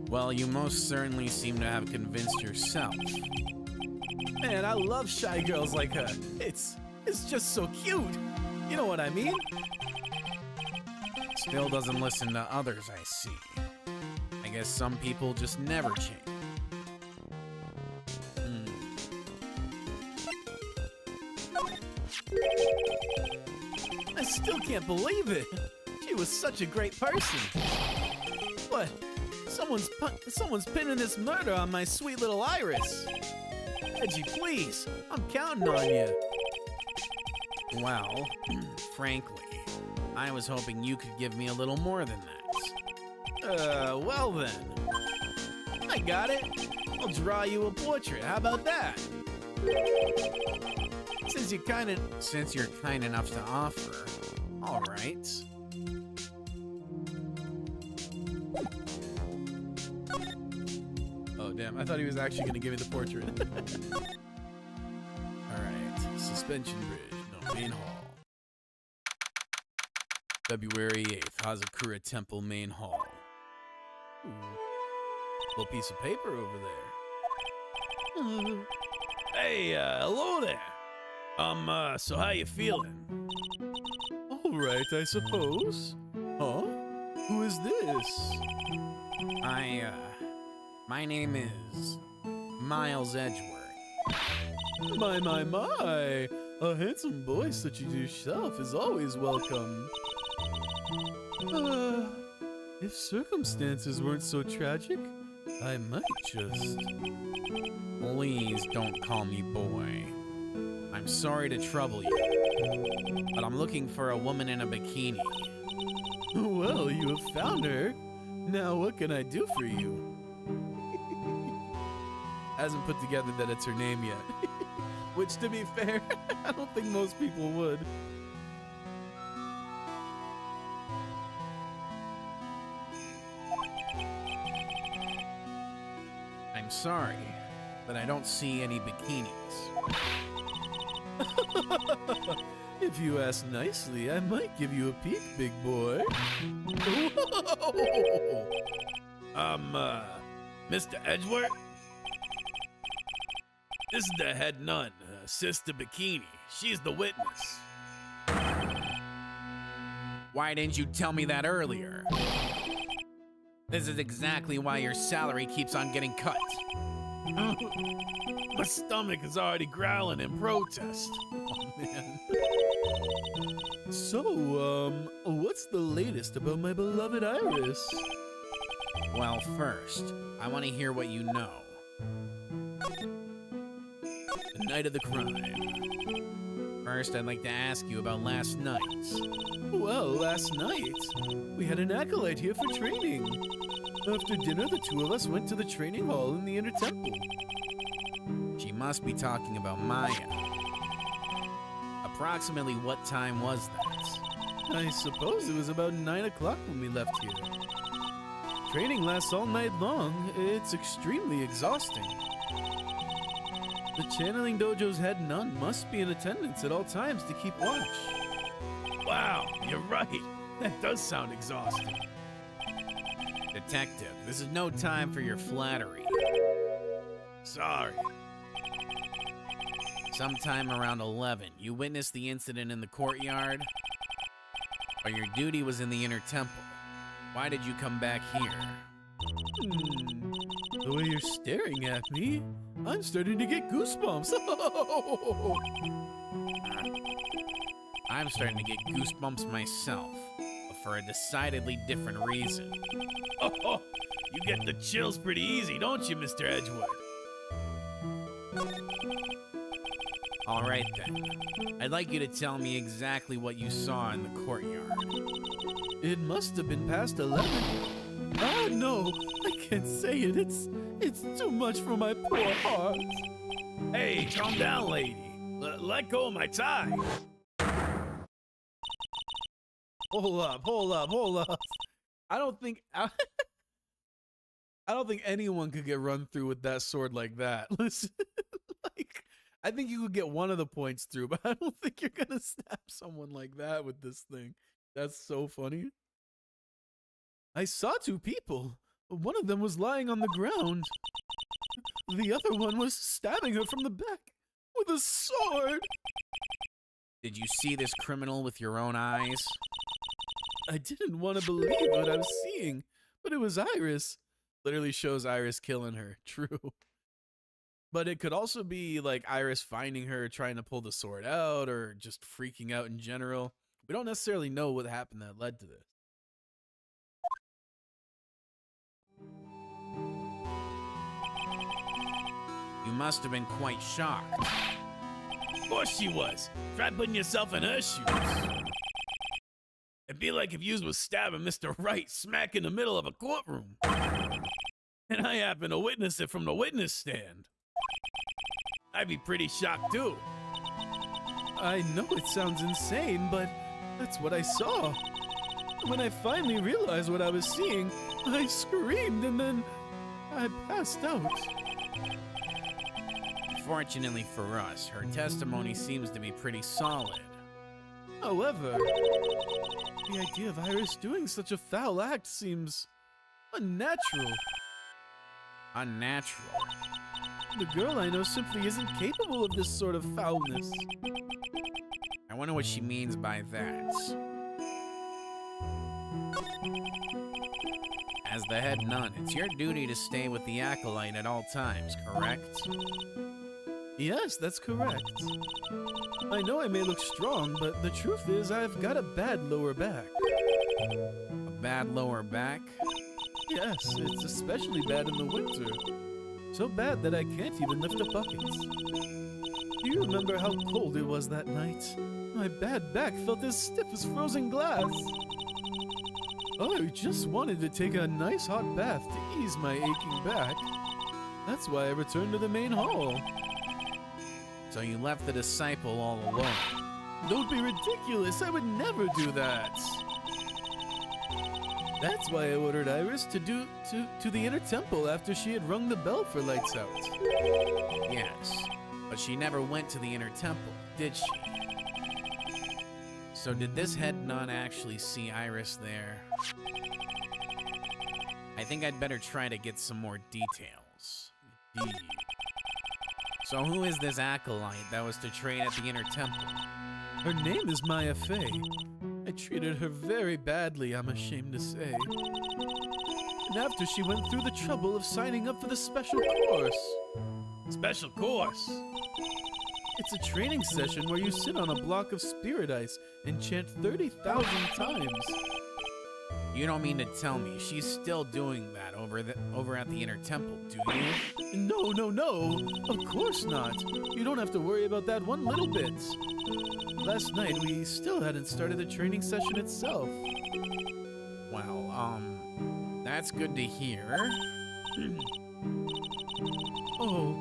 Well, you most certainly seem to have convinced yourself. Man, I love shy girls like her. It's just so cute. You know what I mean? Still doesn't listen to others, I see. I guess some people just never change. I still can't believe it. She was such a great person. What? Someone's pinning this murder on my sweet little Iris. Edgy, please. I'm counting on you. Well, frankly, I was hoping you could give me a little more than that. Well then. I got it. I'll draw you a portrait. How about that? Since you're kind enough to offer, all right. Oh, damn. I thought he was actually going to give me the portrait. All right. Suspension Bridge. No, Main Hall. February 8th. Hazakura Temple Main Hall. Ooh. Little piece of paper over there. Hey, hello there. So how you feeling? All right, I suppose. Huh? Who is this? My name is Miles Edgeworth. My. A handsome boy such as yourself is always welcome. If circumstances weren't so tragic, I might just... Please don't call me boy. I'm sorry to trouble you, but I'm looking for a woman in a bikini. Well, you have found her. Now what can I do for you? Hasn't put together that it's her name yet. Which, to be fair, I don't think most people would. I'm sorry, but I don't see any bikinis. If you ask nicely, I might give you a peek, big boy. Whoa! Mr. Edgeworth? This is the head nun, Sister Bikini. She's the witness. Why didn't you tell me that earlier? This is exactly why your salary keeps on getting cut. My stomach is already growling in protest. Oh, man. So, what's the latest about my beloved Iris? Well, first, I want to hear what you know. The night of the crime. First, I'd like to ask you about last night. Well, last night, we had an acolyte here for training. After dinner, the two of us went to the training hall in the inner temple. She must be talking about Maya. Approximately what time was that? I suppose it was about 9 o'clock when we left here. Training lasts all night long. It's extremely exhausting. The channeling dojo's head nun must be in attendance at all times to keep watch. Wow, you're right. That does sound exhausting. Detective, this is no time for your flattery. Sorry. Sometime around 11, you witnessed the incident in the courtyard, but your duty was in the inner temple. Why did you come back here? The way you're staring at me, I'm starting to get goosebumps. I'm starting to get goosebumps myself, but for a decidedly different reason. Oh, you get the chills pretty easy, don't you, Mr. Edgewood? All right then. I'd like you to tell me exactly what you saw in the courtyard. It must have been past 11. Oh no, I can't say it. It's too much for my poor heart. Hey, calm down, lady. Let go of my tie. Hold up. I don't think anyone could get run through with that sword like that. Listen, like, I think you could get one of the points through, but I don't think you're gonna stab someone like that with this thing. That's so funny. I saw two people. One of them was lying on the ground. The other one was stabbing her from the back with a sword. Did you see this criminal with your own eyes? I didn't want to believe what I was seeing, but it was Iris. Literally shows Iris killing her. True. But it could also be like Iris finding her, trying to pull the sword out, or just freaking out in general. We don't necessarily know what happened that led to this. You must have been quite shocked. Of course she was. Try putting yourself in her shoes. It'd be like if you was stabbing Mr. Wright smack in the middle of a courtroom. And I happen to witness it from the witness stand. I'd be pretty shocked too. I know it sounds insane, but that's what I saw. When I finally realized what I was seeing, I screamed and then I passed out. Fortunately for us, her testimony seems to be pretty solid. However, the idea of Iris doing such a foul act seems unnatural. Unnatural. The girl I know simply isn't capable of this sort of foulness. I wonder what she means by that. As the head nun, it's your duty to stay with the acolyte at all times, correct? Yes, that's correct. I know I may look strong, but the truth is I've got a bad lower back. A bad lower back? Yes, it's especially bad in the winter. So bad that I can't even lift a bucket. Do you remember how cold it was that night? My bad back felt as stiff as frozen glass. I just wanted to take a nice hot bath to ease my aching back. That's why I returned to the main hall. So you left the disciple all alone. Don't be ridiculous, I would never do that. That's why I ordered Iris to the inner temple after she had rung the bell for lights out. Yes, but she never went to the inner temple, did she? So did this head nun actually see Iris there? I think I'd better try to get some more details. Indeed. So who is this acolyte that was to train at the inner temple? Her name is Maya Fey. I treated her very badly, I'm ashamed to say. And after she went through the trouble of signing up for the special course. Special course? It's a training session where you sit on a block of spirit ice and chant 30,000 times. You don't mean to tell me she's still doing that over at the Inner Temple, do you? No. Of course not. You don't have to worry about that one little bit. Last night, we still hadn't started the training session itself. Well, that's good to hear. Oh,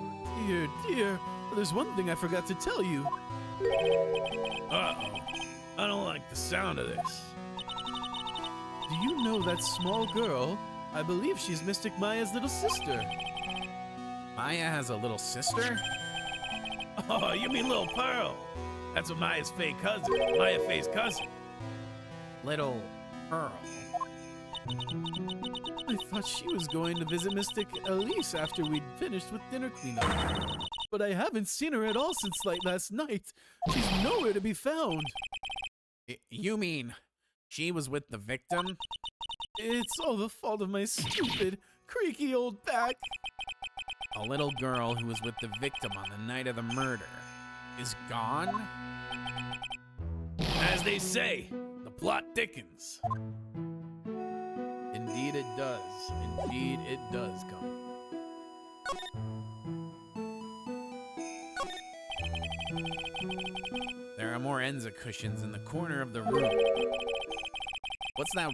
dear. There's one thing I forgot to tell you. Uh-oh. I don't like the sound of this. Do you know that small girl? I believe she's Mystic Maya's little sister. Maya has a little sister? Oh, you mean Little Pearl? That's what Maya Faye's cousin. Little Pearl. I thought she was going to visit Mystic Elise after we'd finished with dinner cleanup. But I haven't seen her at all since last night. She's nowhere to be found. You mean she was with the victim? It's all the fault of my stupid, creaky old back. A little girl who was with the victim on the night of the murder is gone? As they say, the plot thickens. Indeed it does. Indeed it does, come. There are more Enza cushions in the corner of the room. What's that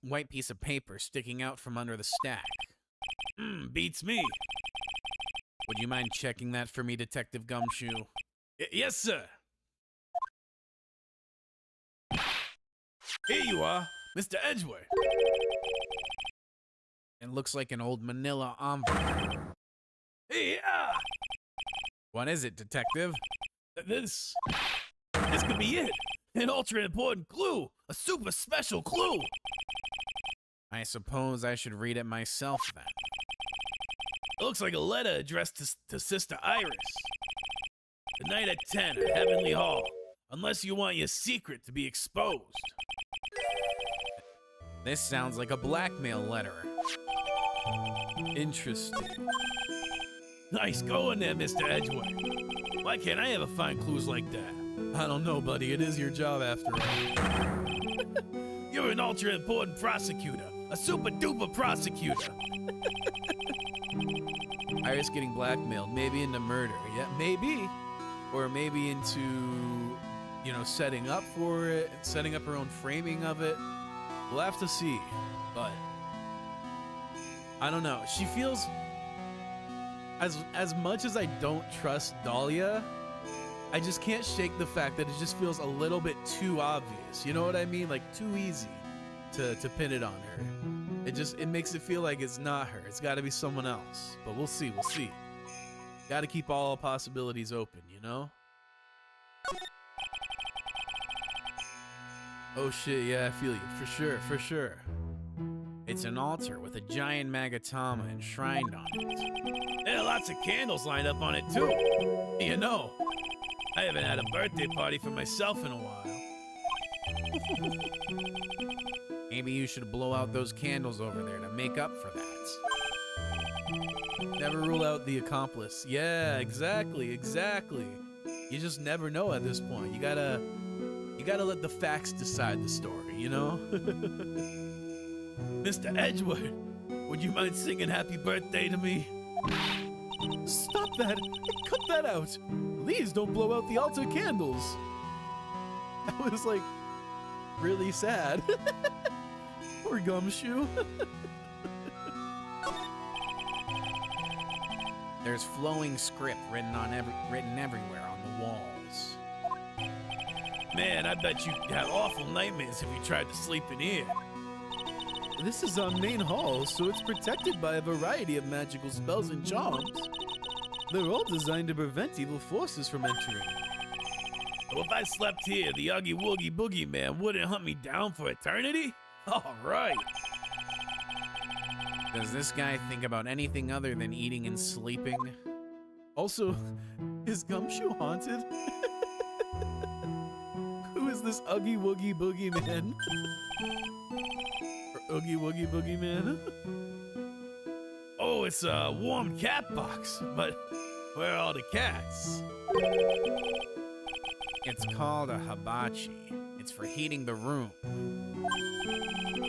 white piece of paper sticking out from under the stack? Beats me. Would you mind checking that for me, Detective Gumshoe? Yes, sir. Here you are, Mr. Edgeworth. It looks like an old manila envelope. Yeah. What is it, Detective? This could be it. An ultra important clue. A super special clue. I suppose I should read it myself then. It looks like a letter addressed to Sister Iris. The night at 10 at Heavenly Hall. Unless you want your secret to be exposed. This sounds like a blackmail letter. Interesting. Nice going there, Mr. Edgeworth. Why can't I ever find clues like that? I don't know, buddy. It is your job after all. You're an ultra important prosecutor. A super duper prosecutor. Iris getting blackmailed, maybe into murder. Yeah, maybe. Or maybe into, setting up for it, setting up her own framing of it. We'll have to see. But I don't know. She feels as much as I don't trust Dahlia, I just can't shake the fact that it just feels a little bit too obvious. You know what I mean? Like too easy to pin it on her. It makes it feel like it's not her. It's got to be someone else. But we'll see. Got to keep all possibilities open, you know? Oh shit, yeah, I feel you. For sure. It's an altar with a giant Magatama enshrined on it. There are lots of candles lined up on it too. You know, I haven't had a birthday party for myself in a while. Maybe you should blow out those candles over there to make up for that. Never rule out the accomplice. Yeah, exactly. You just never know at this point. You gotta let the facts decide the story, you know? Mr. Edgeworth, would you mind singing happy birthday to me? Stop that! Cut that out! Please don't blow out the altar candles! That was like really sad. Poor Gumshoe. There's flowing script written everywhere on the walls. Man, I bet you'd have awful nightmares if you tried to sleep in here. This is our main hall, so it's protected by a variety of magical spells and charms. They're all designed to prevent evil forces from entering. Well, if I slept here, the Oogie Woogie Boogie Man wouldn't hunt me down for eternity? All right. Does this guy think about anything other than eating and sleeping? Also, is Gumshoe haunted? Who is this Oogie Woogie Boogie Man? Or Oogie Woogie Boogie Man? Oh, it's a warm cat box, but where are all the cats? It's called a hibachi. It's for heating the room.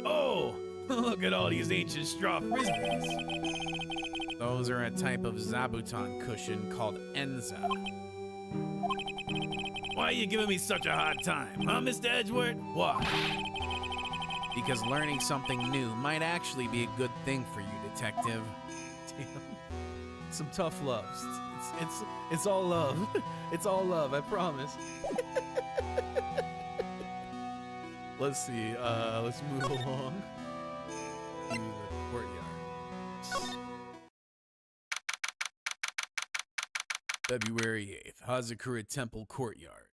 Oh, look at all these ancient straw frisbees. Those are a type of zabuton cushion called enza. Why are you giving me such a hard time, huh, Mr. Edgeworth? Why? Because learning something new might actually be a good thing for you, detective. Damn. Some tough loves. It's all love. It's all love, I promise. Let's see. Let's move along to the courtyard. February 8th, Hazakura Temple Courtyard.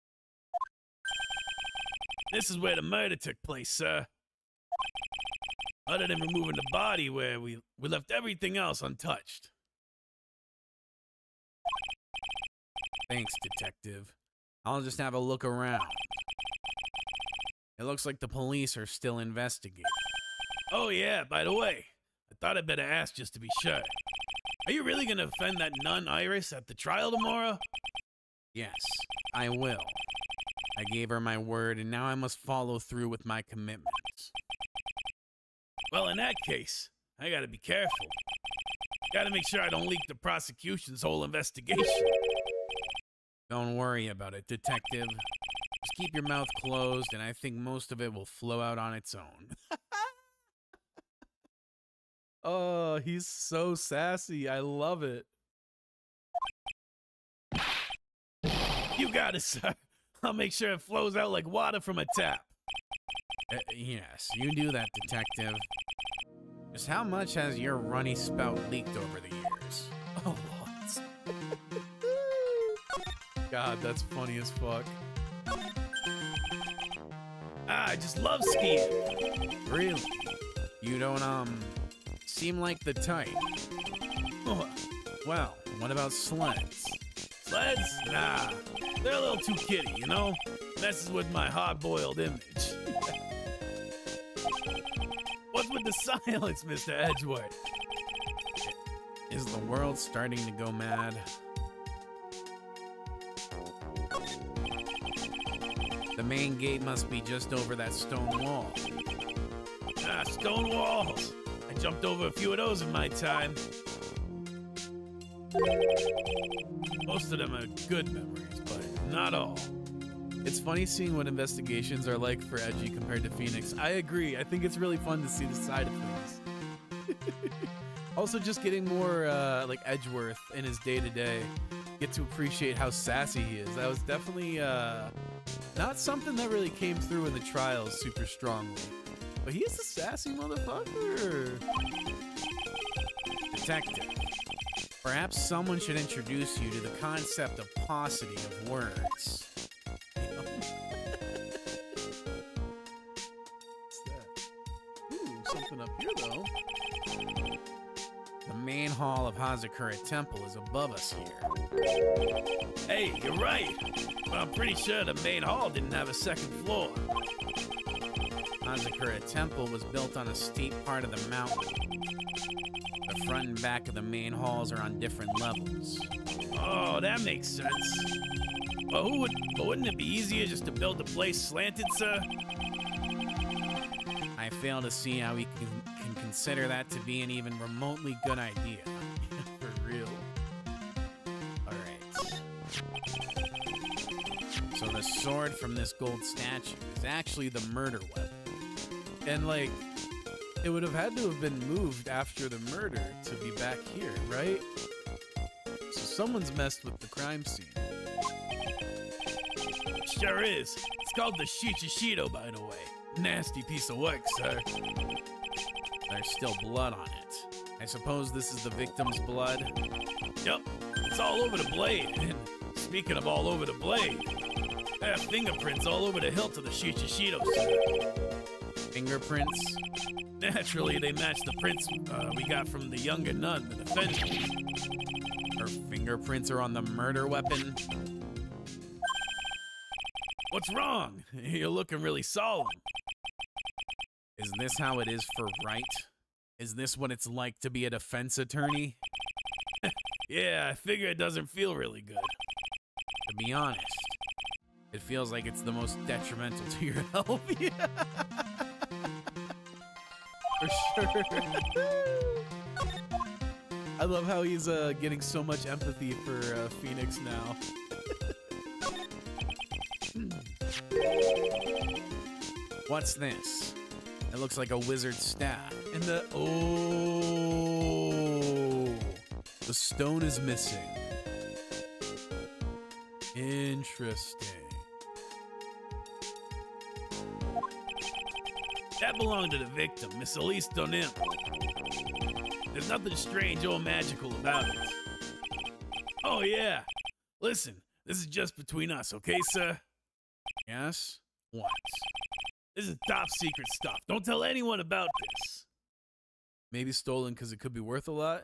This is where the murder took place, sir. Other than removing the body where we left everything else untouched. Thanks, detective. I'll just have a look around. It looks like the police are still investigating. Oh yeah, by the way, I thought I'd better ask just to be sure. Are you really gonna offend that nun Iris at the trial tomorrow? Yes, I will. I gave her my word, and now I must follow through with my commitments. Well, in that case, I gotta be careful. Gotta make sure I don't leak the prosecution's whole investigation. Don't worry about it, detective. Just keep your mouth closed, and I think most of it will flow out on its own. Oh, he's so sassy. I love it. You got it, sir. I'll make sure it flows out like water from a tap. Yes, you do that, detective. Just how much has your runny spout leaked over the years? Oh, lots. God, that's funny as fuck. I just love skiing. Really? You don't, seem like the type. Well, what about sleds? Sleds? Nah. They're a little too kiddie, you know? Messes with my hard-boiled image. What's with the silence, Mr. Edgeworth? Is the world starting to go mad? The main gate must be just over that stone wall. Ah, stone walls. I jumped over a few of those in my time. Most of them are good memories, but not all. It's funny seeing what investigations are like for Edgy compared to Phoenix. I agree. I think it's really fun to see the side of things. Also, just getting more like Edgeworth in his day-to-day. Get to appreciate how sassy he is. That was definitely not something that really came through in the trials super strongly. But he's a sassy motherfucker. Detective, perhaps someone should introduce you to the concept of paucity of words. What's that? Ooh, something up here though. The main hall of Hazakura Temple is above us here. Hey, you're right. But I'm pretty sure the main hall didn't have a second floor. Hazakura Temple was built on a steep part of the mountain. The front and back of the main halls are on different levels. Oh, that makes sense. But wouldn't it be easier just to build the place slanted, sir? I fail to see how we can consider that to be an even remotely good idea. For real. Alright. So the sword from this gold statue is actually the murder weapon. And like, it would have had to have been moved after the murder to be back here, right? So someone's messed with the crime scene. Sure is. It's called the Shichishito, by the way. Nasty piece of work, sir. There's still blood on it. I suppose this is the victim's blood? Yup, it's all over the blade. And speaking of all over the blade, there are fingerprints all over the hilt of the Shichishito, sir. Fingerprints? Naturally, they match the prints we got from the younger nun, the defendant. Her fingerprints are on the murder weapon? What's wrong? You're looking really solemn. Is this how it is for Wright? Is this what it's like to be a defense attorney? Yeah, I figure it doesn't feel really good. To be honest, it feels like it's the most detrimental to your health. Yeah. For sure. I love how he's getting so much empathy for Phoenix now. What's this? It looks like a wizard staff. And the stone is missing. Interesting. That belonged to the victim, Miss Elise Donim. There's nothing strange or magical about it. Oh, yeah. Listen, this is just between us, okay, sir? Yes? What? This is top secret stuff. Don't tell anyone about this. Maybe stolen because it could be worth a lot.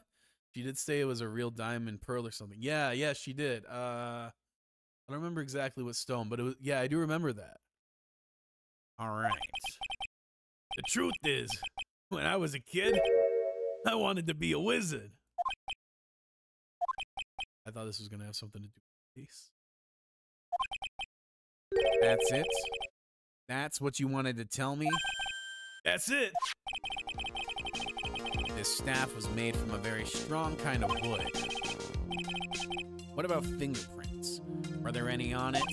She did say it was a real diamond pearl or something. Yeah, she did. I don't remember exactly what stone, but it was, yeah, I do remember that. All right. The truth is, when I was a kid, I wanted to be a wizard. I thought this was going to have something to do with peace. That's it? That's what you wanted to tell me? That's it. This staff was made from a very strong kind of wood. What about fingerprints? Were there any on it?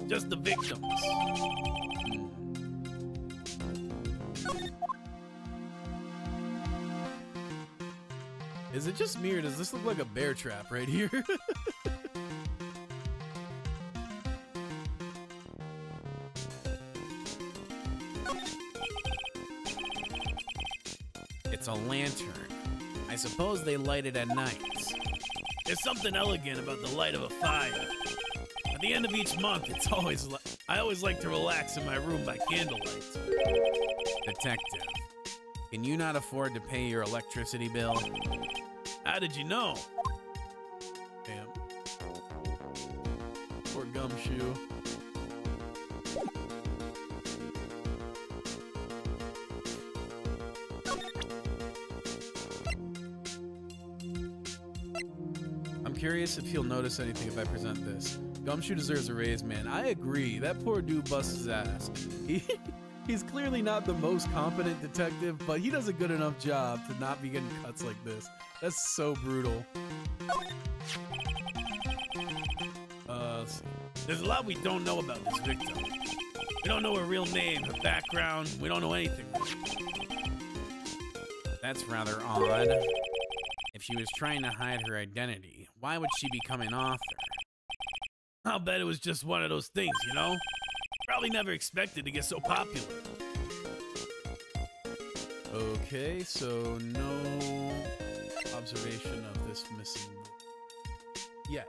Just the victims. Is it just me or does this look like a bear trap right here? It's a lantern. I suppose they light it at night. There's something elegant about the light of a fire. At the end of each month, I always like to relax in my room by candlelight. Detective, can you not afford to pay your electricity bill? How did you know? Damn. Poor Gumshoe. I'm curious if he'll notice anything if I present this. Gumshoe deserves a raise, man. I agree. That poor dude busts his ass. He's clearly not the most competent detective, but he does a good enough job to not be getting cuts like this. That's so brutal. Let's see. There's a lot we don't know about this victim. We don't know her real name, her background. We don't know anything. That's rather odd. If she was trying to hide her identity, why would she become an author? I'll bet it was just one of those things, you know? Probably never expected to get so popular. Okay, so no observation of this missing yet.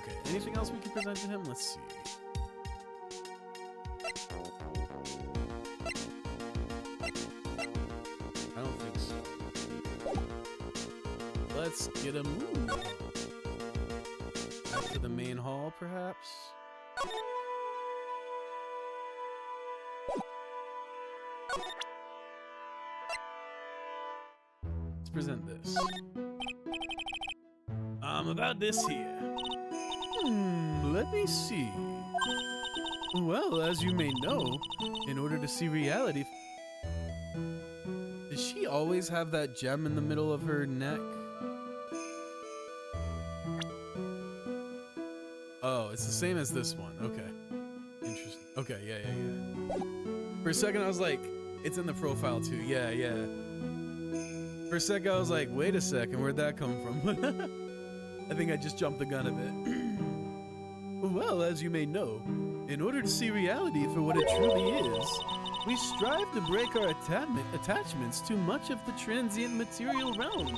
Okay, anything else we can present to him? Let's see. I don't think so. Let's get a move. Back to the main hall, perhaps? Let's present this. About this here. Let me see. Well, as you may know, in order to see reality... Does she always have that gem in the middle of her neck? Oh, it's the same as this one. Okay. Interesting. Okay, yeah. For a second, I was like, it's in the profile too. Yeah. For a second, I was like, wait a second, where'd that come from? I think I just jumped the gun a bit. Well, as you may know, in order to see reality for what it truly is, we strive to break our attachments to much of the transient material realm.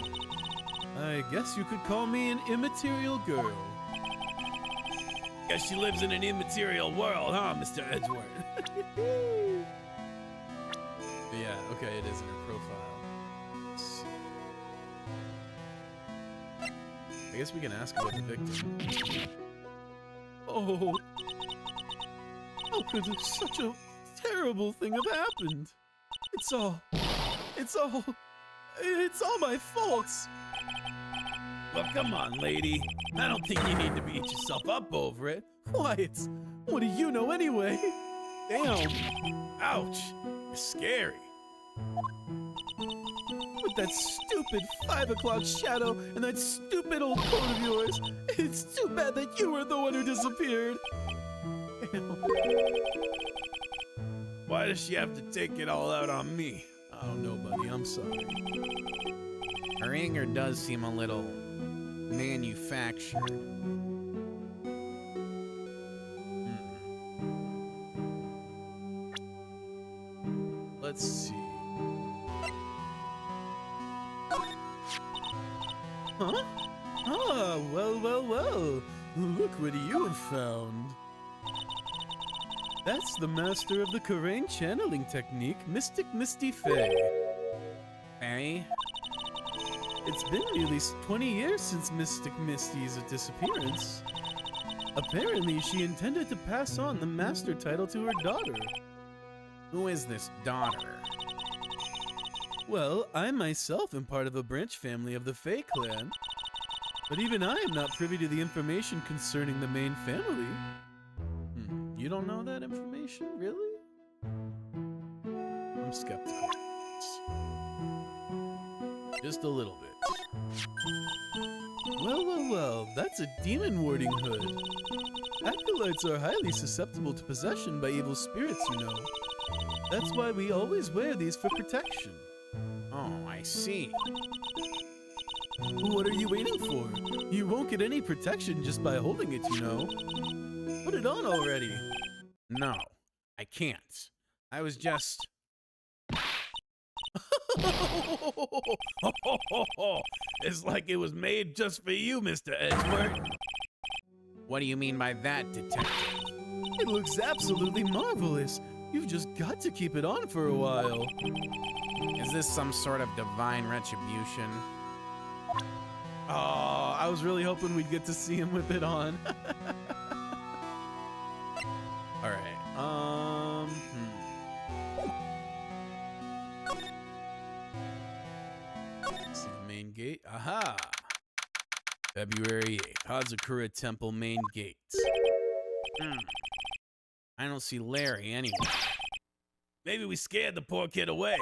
I guess you could call me an immaterial girl. Guess she lives in an immaterial world, huh, Mr. Edgeworth? Yeah, okay, it is in her profile. Let's see. I guess we can ask about the victim. Oh, how could such a terrible thing have happened? It's all my fault. Well, come on, lady. I don't think you need to beat yourself up over it. Why, what do you know anyway? Damn. Ouch. It's scary. With that stupid 5 o'clock shadow and that stupid old coat of yours, it's too bad that you were the one who disappeared. Damn. Why does she have to take it all out on me? I don't know, buddy. I'm sorry. Her anger does seem a little manufactured. Let's see. Huh? Ah, well. Look what you have found. That's the master of the Karain channeling technique, Mystic Misty Fae. Faye? It's been nearly 20 years since Mystic Misty's disappearance. Apparently, she intended to pass on the master title to her daughter. Who is this daughter? Well, I myself am part of a branch family of the Fae clan. But even I am not privy to the information concerning the main family. You don't know that information, really? I'm skeptical. Just a little bit. Well, that's a demon warding hood. Acolytes are highly susceptible to possession by evil spirits, you know. That's why we always wear these for protection. Oh, I see. What are you waiting for? You won't get any protection just by holding it, you know. Put it on already. No, I can't. I was just... It's like it was made just for you, Mr. Edgeworth. What do you mean by that, detective? It looks absolutely marvelous. You've just got to keep it on for a while. Is this some sort of divine retribution? Oh, I was really hoping we'd get to see him with it on. All right. See the main gate. Aha! February 8th. Hazakura Temple main gate. I don't see Larry anywhere. Maybe we scared the poor kid away.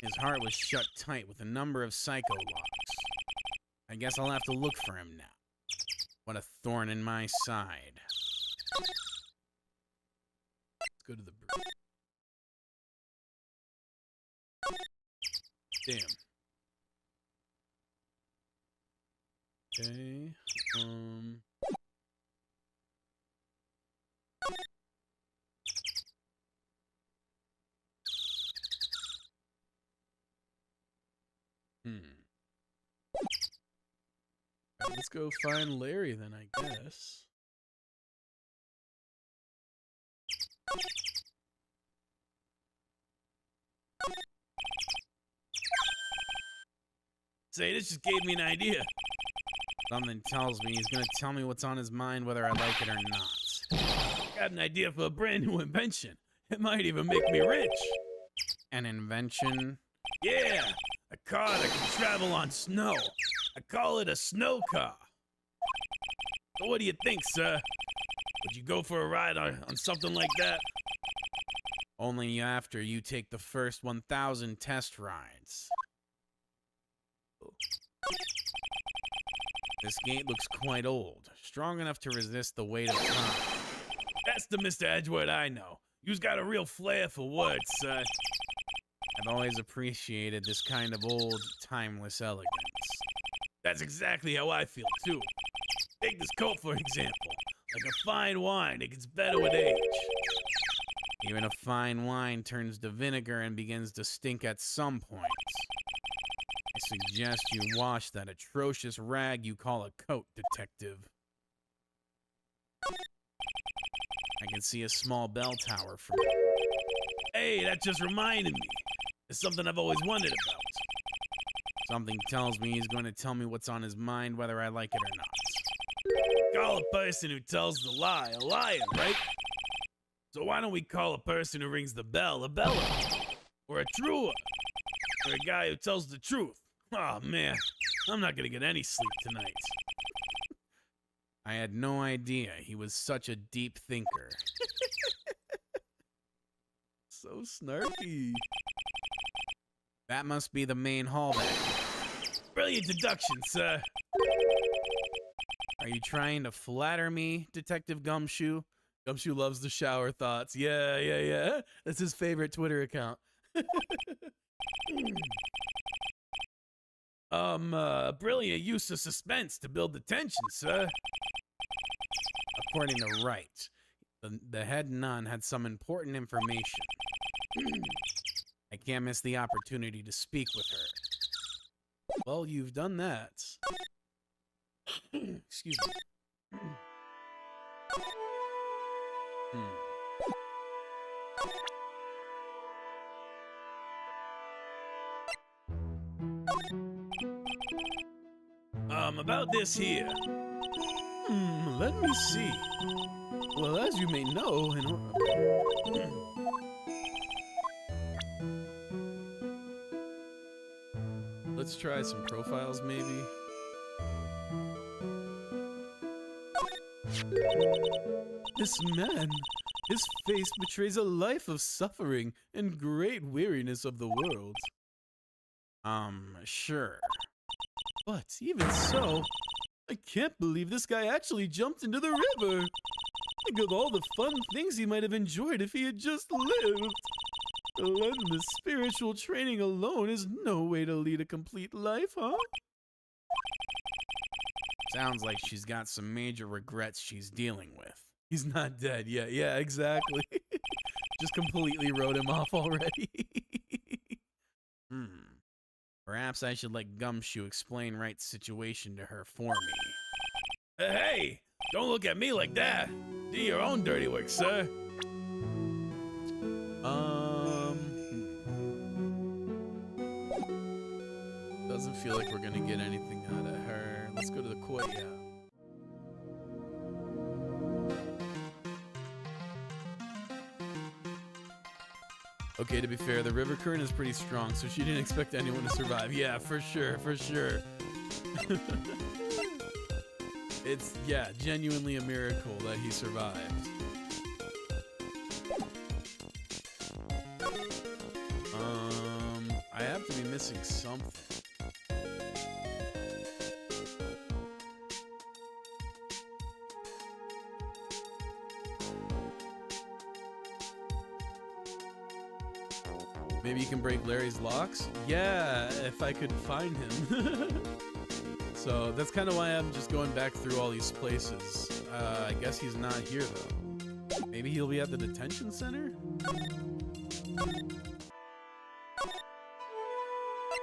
His heart was shut tight with a number of psycho locks. I guess I'll have to look for him now. What a thorn in my side. Let's go to the bridge. Damn. Okay. Alright, let's go find Larry then, I guess. Say, this just gave me an idea. Something tells me he's gonna tell me what's on his mind whether I like it or not. Got an idea for a brand new invention. It might even make me rich. An invention? Yeah, a car that can travel on snow. I call it a snow car. So what do you think, sir? Would you go for a ride on something like that? Only after you take the first 1,000 test rides. This gate looks quite old, strong enough to resist the weight of time. That's the Mr. Edgeworth I know. You's got a real flair for words, sir. I've always appreciated this kind of old, timeless elegance. That's exactly how I feel, too. Take this coat, for example. Like a fine wine, it gets better with age. Even a fine wine turns to vinegar and begins to stink at some point. I suggest you wash that atrocious rag you call a coat, detective. I can see a small bell tower from here. Hey, that just reminded me. It's something I've always wondered about. Something tells me he's going to tell me what's on his mind, whether I like it or not. Call a person who tells the lie a liar, right? So why don't we call a person who rings the bell a beller? Or a truer? Or a guy who tells the truth? Oh, man. I'm not gonna get any sleep tonight. I had no idea he was such a deep thinker. So snarky. That must be the main hall then. Brilliant deduction, sir. Are you trying to flatter me, Detective Gumshoe? Gumshoe loves the shower thoughts. Yeah. That's his favorite Twitter account. Brilliant use of suspense to build the tension, sir. According to Wright, the head nun had some important information. I can't miss the opportunity to speak with her. Well, you've done that. Excuse me. About this here. Let me see. Well, as you may know, let's try some profiles, maybe. This man, his face betrays a life of suffering and great weariness of the world. Sure. But even so, I can't believe this guy actually jumped into the river. Think of all the fun things he might have enjoyed if he had just lived. Relentless spiritual training alone is no way to lead a complete life, huh? Sounds like she's got some major regrets she's dealing with. He's not dead yet. Yeah, exactly. Just completely wrote him off already. Perhaps I should let Gumshoe explain Wright's situation to her for me. Hey, don't look at me like that. Do your own dirty work, sir. Doesn't feel like we're gonna get anything out of her. Let's go to the courtyard. Okay, to be fair, the river current is pretty strong, so she didn't expect anyone to survive. Yeah, for sure. It's, yeah, genuinely a miracle that he survived. I have to be missing something. Maybe you can break Larry's locks? Yeah, if I could find him. So that's kind of why I'm just going back through all these places. I guess he's not here though. Maybe he'll be at the detention center?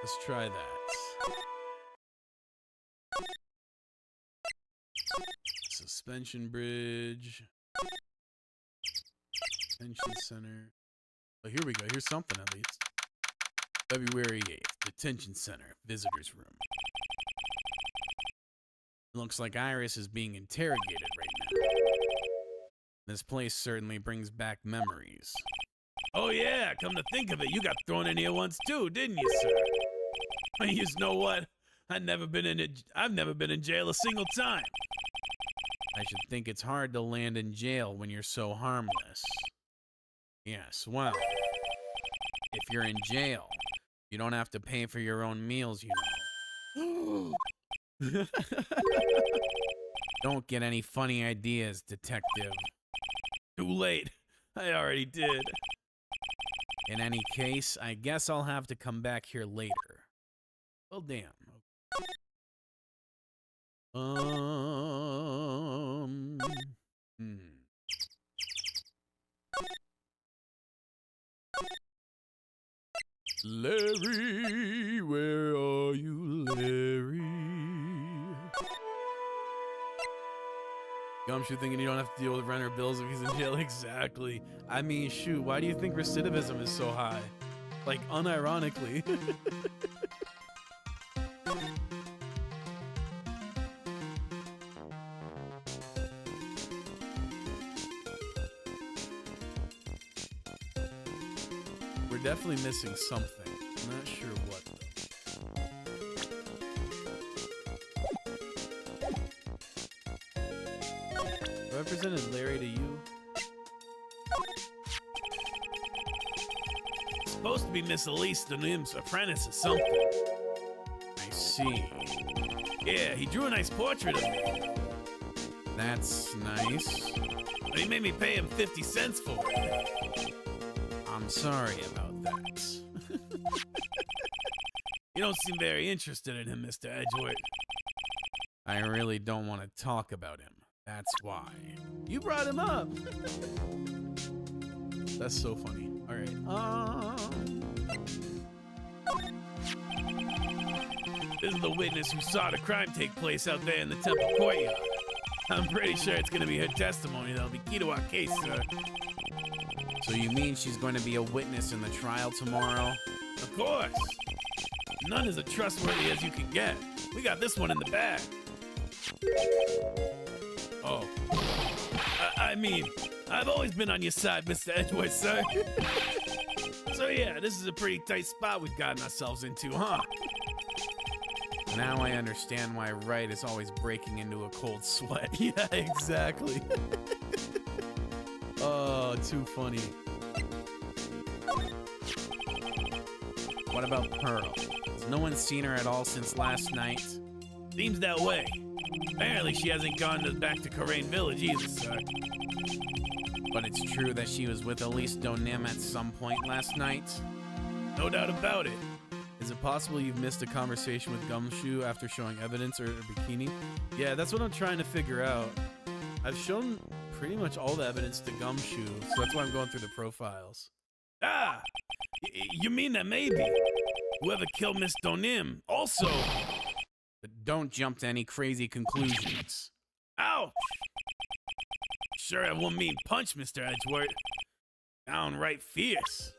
Let's try that. Suspension bridge. Detention center. Oh, here we go. Here's something at least. February 8th. Detention center. Visitors room. Looks like Iris is being interrogated right now. This place certainly brings back memories. Oh yeah, come to think of it, you got thrown in here once too, didn't you, sir? You know what? I've never been in jail a single time. I should think it's hard to land in jail when you're so harmless. Yes, well, if you're in jail, you don't have to pay for your own meals, you know. Don't get any funny ideas, detective. Too late. I already did. In any case, I guess I'll have to come back here later. Well, damn. Larry, where are you, Larry? Gumshoe thinking you don't have to deal with rent or bills if he's in jail. Exactly. I mean, shoot, why do you think recidivism is so high? Like, unironically. We're definitely missing something. I'm not sure what, though. presented Larry to you? Supposed to be Miss Elise Dunham's apprentice or something. I see. Yeah, he drew a nice portrait of me, That's nice. but he made me pay him 50 cents for it. I'm sorry about that. You don't seem very interested in him, Mr. Edgeworth. I really don't want to talk about him. That's why. You brought him up. That's so funny. All right. This is the witness who saw the crime take place out there in the temple courtyard. I'm pretty sure it's going to be her testimony that'll be key to our case, sir. So you mean she's going to be a witness in the trial tomorrow? Of course. None is as trustworthy as you can get. We got this one in the bag. Oh. I mean, I've always been on your side, Mr. Edgeworth, sir. So yeah, this is a pretty tight spot we've gotten ourselves into, huh? Now I understand why Wright is always breaking into a cold sweat. Yeah, exactly. Oh, too funny. What about Pearl? Has no one seen her at all since last night? Seems that way. Apparently she hasn't gone back to Corain Village either, sir. But it's true that she was with Elise Donim at some point last night? No doubt about it. Is it possible you've missed a conversation with Gumshoe after showing evidence or Bikini? Yeah, that's what I'm trying to figure out. I've shown pretty much all the evidence to Gumshoe, so that's why I'm going through the profiles. Ah! You mean that maybe whoever killed Miss Donim also... But don't jump to any crazy conclusions. Ouch! Sure had one mean punch, Mr. Edgeworth. Downright fierce.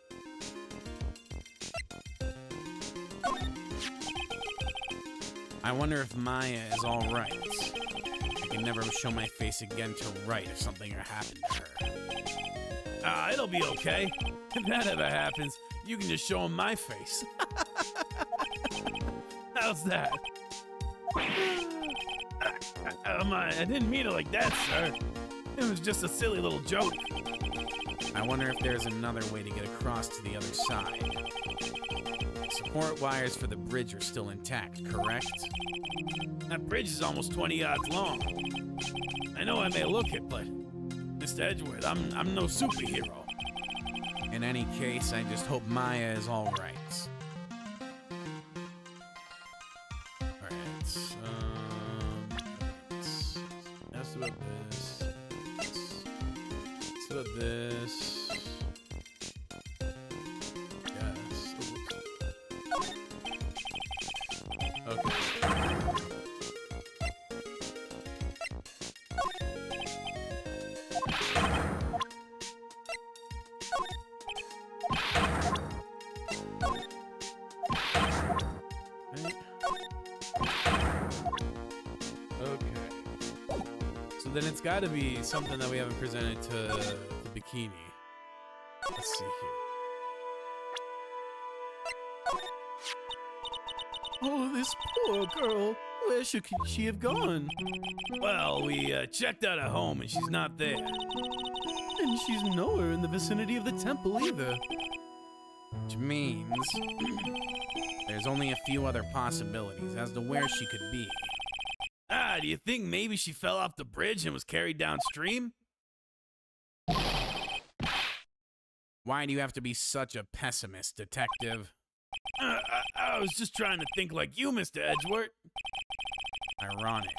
I wonder if Maya is all right. I can never show my face again to Wright if something ever happened to her. Ah, it'll be okay. If that ever happens, you can just show him my face. How's that? I didn't mean it like that, sir. It was just a silly little joke. I wonder if there's another way to get across to the other side. Support wires for the bridge are still intact, correct? That bridge is almost 20 yards long. I know I may look it, but Mr. Edgeworth, I'm no superhero. In any case, I just hope Maya is all right. Let's about this. Let's about this. Yes. Okay. So then it's got to be something that we haven't presented to the Bikini. Let's see here. Oh, this poor girl. Where should she have gone? Well, we checked out her home and she's not there. And she's nowhere in the vicinity of the temple either. Which means there's only a few other possibilities as to where she could be. Ah, do you think maybe she fell off the bridge and was carried downstream? Why do you have to be such a pessimist, detective? I was just trying to think like you, Mr. Edgeworth. Ironic.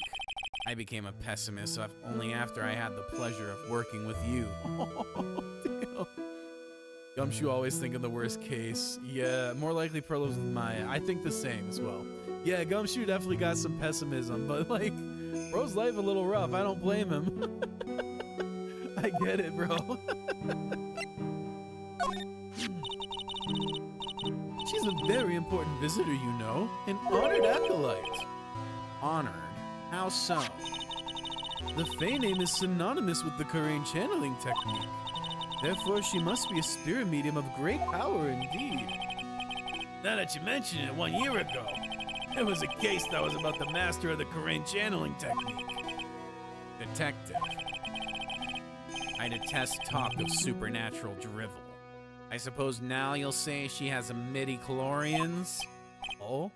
I became a pessimist only after I had the pleasure of working with you. Damn. Gumshoe always thinking the worst case. Yeah, more likely Pearl was with Maya. I think the same as well. Yeah, Gumshoe definitely got some pessimism, but like, bro's life a little rough. I don't blame him. I get it, bro. She's a very important visitor, you know. An honored acolyte. Honored? How so? The Fae name is synonymous with the Corain channeling technique. Therefore, she must be a spirit medium of great power indeed. Now that you mention it, 1 year ago, there was a case that was about the master of the Corain channeling technique. Detective, I detest talk of supernatural drivel. I suppose now you'll say she has a midi-chlorians? Oh?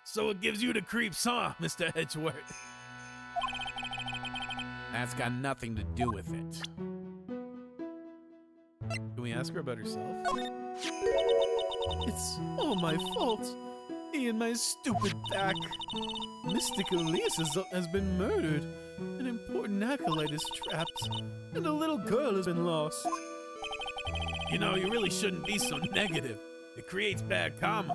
So it gives you the creeps, huh, Mr. Edgeworth? That's got nothing to do with it. Can we ask her about herself? It's all my fault. Me and my stupid back. Mystic Elise has been murdered. An important acolyte is trapped. And a little girl has been lost. You know, you really shouldn't be so negative. It creates bad karma.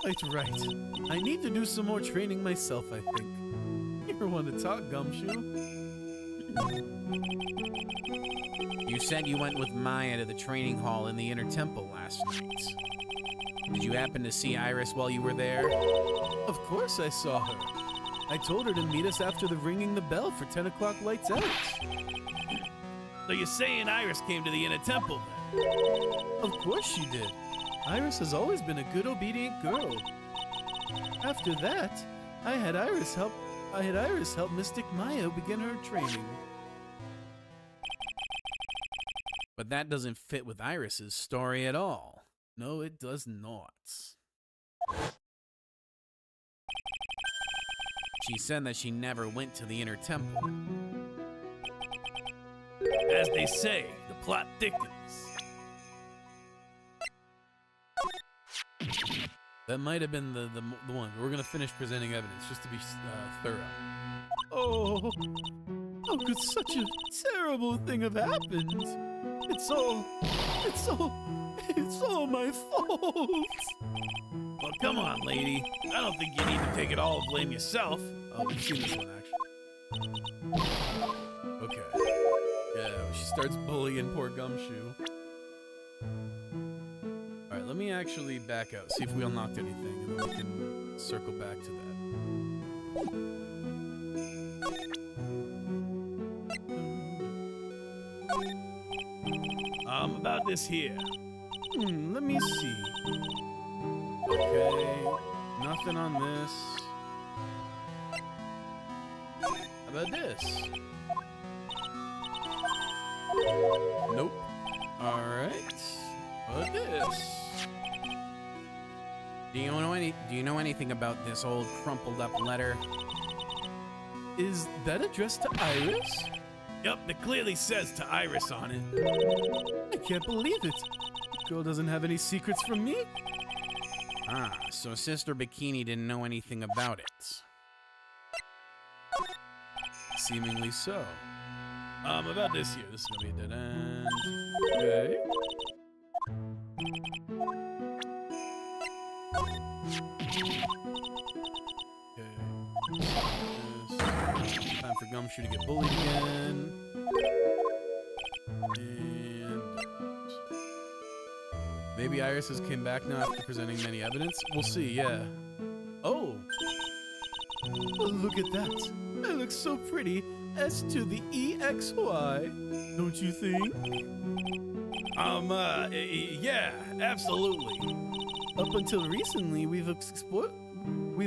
Quite right. I need to do some more training myself, I think. You ever want to talk, Gumshoe? You said you went with Maya to the training hall in the Inner Temple last night. Did you happen to see Iris while you were there? Of course I saw her. I told her to meet us after the ringing the bell for 10 o'clock lights out. So you're saying Iris came to the Inner Temple then? Of course she did. Iris has always been a good, obedient girl. After that, I had Iris help Mystic Maya begin her training. But that doesn't fit with Iris's story at all. No, it does not. She said that she never went to the Inner Temple. As they say, the plot thickens. That might have been the one. We're gonna finish presenting evidence just to be thorough. Oh, how could such a terrible thing have happened? It's all my fault. Well, come on, lady. I don't think you need to take it all and blame yourself. Oh, we've seen this one actually. Okay. Yeah, she starts bullying poor Gumshoe. Alright, let me actually back out, see if we unlocked anything, and then we can circle back to that. About this here. Let me see. Okay, nothing on this. How about this? Nope. Alright. How about this? Do you know anything about this old crumpled up letter? Is that addressed to Iris? Yep, it clearly says to Iris on it. I can't believe it. The girl doesn't have any secrets from me? Ah, so Sister Bikini didn't know anything about it. Seemingly so. About this here. This is gonna be a dead end. Okay. Time for Gumshoe to get bullied again. And maybe Iris has came back now after presenting many evidence. We'll see, yeah. Oh! Oh, look at that. I look so pretty. S to the EXY. Don't you think? Yeah, absolutely. Up until recently, we've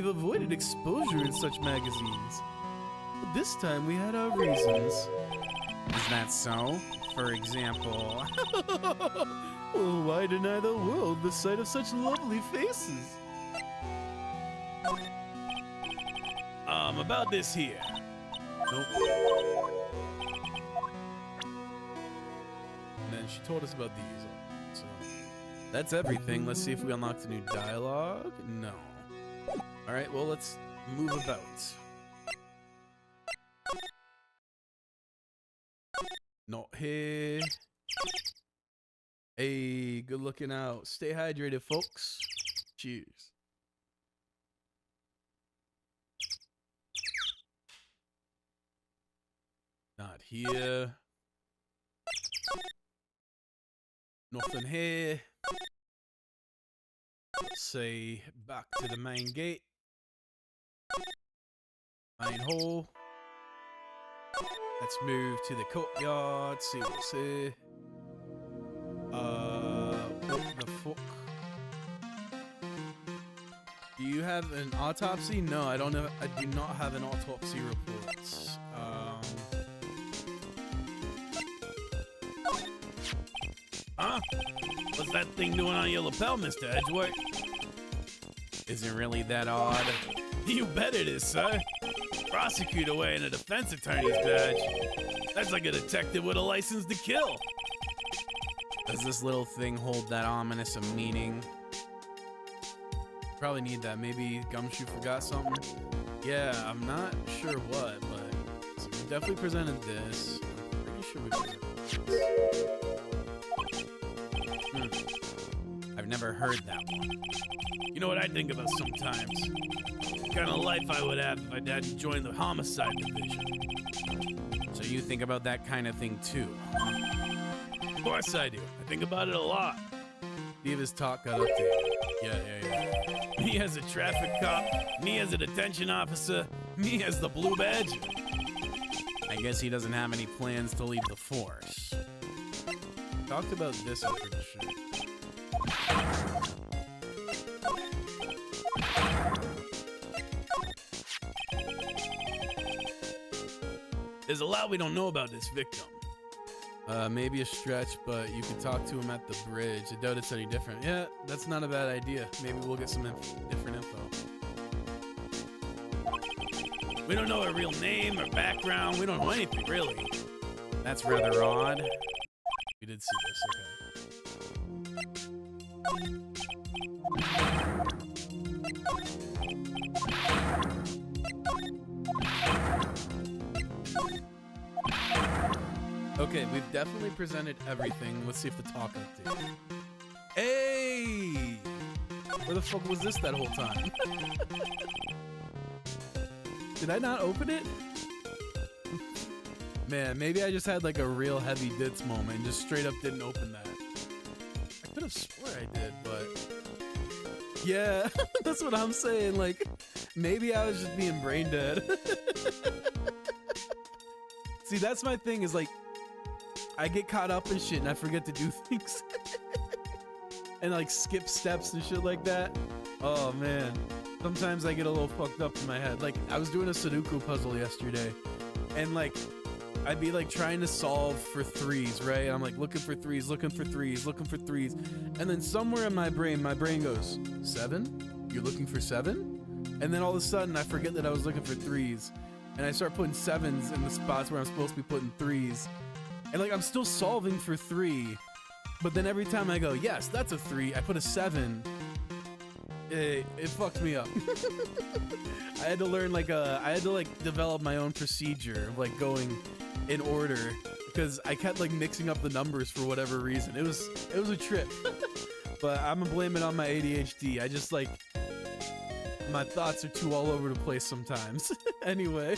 avoided exposure in such magazines. But this time we had our reasons. Is that so? For example... Well, why deny the world the sight of such lovely faces? About this here. Nope. And then she told us about these. So that's everything. Let's see if we unlocked a new dialogue. No. Alright, well, let's move about. Not here. Hey, good looking out. Stay hydrated, folks. Cheers. Not here. Nothing here. Let's say back to the main gate. Main hall. Let's move to the courtyard, see what's here. What the fuck? Do you have an autopsy? No, I don't have. I do not have an autopsy report. huh? What's that thing doing on your lapel, Mr. Edgeworth? Is it really that odd? You bet it is, sir. Prosecutor wearing a defense attorney's badge. That's like a detective with a license to kill. Does this little thing hold that ominous a meaning? Probably need that. Maybe Gumshoe forgot something. Yeah, I'm not sure what, but so we definitely presented this. I'm pretty sure we presented this. I've never heard that one. You know what I think about sometimes? What kind of life I would have if my dad joined the homicide division. So you think about that kind of thing too? Of course I do. I think about it a lot. Diva's talk got updated. Yeah. Me as a traffic cop, me as a detention officer, me as the blue badge. I guess he doesn't have any plans to leave the force. Talked about this, I'm pretty sure. There's a lot we don't know about this victim. Maybe a stretch, but you can talk to him at the bridge. I doubt it's any different. Yeah, that's not a bad idea. Maybe we'll get some different info. We don't know her real name or background. We don't know anything, really. That's rather odd. We did see this, okay, we've definitely presented everything. Let's see if the talk updates. Hey! Where the fuck was this that whole time? Did I not open it? Man, maybe I just had like a real heavy dits moment and just straight up didn't open that. I could have swore I did, but... Yeah, that's what I'm saying. Like, maybe I was just being brain dead. See, that's my thing is like, I get caught up in shit and I forget to do things. And like skip steps and shit like that. Oh man. Sometimes I get a little fucked up in my head. Like I was doing a Sudoku puzzle yesterday and like I'd be like trying to solve for threes, right? And I'm like looking for threes. And then somewhere in my brain goes, 7? You're looking for 7? And then all of a sudden I forget that I was looking for threes. And I start putting 7s in the spots where I'm supposed to be putting 3s. And like I'm still solving for 3, but then every time I go, yes, that's a 3, I put a 7. It fucked me up. I had to learn like I had to like develop my own procedure of like going in order because I kept like mixing up the numbers for whatever reason. It was a trip. But I'm gonna blame it on my ADHD. I just like my thoughts are too all over the place sometimes. Anyway.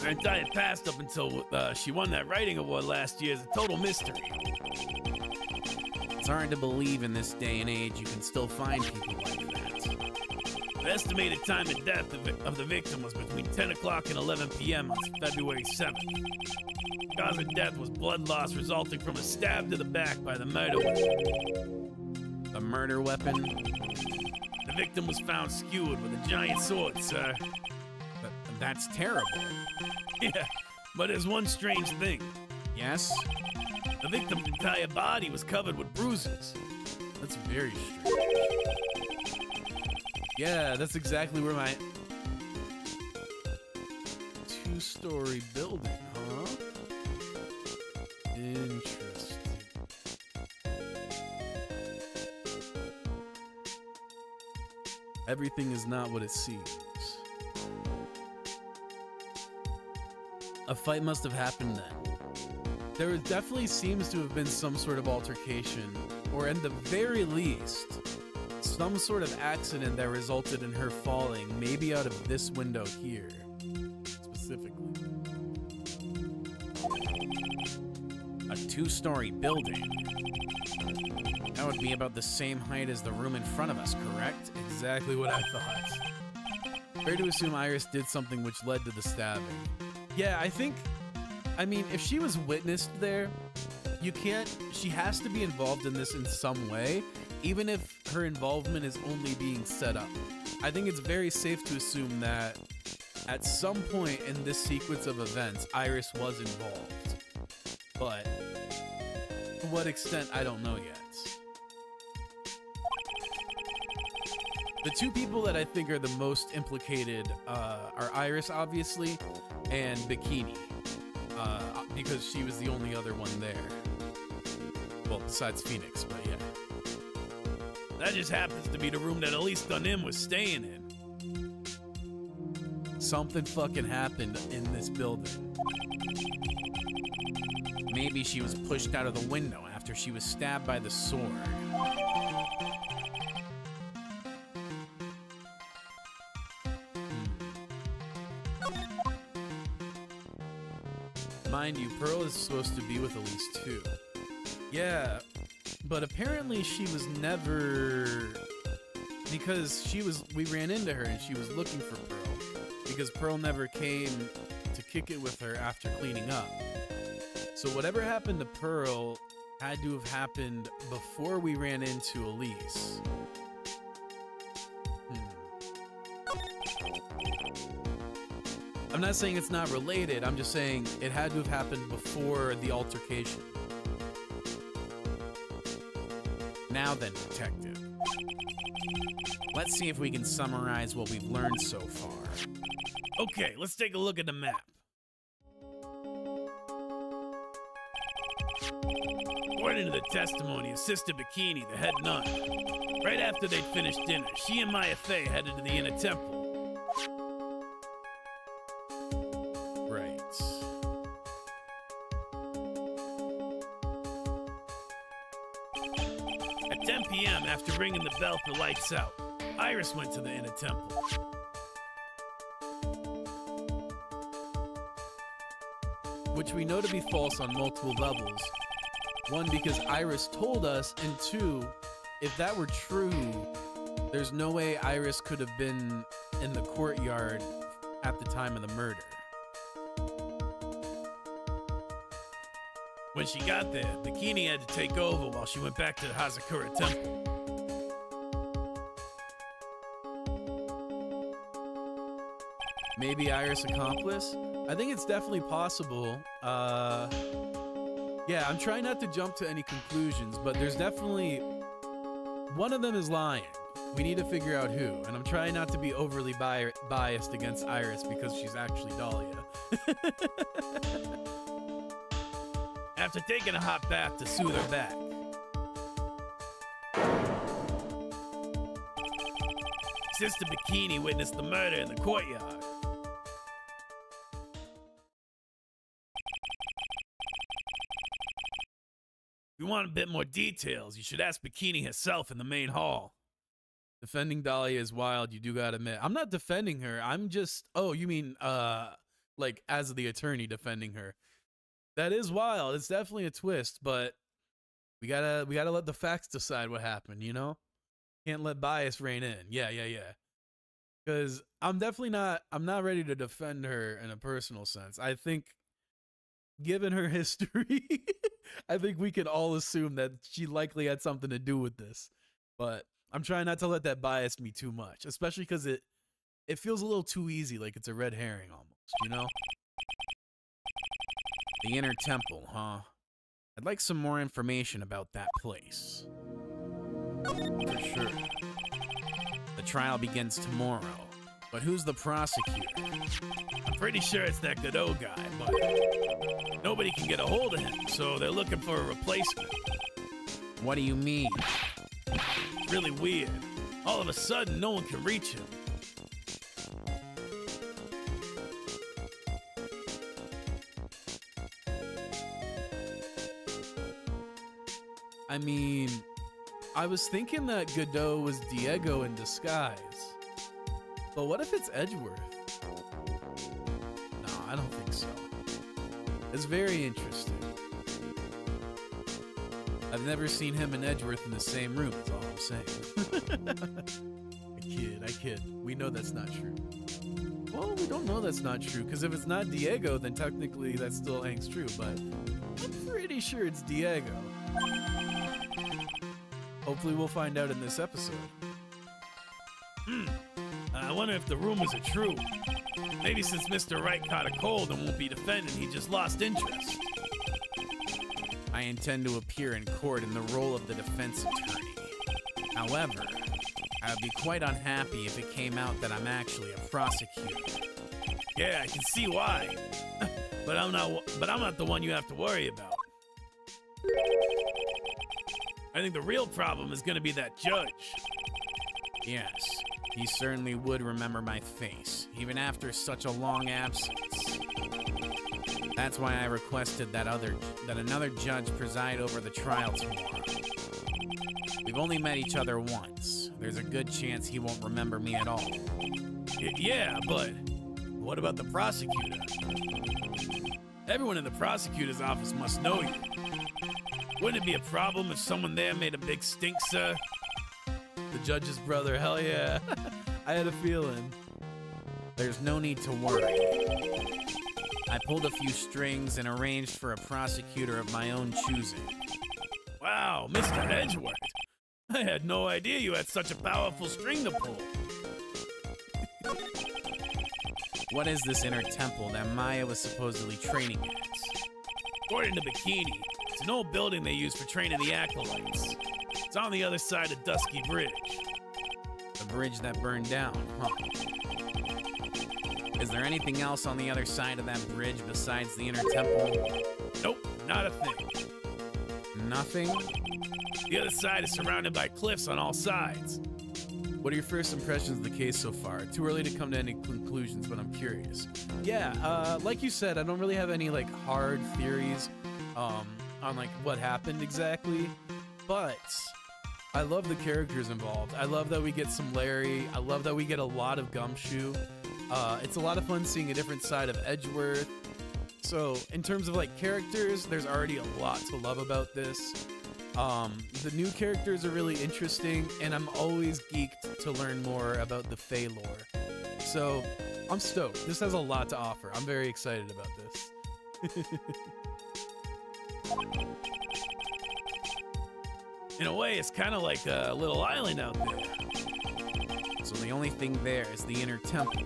Her entire past up until she won that writing award last year is a total mystery. It's hard to believe in this day and age you can still find people like that. The estimated time of death of the victim was between 10 o'clock and 11 p.m. on February 7th. The cause of death was blood loss resulting from a stab to the back by the murder weapon. The murder weapon? The victim was found skewered with a giant sword, sir. That's terrible. Yeah, but there's one strange thing. Yes? The victim's entire body was covered with bruises. That's very strange. Yeah, that's exactly where my 2-story building, huh? Interesting. Everything is not what it seems. A fight must have happened then. There definitely seems to have been some sort of altercation, or at the very least, some sort of accident that resulted in her falling, maybe out of this window here, specifically. A 2-story building. That would be about the same height as the room in front of us, correct? Exactly what I thought. Fair to assume Iris did something which led to the stabbing. Yeah, I mean, if she was witnessed there, she has to be involved in this in some way, even if her involvement is only being set up. I think it's very safe to assume that at some point in this sequence of events, Iris was involved. But what extent, I don't know yet. The two people that I think are the most implicated are Iris, obviously, and Bikini, because she was the only other one there. Well, besides Phoenix, but yeah. That just happens to be the room that Elise Dunham was staying in. Something fucking happened in this building. Maybe she was pushed out of the window after she was stabbed by the sword. Mind you, Pearl is supposed to be with Elise too. Yeah, but apparently she was never... Because we ran into her and she was looking for Pearl. Because Pearl never came to kick it with her after cleaning up. So whatever happened to Pearl had to have happened before we ran into Elise. I'm not saying it's not related, I'm just saying it had to have happened before the altercation. Now then, detective. Let's see if we can summarize what we've learned so far. Okay, let's take a look at the map. According to the testimony of Sister Bikini, the head nun, right after they'd finished dinner, she and Maya Fey headed to the inner temple. Right. At 10 p.m., after ringing the bell for lights out, Iris went to the inner temple. Which we know to be false on multiple levels. One, because Iris told us, and two, if that were true, there's no way Iris could have been in the courtyard at the time of the murder. When she got there, Bikini had to take over while she went back to the Hazakura temple. Maybe Iris accomplice? I think it's definitely possible. Yeah, I'm trying not to jump to any conclusions, but there's definitely... One of them is lying. We need to figure out who. And I'm trying not to be overly biased against Iris because she's actually Dahlia. After taking a hot bath to soothe her back, Sister Bikini witnessed the murder in the courtyard. If you want a bit more details, you should ask Bikini herself in the main hall. Defending Dahlia is wild, you do gotta admit. I'm not defending her, I'm just... Oh, you mean, like, as the attorney defending her. That is wild, it's definitely a twist, but... We gotta let the facts decide what happened, you know? Can't let bias reign in. Yeah. Because I'm not ready to defend her in a personal sense. I think, given her history, I think we can all assume that she likely had something to do with this. But I'm trying not to let that bias me too much, especially because it feels a little too easy, like it's a red herring almost, you know? The inner temple, huh? I'd like some more information about that place. For sure. The trial begins tomorrow, but who's the prosecutor? I'm pretty sure it's that Godot guy, but nobody can get a hold of him, so they're looking for a replacement. What do you mean? It's really weird. All of a sudden, no one can reach him. I mean, I was thinking that Godot was Diego in disguise. But what if it's Edgeworth? No, I don't think so. It's very interesting. I've never seen him and Edgeworth in the same room, is all I'm saying. I kid. We know that's not true. Well, we don't know that's not true, because if it's not Diego, then technically that still hangs true, but I'm pretty sure it's Diego. Hopefully we'll find out in this episode. I wonder if the rumors are true. Maybe since Mr. Wright caught a cold and won't be defending, he just lost interest. I I intend to appear in court in the role of the defense attorney. However, I would be quite unhappy if it came out that I'm actually a prosecutor. Yeah, I can see why. But I'm not the one you have to worry about. I think the real problem is gonna be that judge. Yes, he certainly would remember my face, even after such a long absence. That's why I requested that another judge preside over the trial tomorrow. We've only met each other once. There's a good chance he won't remember me at all. Yeah, but what about the prosecutor? Everyone in the prosecutor's office must know you. Wouldn't it be a problem if someone there made a big stink, sir? The judge's brother, hell yeah. I had a feeling. There's no need to worry. I pulled a few strings and arranged for a prosecutor of my own choosing. Wow, Mr. Edgeworth. I had no idea you had such a powerful string to pull. What is this inner temple that Maya was supposedly training at? According to Bikini, it's an old building they use for training the acolytes. It's on the other side of Dusky Bridge. The bridge that burned down, huh? Is there anything else on the other side of that bridge besides the inner temple? Nope, not a thing. Nothing? The other side is surrounded by cliffs on all sides. What are your first impressions of the case so far? Too early to come to any conclusions, but I'm curious. Yeah, like you said, I don't really have any like hard theories on like what happened exactly, but I love the characters involved. I love that we get some Larry. I love that we get a lot of Gumshoe. It's a lot of fun seeing a different side of Edgeworth. So in terms of like characters, there's already a lot to love about this. The new characters are really interesting, and I'm always geeked to learn more about the Fae lore. So I'm stoked. This has a lot to offer. I'm very excited about this. In a way, it's kind of like a little island out there. So the only thing there is the inner temple.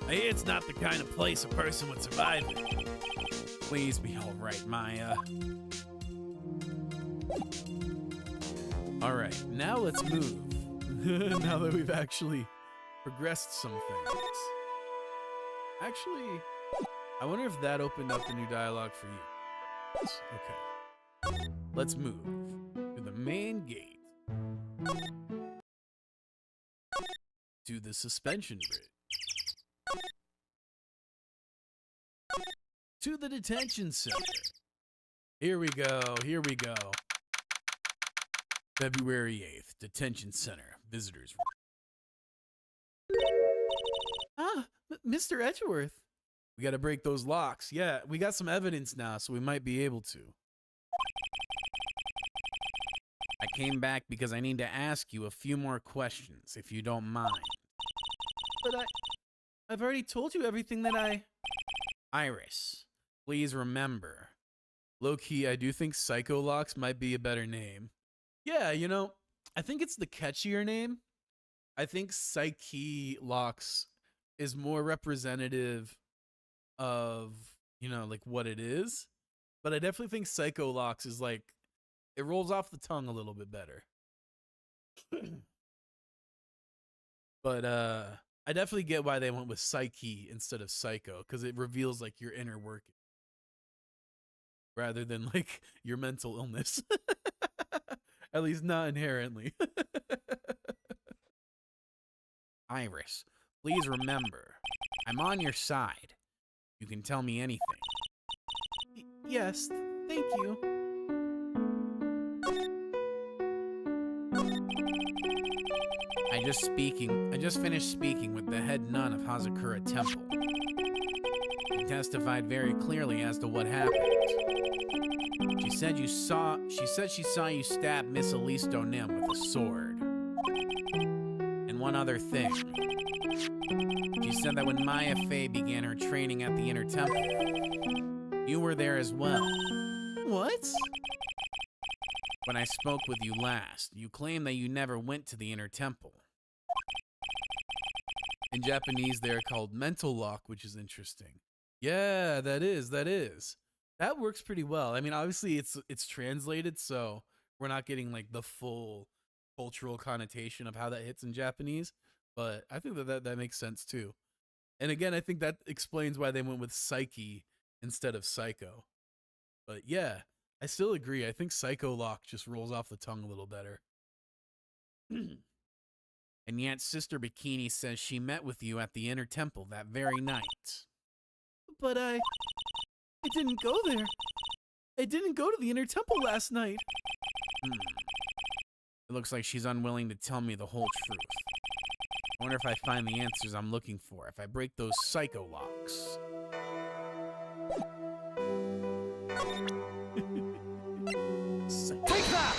I hear it's not the kind of place a person would survive in. Please be all right, Maya. All right, now let's move. Now that we've actually progressed some things. Actually, I wonder if that opened up the new dialogue for you. Okay. Let's move to the main gate. To the suspension bridge. To the detention center. Here we go, here we go. February 8th, detention center, visitors room. Ah, Mr. Edgeworth. We gotta break those locks. Yeah, we got some evidence now, so we might be able to. I came back because I need to ask you a few more questions, if you don't mind. But I've already told you everything that I... Iris, please remember. Low-key, I do think Psycho Locks might be a better name. Yeah, you know, I think it's the catchier name. I think Psyche Locks is more representative of, you know, like what it is. But I definitely think Psycho Locks is like, it rolls off the tongue a little bit better. But I definitely get why they went with Psyche instead of Psycho, because it reveals like your inner working rather than like your mental illness. At least not inherently. Iris, please remember, I'm on your side. You can tell me anything. Yes, thank you. I just finished speaking with the head nun of Hazakura Temple. She testified very clearly as to what happened. She said she saw you stab Miss Elise Donim with a sword. And one other thing. She said that when Maya Fey began her training at the Inner Temple, you were there as well. What? When I spoke with you last, you claimed that you never went to the Inner Temple. In Japanese, they're called mental lock, which is interesting. Yeah, that is. That works pretty well. I mean, obviously it's translated, so we're not getting like the full cultural connotation of how that hits in Japanese, but I think that makes sense too. And again, I think that explains why they went with psyche instead of psycho. But yeah, I still agree. I think psycho lock just rolls off the tongue a little better. And yet Sister Bikini says she met with you at the inner temple that very night. But I didn't go there. I didn't go to the inner temple last night. It looks like she's unwilling to tell me the whole truth. I wonder if I find the answers I'm looking for if I break those psycho locks. Take that!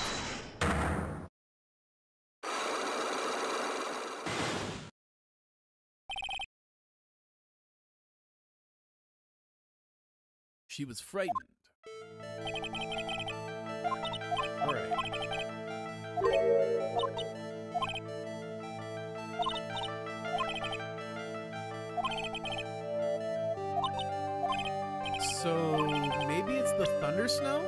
She was frightened. All right. So maybe it's the thunder snow?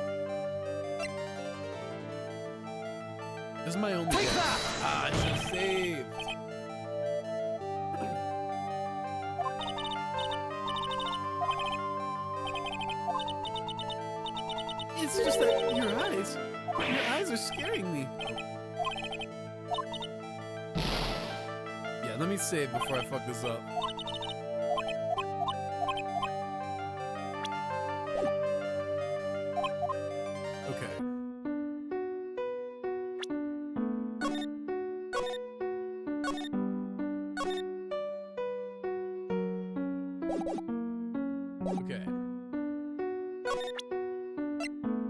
This is my only Take guess. that! Ah, she saved. It's just that your eyes are scaring me. Yeah, let me save before I fuck this up. Okay. Okay.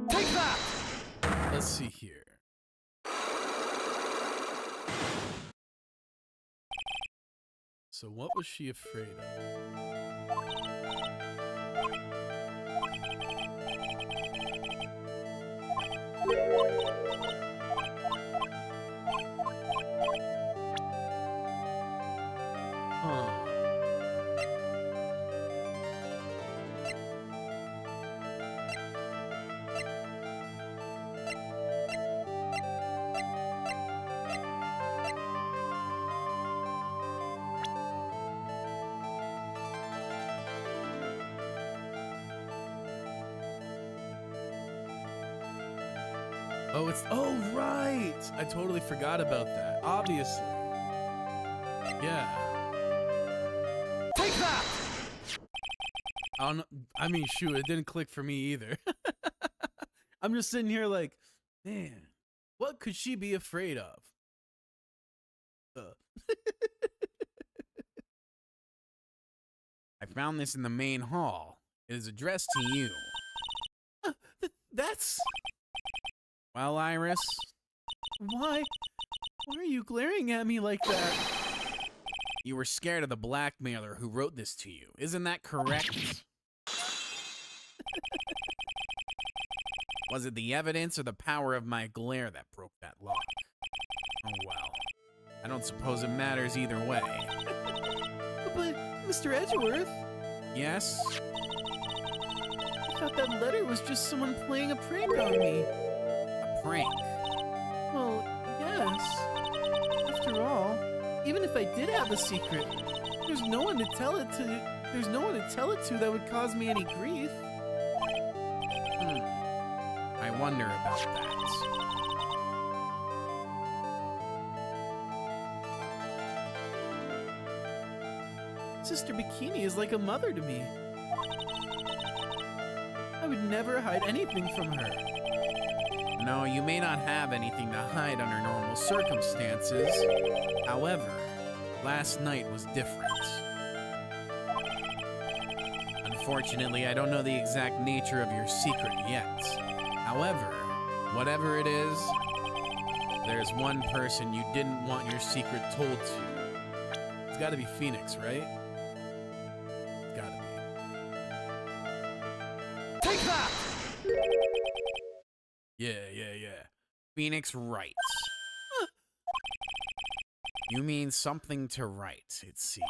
Take that! Let's see here. So what was she afraid of? Huh. Oh, right. I totally forgot about that. Obviously. Yeah. Take that! I don't know. I mean, shoot, it didn't click for me either. I'm just sitting here like, man, what could she be afraid of? I found this in the main hall. It is addressed to you. That's... Well, Iris, Why are you glaring at me like that? you were scared of the blackmailer who wrote this to you. Isn't that correct? Was it the evidence or the power of my glare that broke that lock? Oh well. I don't suppose it matters either way. But, Mr. Edgeworth, Yes? I thought that letter was just someone playing a prank on me. A prank. Well, yes. After all, even if I did have a secret, there's no one to tell it to. There's no one to tell it to that would cause me any grief. I wonder about that. Sister Bikini is like a mother to me. I would never hide anything from her. No, you may not have anything to hide under normal circumstances. However, last night was different. Unfortunately, I don't know the exact nature of your secret yet. However, whatever it is, there's one person you didn't want your secret told to. It's got to be Phoenix, right? It's got to be. Take that! Yeah. Phoenix Wright. You mean something to Wright, it seems.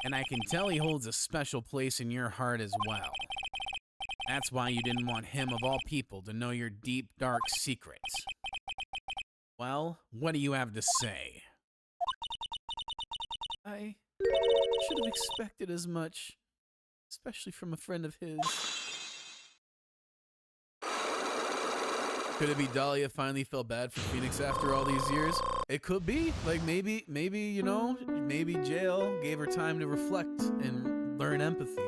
And I can tell he holds a special place in your heart as well. That's why you didn't want him, of all people, to know your deep, dark secrets. Well, what do you have to say? I should have expected as much, especially from a friend of his. Could it be Dahlia finally felt bad for Phoenix after all these years? It could be. Like maybe, you know, maybe jail gave her time to reflect and learn empathy.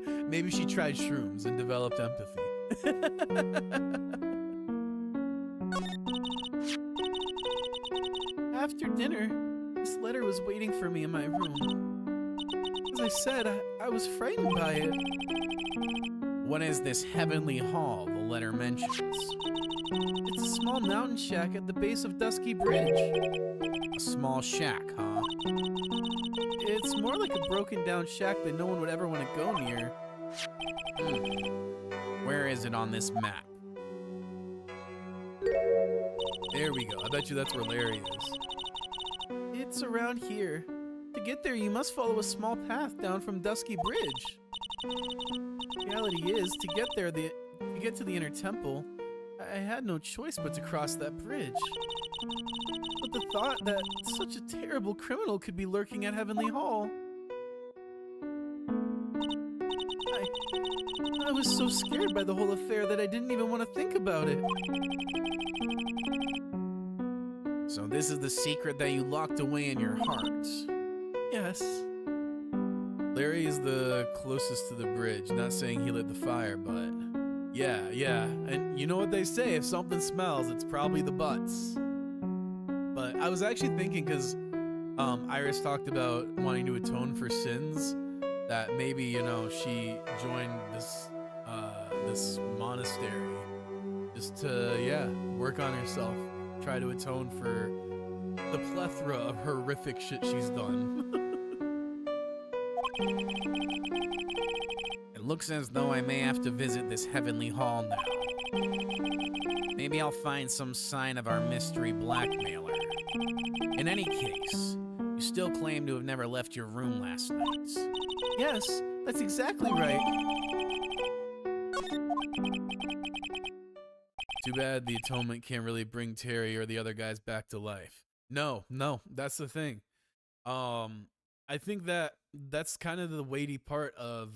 Maybe she tried shrooms and developed empathy. After dinner, this letter was waiting for me in my room. As I said, I was frightened by it. What is this heavenly hall the letter mentions? It's a small mountain shack at the base of Dusky Bridge. A small shack, huh? It's more like a broken down shack that no one would ever want to go near. Where is it on this map? There we go. I bet you that's where Larry is. It's around here. To get there, you must follow a small path down from Dusky Bridge. Reality is, to get there, to get to the inner temple, I had no choice but to cross that bridge. But the thought that such a terrible criminal could be lurking at Heavenly Hall. I was so scared by the whole affair that I didn't even want to think about it. So this is the secret that you locked away in your heart. Yes. Larry is the closest to the bridge. Not saying he lit the fire, but yeah. And you know what they say, if something smells, it's probably the butts. But I was actually thinking, because Iris talked about wanting to atone for sins, that maybe, you know, she joined this this monastery just to, work on herself, try to atone for the plethora of horrific shit she's done. It looks as though I may have to visit this heavenly hall now. Maybe I'll find some sign of our mystery blackmailer. In any case, you still claim to have never left your room last night. Yes, that's exactly right. Too bad the atonement can't really bring Terry or the other guys back to life. No, that's the thing. I think that's kind of the weighty part of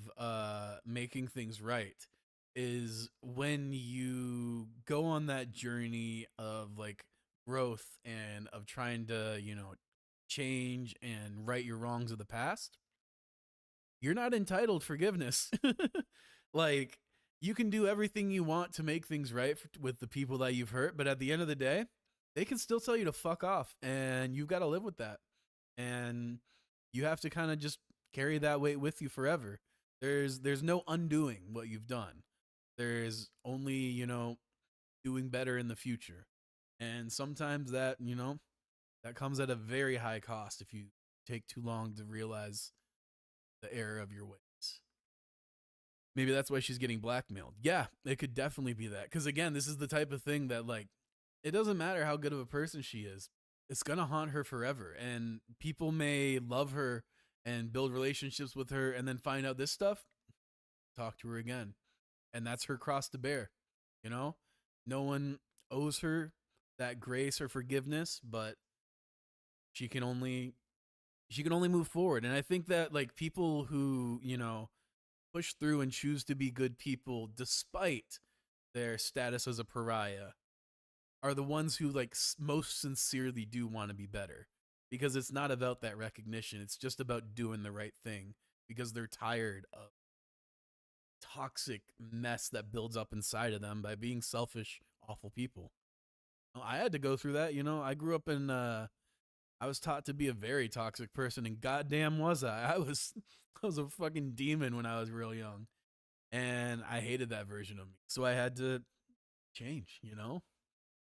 making things right, is when you go on that journey of like growth and of trying to, you know, change and right your wrongs of the past. You're not entitled forgiveness. Like, you can do everything you want to make things right with the people that you've hurt, but at the end of the day, they can still tell you to fuck off, and you've got to live with that. And you have to kind of just carry that weight with you forever. There's no undoing what you've done. There's only, you know, doing better in the future. And sometimes that, you know, that comes at a very high cost if you take too long to realize the error of your ways. Maybe that's why she's getting blackmailed. Yeah, it could definitely be that. Because again, this is the type of thing that, like, it doesn't matter how good of a person she is. It's going to haunt her forever. And people may love her and build relationships with her and then find out this stuff, talk to her again. And that's her cross to bear. You know, no one owes her that grace or forgiveness, but she can only move forward. And I think that, like, people who, you know, push through and choose to be good people despite their status as a pariah are the ones who, like, most sincerely do want to be better, because it's not about that recognition. It's just about doing the right thing because they're tired of toxic mess that builds up inside of them by being selfish, awful people. I had to go through that. You know, I grew up in, I was taught to be a very toxic person, and goddamn was I. I was a fucking demon when I was real young, and I hated that version of me. So I had to change, you know?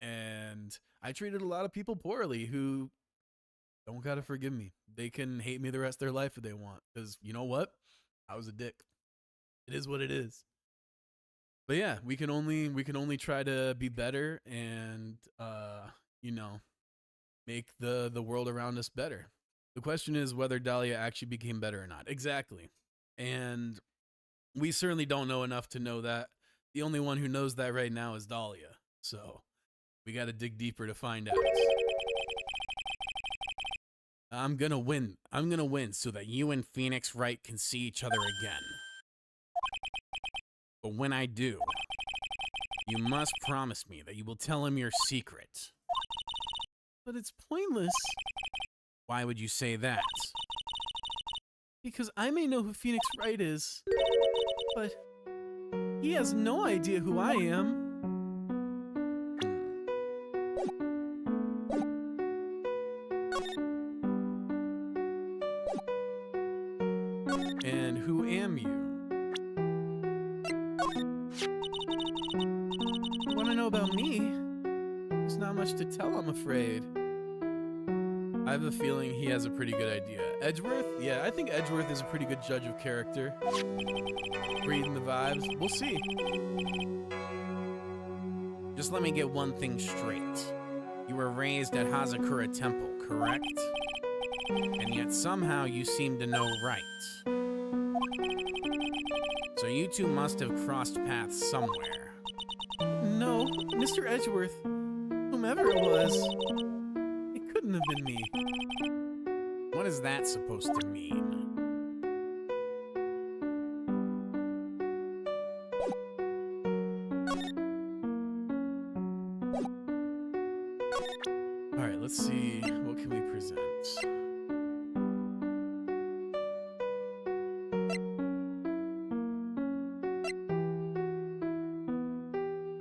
And I treated a lot of people poorly who don't gotta forgive me. They can hate me the rest of their life if they want, because you know what? I was a dick. It is what it is. But yeah, we can only try to be better and you know, make the world around us better. The question is whether Dahlia actually became better or not. Exactly. And We certainly don't know enough to know that. The only one who knows that right now is Dahlia. So we got to dig deeper to find out. I'm gonna win. I'm gonna win so that you and Phoenix Wright can see each other again. But when I do, you must promise me that you will tell him your secret. But it's pointless, Why would you say that? because I may know who Phoenix Wright is, but he has no idea who I am. And who am you? You want to know about me? There's not much to tell, I'm afraid. I have a feeling he has a pretty good idea. Edgeworth? Yeah, I think Edgeworth is a pretty good judge of character. Reading the vibes. We'll see. Just let me get one thing straight. You were raised at Hazakura Temple, correct? And yet somehow you seem to know Wright. So you two must have crossed paths somewhere. No, Mr. Edgeworth, whomever it was, it couldn't have been me. What is that supposed to mean? All right, let's see. What can we present?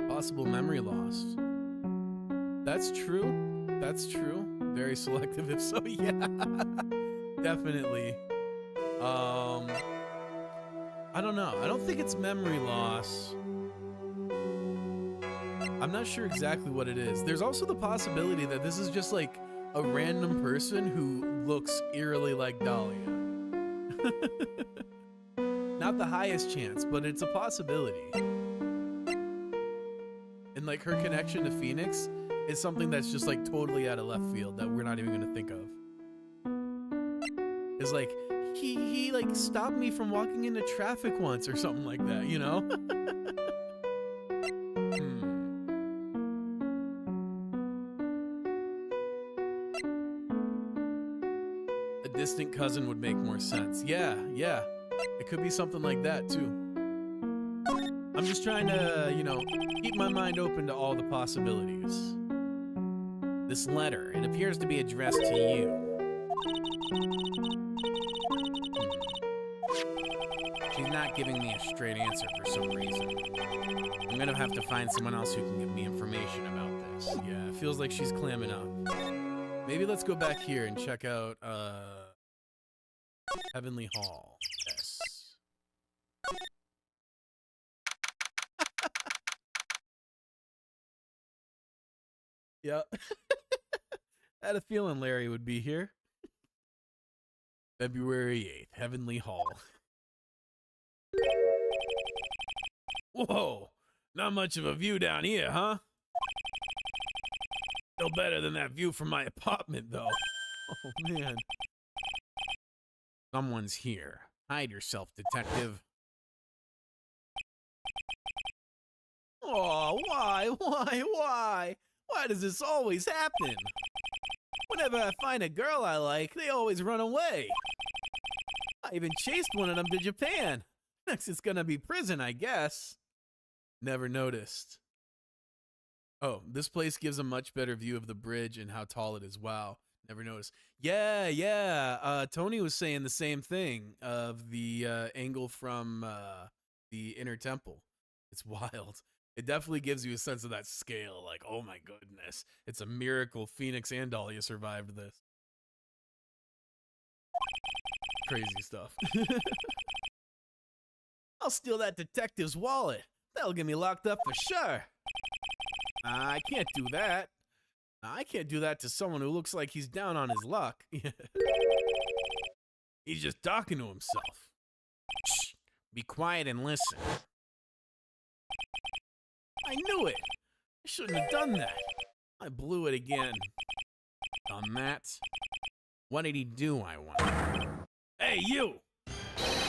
Possible memory loss. That's true. That's true. Very selective if so, yeah. Definitely. I don't know. I don't think it's memory loss. I'm not sure exactly what it is. There's also the possibility that this is just like a random person who looks eerily like Dahlia. Not the highest chance, but it's a possibility. And like her connection to Phoenix is something that's just like totally out of left field that we're not even gonna think of. It's like he like stopped me from walking into traffic once or something like that, you know? A distant cousin would make more sense. Yeah, yeah. It could be something like that too. I'm just trying to, you know, keep my mind open to all the possibilities. This letter, it appears to be addressed to you. She's not giving me a straight answer for some reason. I'm gonna have to find someone else who can give me information about this. Yeah, it feels like she's clamming up. Maybe let's go back here and check out, Heavenly Hall. Yes. Yep. I had a feeling Larry would be here. February 8th, Heavenly Hall. Whoa, not much of a view down here, huh? No better than that view from my apartment, though. Oh, man. Someone's here. Hide yourself, detective. Oh, why? Why does this always happen? Whenever I find a girl I like, they always run away. I even chased one of them to Japan. Next it's gonna be prison, I guess. Never noticed. Oh, this place gives a much better view of the bridge and how tall it is. Wow, never noticed. Yeah. Tony was saying the same thing of the angle from the inner temple. It's wild. It definitely gives you a sense of that scale. Like, oh my goodness, it's a miracle Phoenix and Dahlia survived this. Crazy stuff. I'll steal that detective's wallet. That'll get me locked up for sure. I can't do that. I can't do that to someone who looks like he's down on his luck. He's just talking to himself. Shh. Be quiet and listen. I knew it. I shouldn't have done that. I blew it again. Done that? What did he do, I wonder? Hey, you!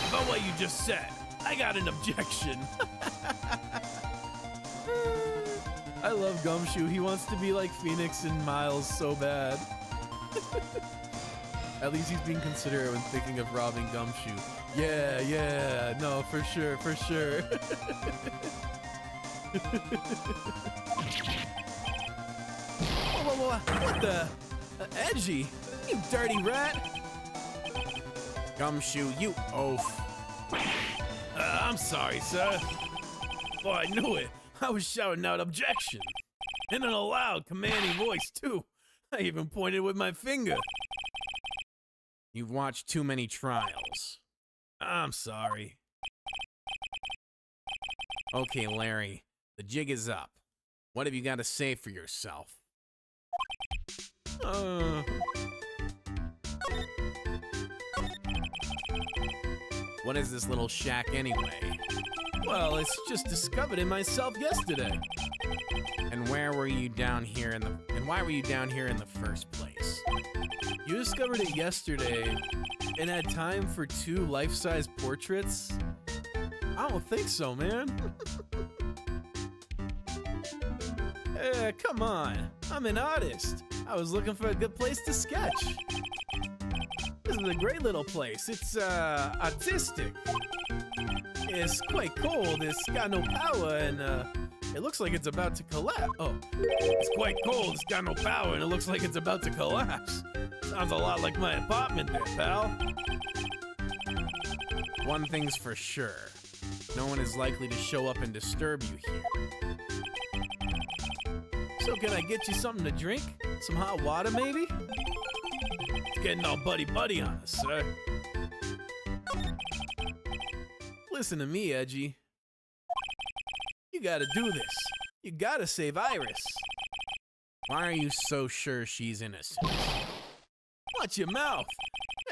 About what you just said. I got an objection. I love Gumshoe. He wants to be like Phoenix and Miles so bad. At least he's being considerate when thinking of robbing Gumshoe. Yeah, no, for sure. Whoa, what the? Edgy, you dirty rat. Gumshoe, you oaf. I'm sorry, sir. Oh, I knew it. I was shouting out objection. In a loud, commanding voice, too. I even pointed with my finger. You've watched too many trials. I'm sorry. Okay, Larry, the jig is up. What have you got to say for yourself? What is this little shack anyway? Well, it's just discovered it myself yesterday. And where were you down here and why were you down here in the first place? You discovered it yesterday and had time for 2 life-size portraits? I don't think so, man. Come on. I'm an artist. I was looking for a good place to sketch. This is a great little place. It's, artistic. It's quite cold. It's got no power, and, it looks like it's about to collapse. Oh, it's quite cold. It's got no power, and it looks like it's about to collapse. Sounds a lot like my apartment there, pal. One thing's for sure. No one is likely to show up and disturb you here. So can I get you something to drink? Some hot water, maybe? It's getting all buddy-buddy on us, sir. Listen to me, Edgy. You gotta do this. You gotta save Iris. Why are you so sure she's innocent? Watch your mouth.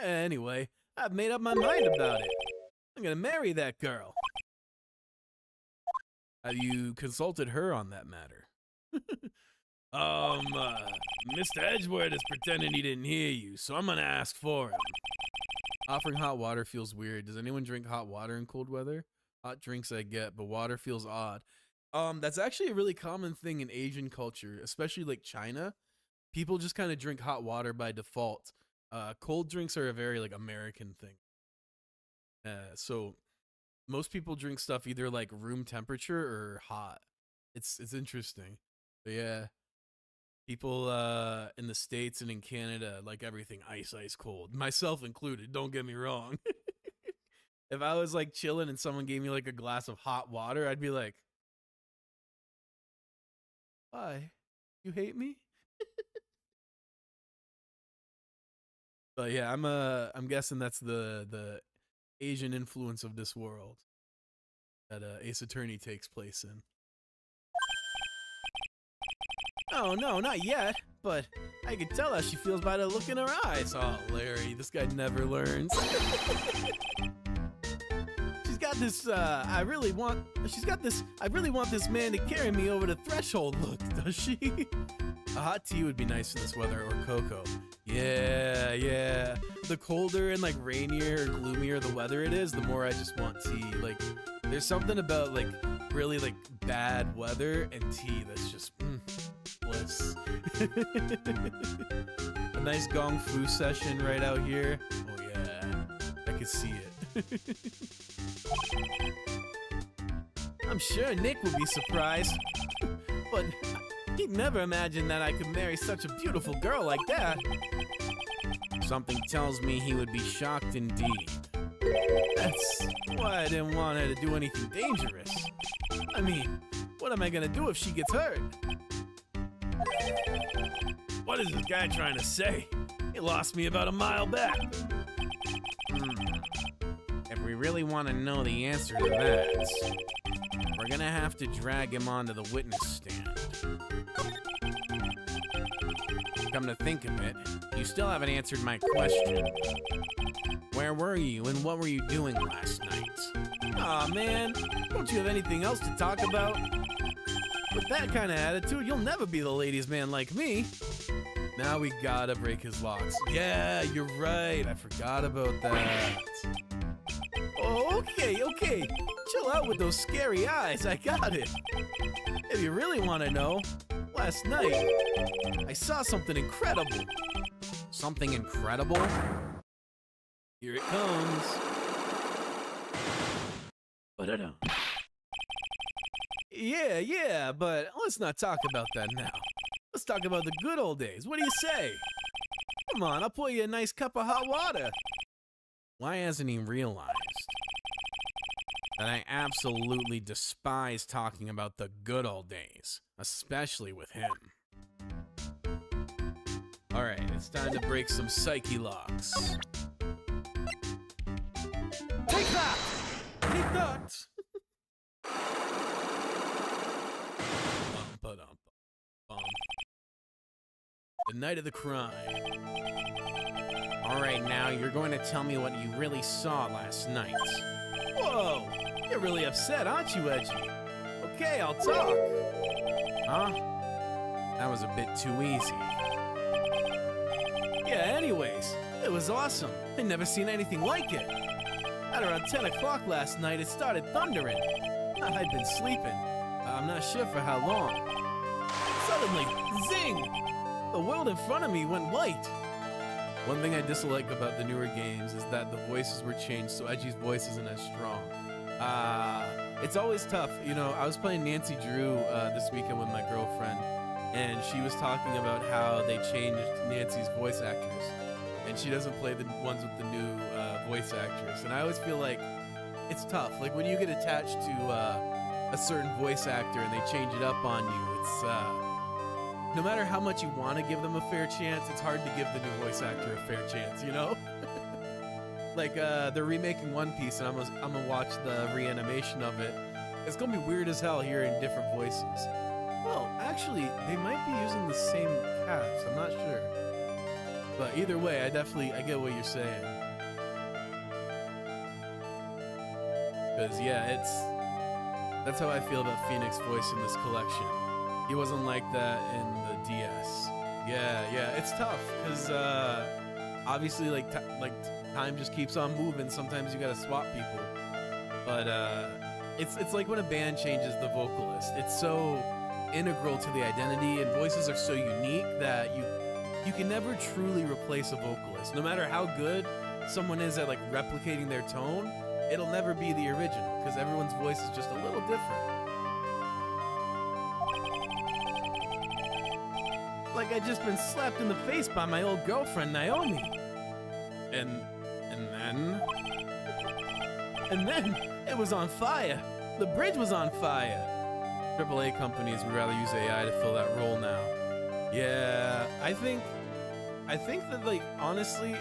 Anyway, I've made up my mind about it. I'm gonna marry that girl. Have you consulted her on that matter? Mr. Edgeworth is pretending he didn't hear you, so I'm gonna ask for him. Offering hot water feels weird. Does anyone drink hot water in cold weather? Hot drinks I get, but water feels odd. That's actually a really common thing in Asian culture, especially like China. People just kind of drink hot water by default. Cold drinks are a very like American thing. So most people drink stuff either like room temperature or hot. It's interesting. But yeah, people in the States and in Canada like everything ice cold, myself included. Don't get me wrong. If I was like chilling and someone gave me like a glass of hot water, I'd be like, "Why? You hate me?" But yeah, I'm guessing that's the Asian influence of this world that Ace Attorney takes place in. Oh, no, not yet. But I can tell how she feels by the look in her eyes. Oh, Larry, this guy never learns. She's got this, I really want this man to carry me over the threshold look, does she? A hot tea would be nice in this weather, or cocoa. Yeah. The colder and like rainier or gloomier the weather it is, the more I just want tea. Like, there's something about like really like bad weather and tea that's just bliss. A nice gong fu session right out here. Oh yeah, I could see it. I'm sure Nick would be surprised, but he'd never imagine that I could marry such a beautiful girl like that. Something tells me he would be shocked indeed. That's why I didn't want her to do anything dangerous. I mean, what am I gonna do if she gets hurt? What is this guy trying to say? He lost me about a mile back. If we really want to know the answer to that, we're gonna have to drag him onto the witness stand. Come to think of it, you still haven't answered my question. Where were you and what were you doing last night? Aw, man, don't you have anything else to talk about? With that kind of attitude, you'll never be the ladies' man like me. Now we gotta break his locks. Yeah, you're right. I forgot about that. Oh! Okay. Chill out with those scary eyes. I got it. If you really want to know, last night, I saw something incredible. Something incredible? Here it comes. Ba-da-da. Yeah, but let's not talk about that now. Let's talk about the good old days. What do you say? Come on, I'll pour you a nice cup of hot water. Why hasn't he realized that I absolutely despise talking about the good old days, especially with him? All right, it's time to break some psyche locks. Take that! Take that! Bum. The night of the crime. All right, now you're going to tell me what you really saw last night. Whoa! You're really upset, aren't you, Edgy? Okay, I'll talk. Huh? That was a bit too easy. Yeah, anyways, it was awesome. I'd never seen anything like it. At around 10 o'clock last night, it started thundering. I'd been sleeping. I'm not sure for how long. Suddenly, zing! The world in front of me went white. One thing I dislike about the newer games is that the voices were changed so Edgy's voice isn't as strong. It's always tough. You know, I was playing Nancy Drew this weekend with my girlfriend, and she was talking about how they changed Nancy's voice actors, and she doesn't play the ones with the new voice actress. And I always feel like it's tough. Like when you get attached to a certain voice actor and they change it up on you, it's no matter how much you want to give them a fair chance, it's hard to give the new voice actor a fair chance, you know? Like, they're remaking One Piece, and I'm gonna watch the reanimation of it. It's gonna be weird as hell hearing different voices. Well, actually, they might be using the same cast, I'm not sure. But either way, I get what you're saying. Because, yeah, that's how I feel about Phoenix's voice in this collection. He wasn't like that in the DS. Yeah, it's tough because obviously, like time just keeps on moving. Sometimes you gotta swap people, but it's like when a band changes the vocalist. It's so integral to the identity, and voices are so unique that you can never truly replace a vocalist. No matter how good someone is at like replicating their tone, it'll never be the original because everyone's voice is just a little different. Like I'd just been slapped in the face by my old girlfriend, Naomi. And then it was on fire. The bridge was on fire. AAA companies would rather use AI to fill that role now. Yeah, I think that, like, honestly,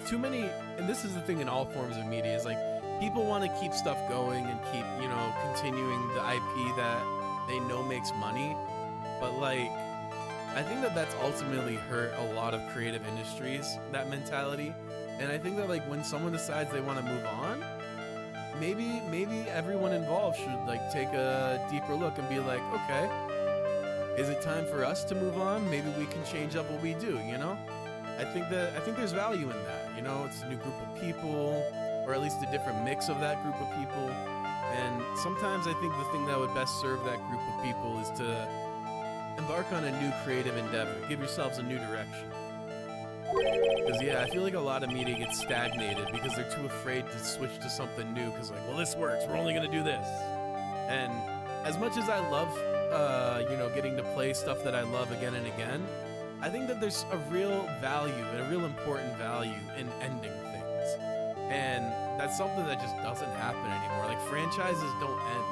too many, and this is the thing in all forms of media, is like people want to keep stuff going and keep, you know, continuing the IP that they know makes money, but like I think that that's ultimately hurt a lot of creative industries, that mentality. And I think that, like, when someone decides they want to move on, maybe everyone involved should, like, take a deeper look and be like, okay, is it time for us to move on? Maybe we can change up what we do, you know? I think there's value in that, you know? It's a new group of people, or at least a different mix of that group of people. And sometimes I think the thing that would best serve that group of people is to embark on a new creative endeavor. Give yourselves a new direction. Because, yeah, I feel like a lot of media gets stagnated because they're too afraid to switch to something new because, like, well, this works. We're only going to do this. And as much as I love, you know, getting to play stuff that I love again and again, I think that there's a real value and a real important value in ending things. And that's something that just doesn't happen anymore. Like, franchises don't end.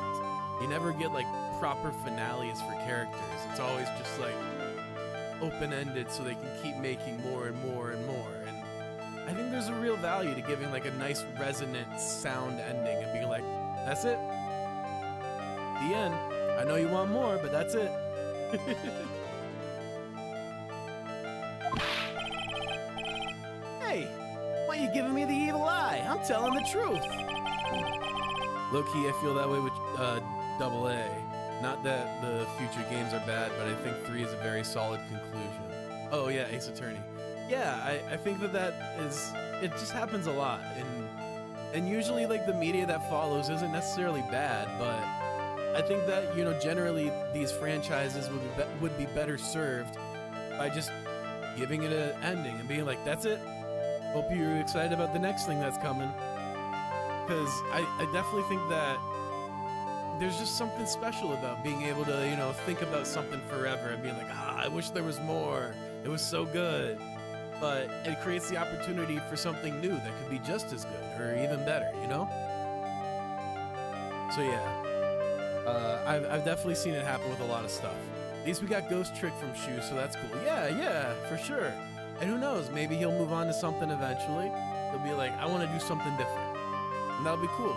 You never get, like, proper finales for characters. It's always just like open-ended so they can keep making more and more and more. And I think there's a real value to giving like a nice resonant sound ending and being like, that's it. The end. I know you want more, but that's it. Hey, why are you giving me the evil eye? I'm telling the truth. Low-key, I feel that way with AA. Not that the future games are bad, but I think 3 is a very solid conclusion. Oh yeah, Ace Attorney. Yeah, I think that is, it just happens a lot. And usually, like, the media that follows isn't necessarily bad, but I think that, you know, generally these franchises would be better served by just giving it an ending and being like, that's it. Hope you're excited about the next thing that's coming. Because I definitely think that there's just something special about being able to, you know, think about something forever and being like, I wish there was more. It was so good. But it creates the opportunity for something new that could be just as good or even better, you know? So yeah, I've definitely seen it happen with a lot of stuff. At least we got Ghost Trick from Shu, so that's cool. Yeah, for sure. And who knows, maybe he'll move on to something eventually. He'll be like, I want to do something different. And that'll be cool.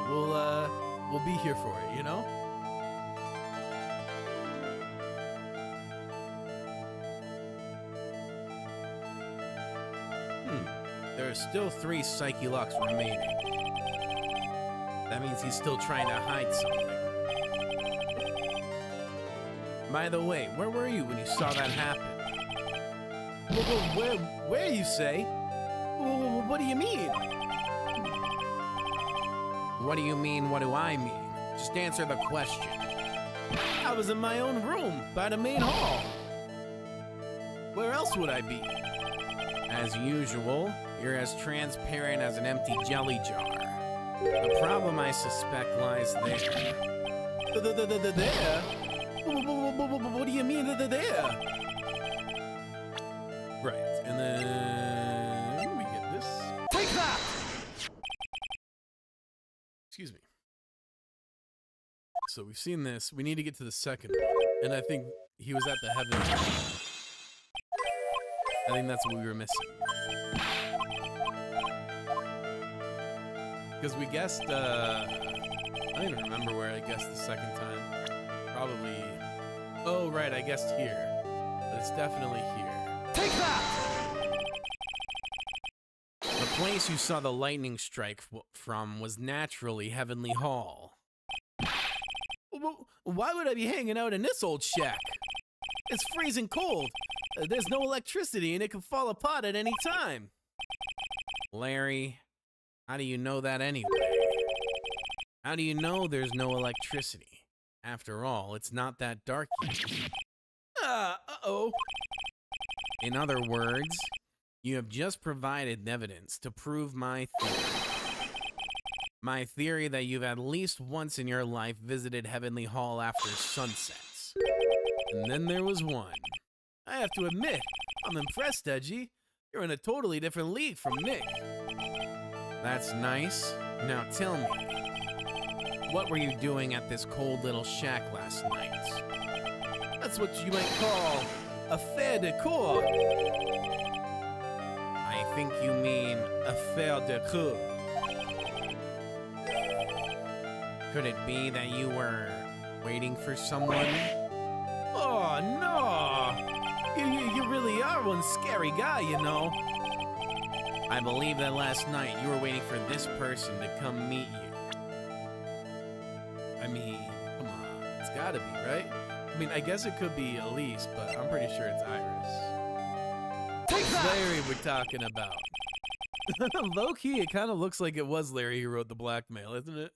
We'll be here for it, you know? There are still 3 Psyche Locks remaining. That means he's still trying to hide something. By the way, where were you when you saw that happen? Where you say? What do you mean? What do you mean, what do I mean? Just answer the question. I was in my own room by the main hall. Where else would I be? As usual, you're as transparent as an empty jelly jar. The problem, I suspect, lies there. There? What do you mean there? Right, and then we get this. Take that! Excuse me. So we've seen this. We need to get to the second one. And I think he was at the heavens. I think that's what we were missing. Because we guessed, I don't even remember where I guessed the second time. Probably, oh right, I guessed here. But it's definitely here. Take that! The place you saw the lightning strike from was naturally Heavenly Hall. Why would I be hanging out in this old shack? It's freezing cold. There's no electricity and it can fall apart at any time. Larry, how do you know that anyway? How do you know there's no electricity? After all, it's not that dark yet. Uh-oh. In other words, you have just provided evidence to prove my theory. My theory that you've at least once in your life visited Heavenly Hall after sunsets. And then there was one. I have to admit, I'm impressed, Edgy. You're in a totally different league from Nick. That's nice. Now tell me, what were you doing at this cold little shack last night? That's what you might call a fait decor. I think you mean A fait decor. Could it be that you were waiting for someone? Oh, no! You really are one scary guy, you know. I believe that last night you were waiting for this person to come meet you. I mean, come on. It's gotta be, right? I mean, I guess it could be Elise, but I'm pretty sure it's Iris. It's Larry we're talking about. Low-key, it kind of looks like it was Larry who wrote the blackmail, isn't it?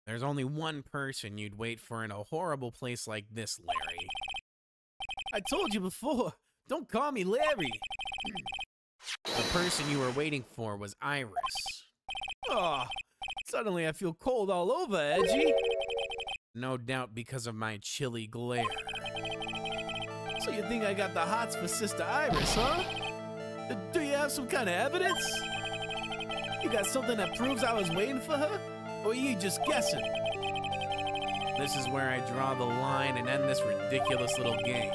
There's only one person you'd wait for in a horrible place like this, Larry. I told you before. Don't call me Larry. The person you were waiting for was Iris. Oh, suddenly I feel cold all over, Edgy. No doubt because of my chilly glare. So you think I got the hots for Sister Iris, huh? Do you have some kind of evidence? You got something that proves I was waiting for her? Or are you just guessing? This is where I draw the line and end this ridiculous little game.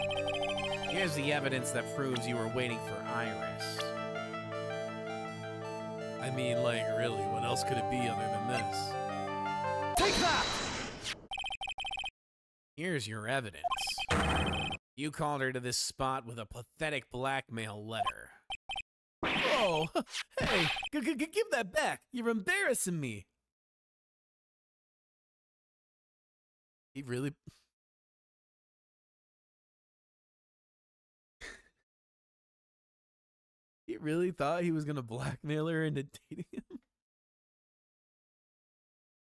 Here's the evidence that proves you were waiting for Iris. I mean, like, really, what else could it be other than this? Take that! Here's your evidence. You called her to this spot with a pathetic blackmail letter. Oh, hey, give that back. You're embarrassing me. He really... really thought he was gonna blackmail her into dating him?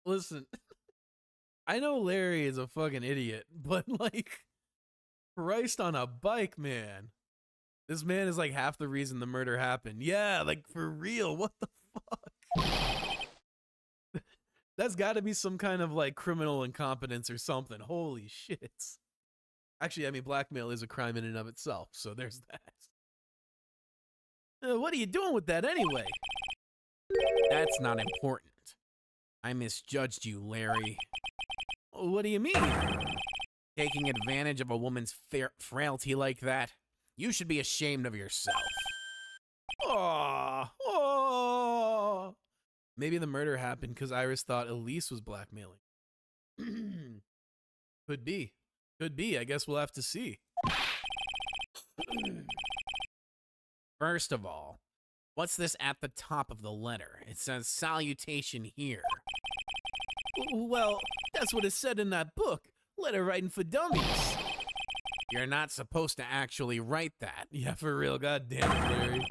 Listen, I know Larry is a fucking idiot, but like, Christ on a bike, man. This man is like half the reason the murder happened. Yeah, like for real. What the fuck? That's got to be some kind of like criminal incompetence or something. Holy shit. Actually, I mean, blackmail is a crime in and of itself, so there's that. What are you doing with that anyway? That's not important. I misjudged you, Larry. What do you mean? Taking advantage of a woman's frailty like that? You should be ashamed of yourself. Oh. Maybe the murder happened because Iris thought Elise was blackmailing. Could be. Could be. I guess we'll have to see. First of all, what's this at the top of the letter? It says salutation here. Well, that's what it said in that book, Letter Writing for Dummies. You're not supposed to actually write that. Yeah, for real. God damn it, Larry.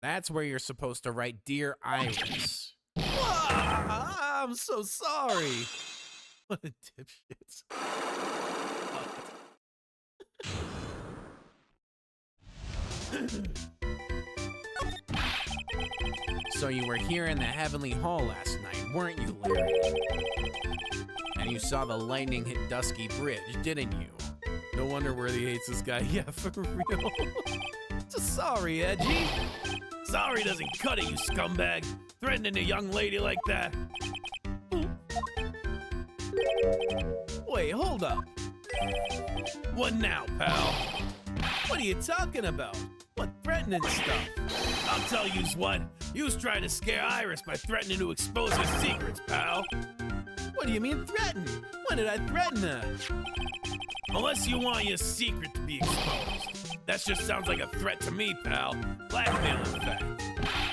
That's where you're supposed to write Dear Iris. I'm so sorry. What a dipshit. So you were here in the Heavenly Hall last night, weren't you, Larry? And you saw the lightning hit Dusky Bridge, didn't you? No wonder Worthy hates this guy. Yeah, for real. Just sorry, Edgy. Sorry doesn't cut it, you scumbag. Threatening a young lady like that. Wait, hold up. What now, pal? What are you talking about? What threatening stuff? I'll tell you's what. You's trying to scare Iris by threatening to expose her secrets, pal. What do you mean threaten? When did I threaten her? Unless you want your secret to be exposed. That just sounds like a threat to me, pal. Blackmail, in fact.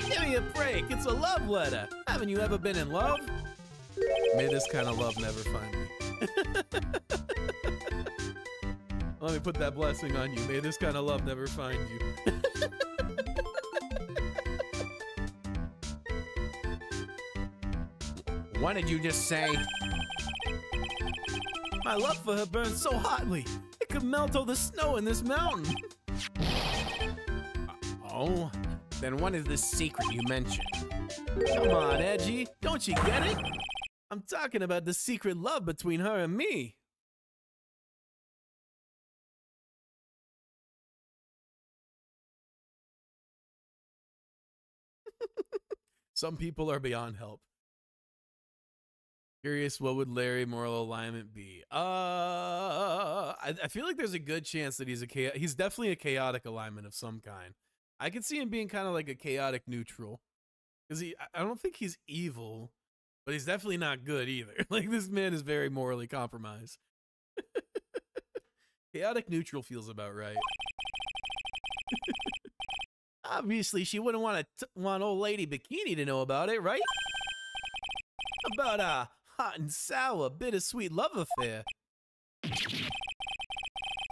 Give me a break. It's a love letter. Haven't you ever been in love? May this kind of love never find me. Let me put that blessing on you. May this kind of love never find you. What did you just say? My love for her burns so hotly, it could melt all the snow in this mountain. Oh, then what is this secret you mentioned? Come on, Edgy. Don't you get it? I'm talking about the secret love between her and me. Some people are beyond help. Curious, what would Larry moral alignment be? I feel like there's a good chance that he's definitely a chaotic alignment of some kind. I could see him being kind of like a chaotic neutral, because I don't think he's evil, but he's definitely not good either. Like, this man is very morally compromised. Chaotic neutral feels about right. Obviously, she wouldn't want old lady Bikini to know about it, right? About a hot and sour, bittersweet love affair.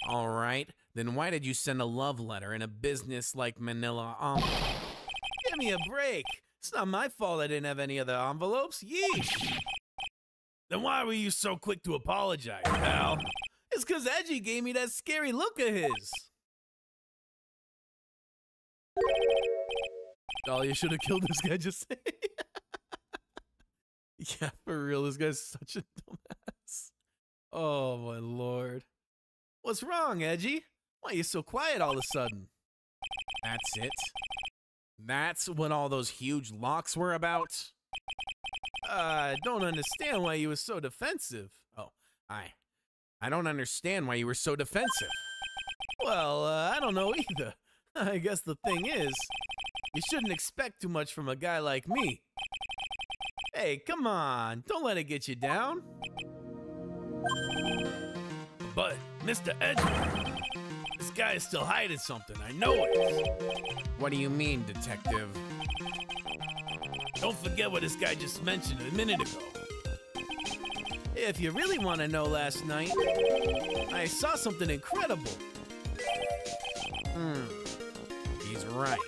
All right, then why did you send a love letter in a business like manila envelope? Give me a break. It's not my fault I didn't have any other envelopes. Yeesh. Then why were you so quick to apologize, pal? It's because Edgy gave me that scary look of his. Oh, you should have killed this guy just saying. Yeah, for real, this guy's such a dumbass. Oh, my lord. What's wrong, Edgy? Why are you so quiet all of a sudden? That's it? That's what all those huge locks were about? I don't understand why you were so defensive. Oh, I don't understand why you were so defensive. Well, I don't know either. I guess the thing is, you shouldn't expect too much from a guy like me. Hey, come on, don't let it get you down. But, Mr. Edgewood, this guy is still hiding something, I know it. What do you mean, detective? Don't forget what this guy just mentioned a minute ago. If you really want to know, last night, I saw something incredible. He's right.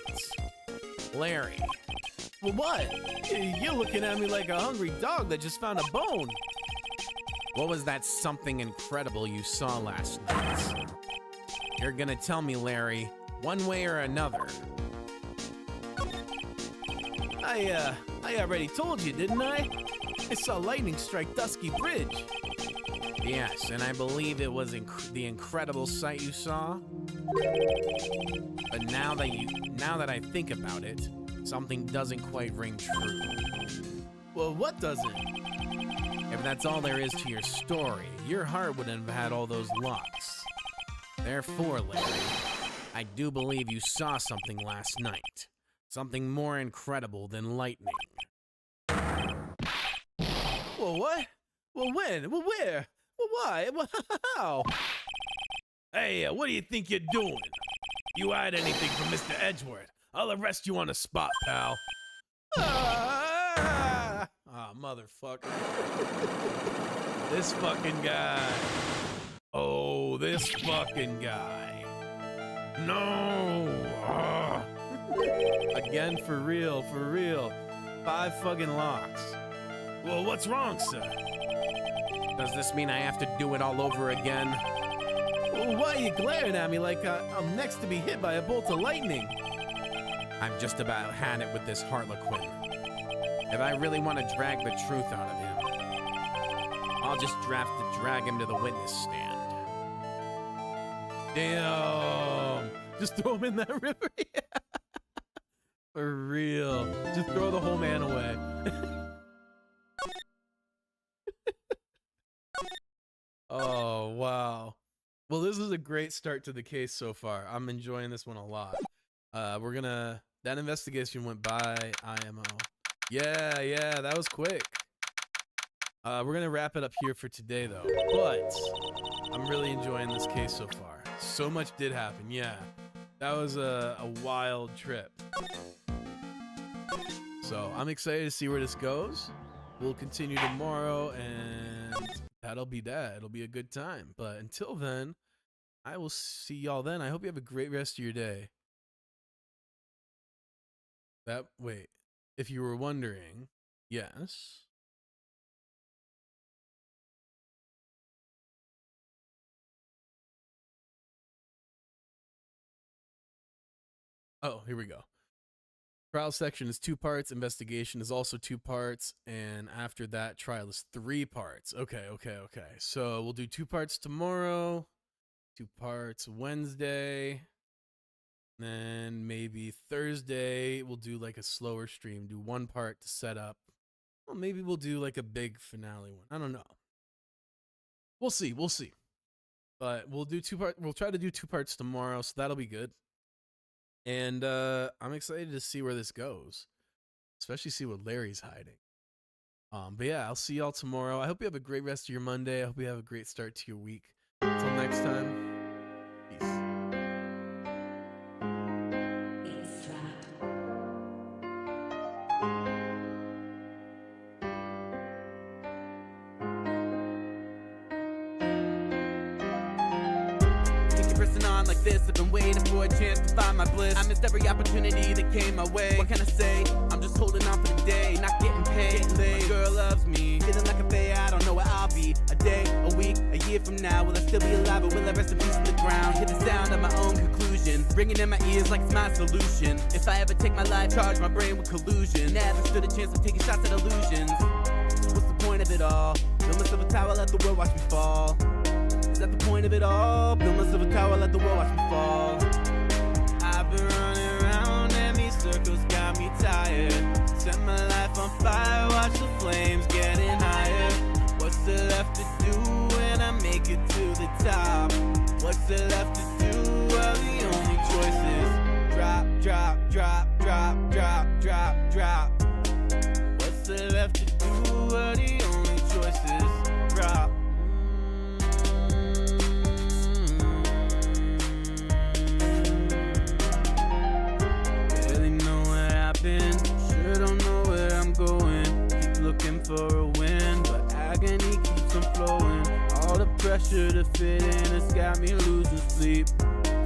Larry, Well, what? You're looking at me like a hungry dog that just found a bone. what was that something incredible you saw last night? You're gonna tell me, Larry, one way or another. I already told you, didn't I? I saw lightning strike Dusky Bridge. Yes, and I believe it was the incredible sight you saw. But now that I think about it, something doesn't quite ring true. Well, what doesn't? If that's all there is to your story, your heart wouldn't have had all those locks. Therefore, Larry, I do believe you saw something last night. Something more incredible than lightning. Well, what? Well, when? Well, where? Well, why? Well, how? Hey, what do you think you're doing? You hide anything from Mr. Edgeworth, I'll arrest you on the spot, pal. Ah! Ah, motherfucker. This fucking guy. Oh, this fucking guy. No. Ah. Again, for real, for real. 5 fucking locks. Well, what's wrong, sir? Does this mean I have to do it all over again? Well, why are you glaring at me like I'm next to be hit by a bolt of lightning? I've just about had it with this Harlequin. If I really want to drag the truth out of him, I'll just drag him to the witness stand. Damn. Just throw him in that river. For real. Just throw the whole man away. Oh, wow. Well, this is a great start to the case so far. I'm enjoying this one a lot. That investigation went by IMO. Yeah, that was quick. We're gonna wrap it up here for today though. But I'm really enjoying this case so far. So much did happen, yeah. That was a wild trip. So I'm excited to see where this goes. We'll continue tomorrow and that'll be that. It'll be a good time. But until then, I will see y'all then. I hope you have a great rest of your day. Wait, if you were wondering, yes. Oh, here we go. Trial section is 2 parts. Investigation is also 2 parts. And after that, trial is 3 parts. Okay. So we'll do 2 parts tomorrow, 2 parts Wednesday. Then maybe Thursday, we'll do like a slower stream. Do 1 part to set up. Well, maybe we'll do like a big finale one. I don't know. We'll see. But we'll do 2 parts. We'll try to do 2 parts tomorrow. So that'll be good. And I'm excited to see where this goes, especially see what Larry's hiding. But yeah, I'll see y'all tomorrow. I hope you have a great rest of your Monday. I hope you have a great start to your week. Until next time, peace. Like this, I've been waiting for a chance to find my bliss. I missed every opportunity that came my way. What can I say? I'm just holding on for the day, not getting paid. My girl loves me, feeling like a fae. I don't know where I'll be. A day, a week, a year from now, will I still be alive or will I rest in peace in the ground? Hear the sound of my own conclusion, ringing in my ears like it's my solution. If I ever take my life, charge my brain with collusion. Never stood a chance of taking shots at illusions. What's the point of it all? Build myself a tower, let the world watch me fall. Is that the point of it all? Build myself a tower, let the world watch me fall. I've been running around and these circles got me tired. Set my life on fire, watch the flames getting higher. What's there left to do when I make it to the top? What's there left to do? Well, the only choice is drop, drop, drop, drop, drop, drop, drop. What's there left to do? Well, the only choice is drop. Sure don't know where I'm going. Keep looking for a win, but agony keeps on flowing. All the pressure to fit in has got me losing sleep.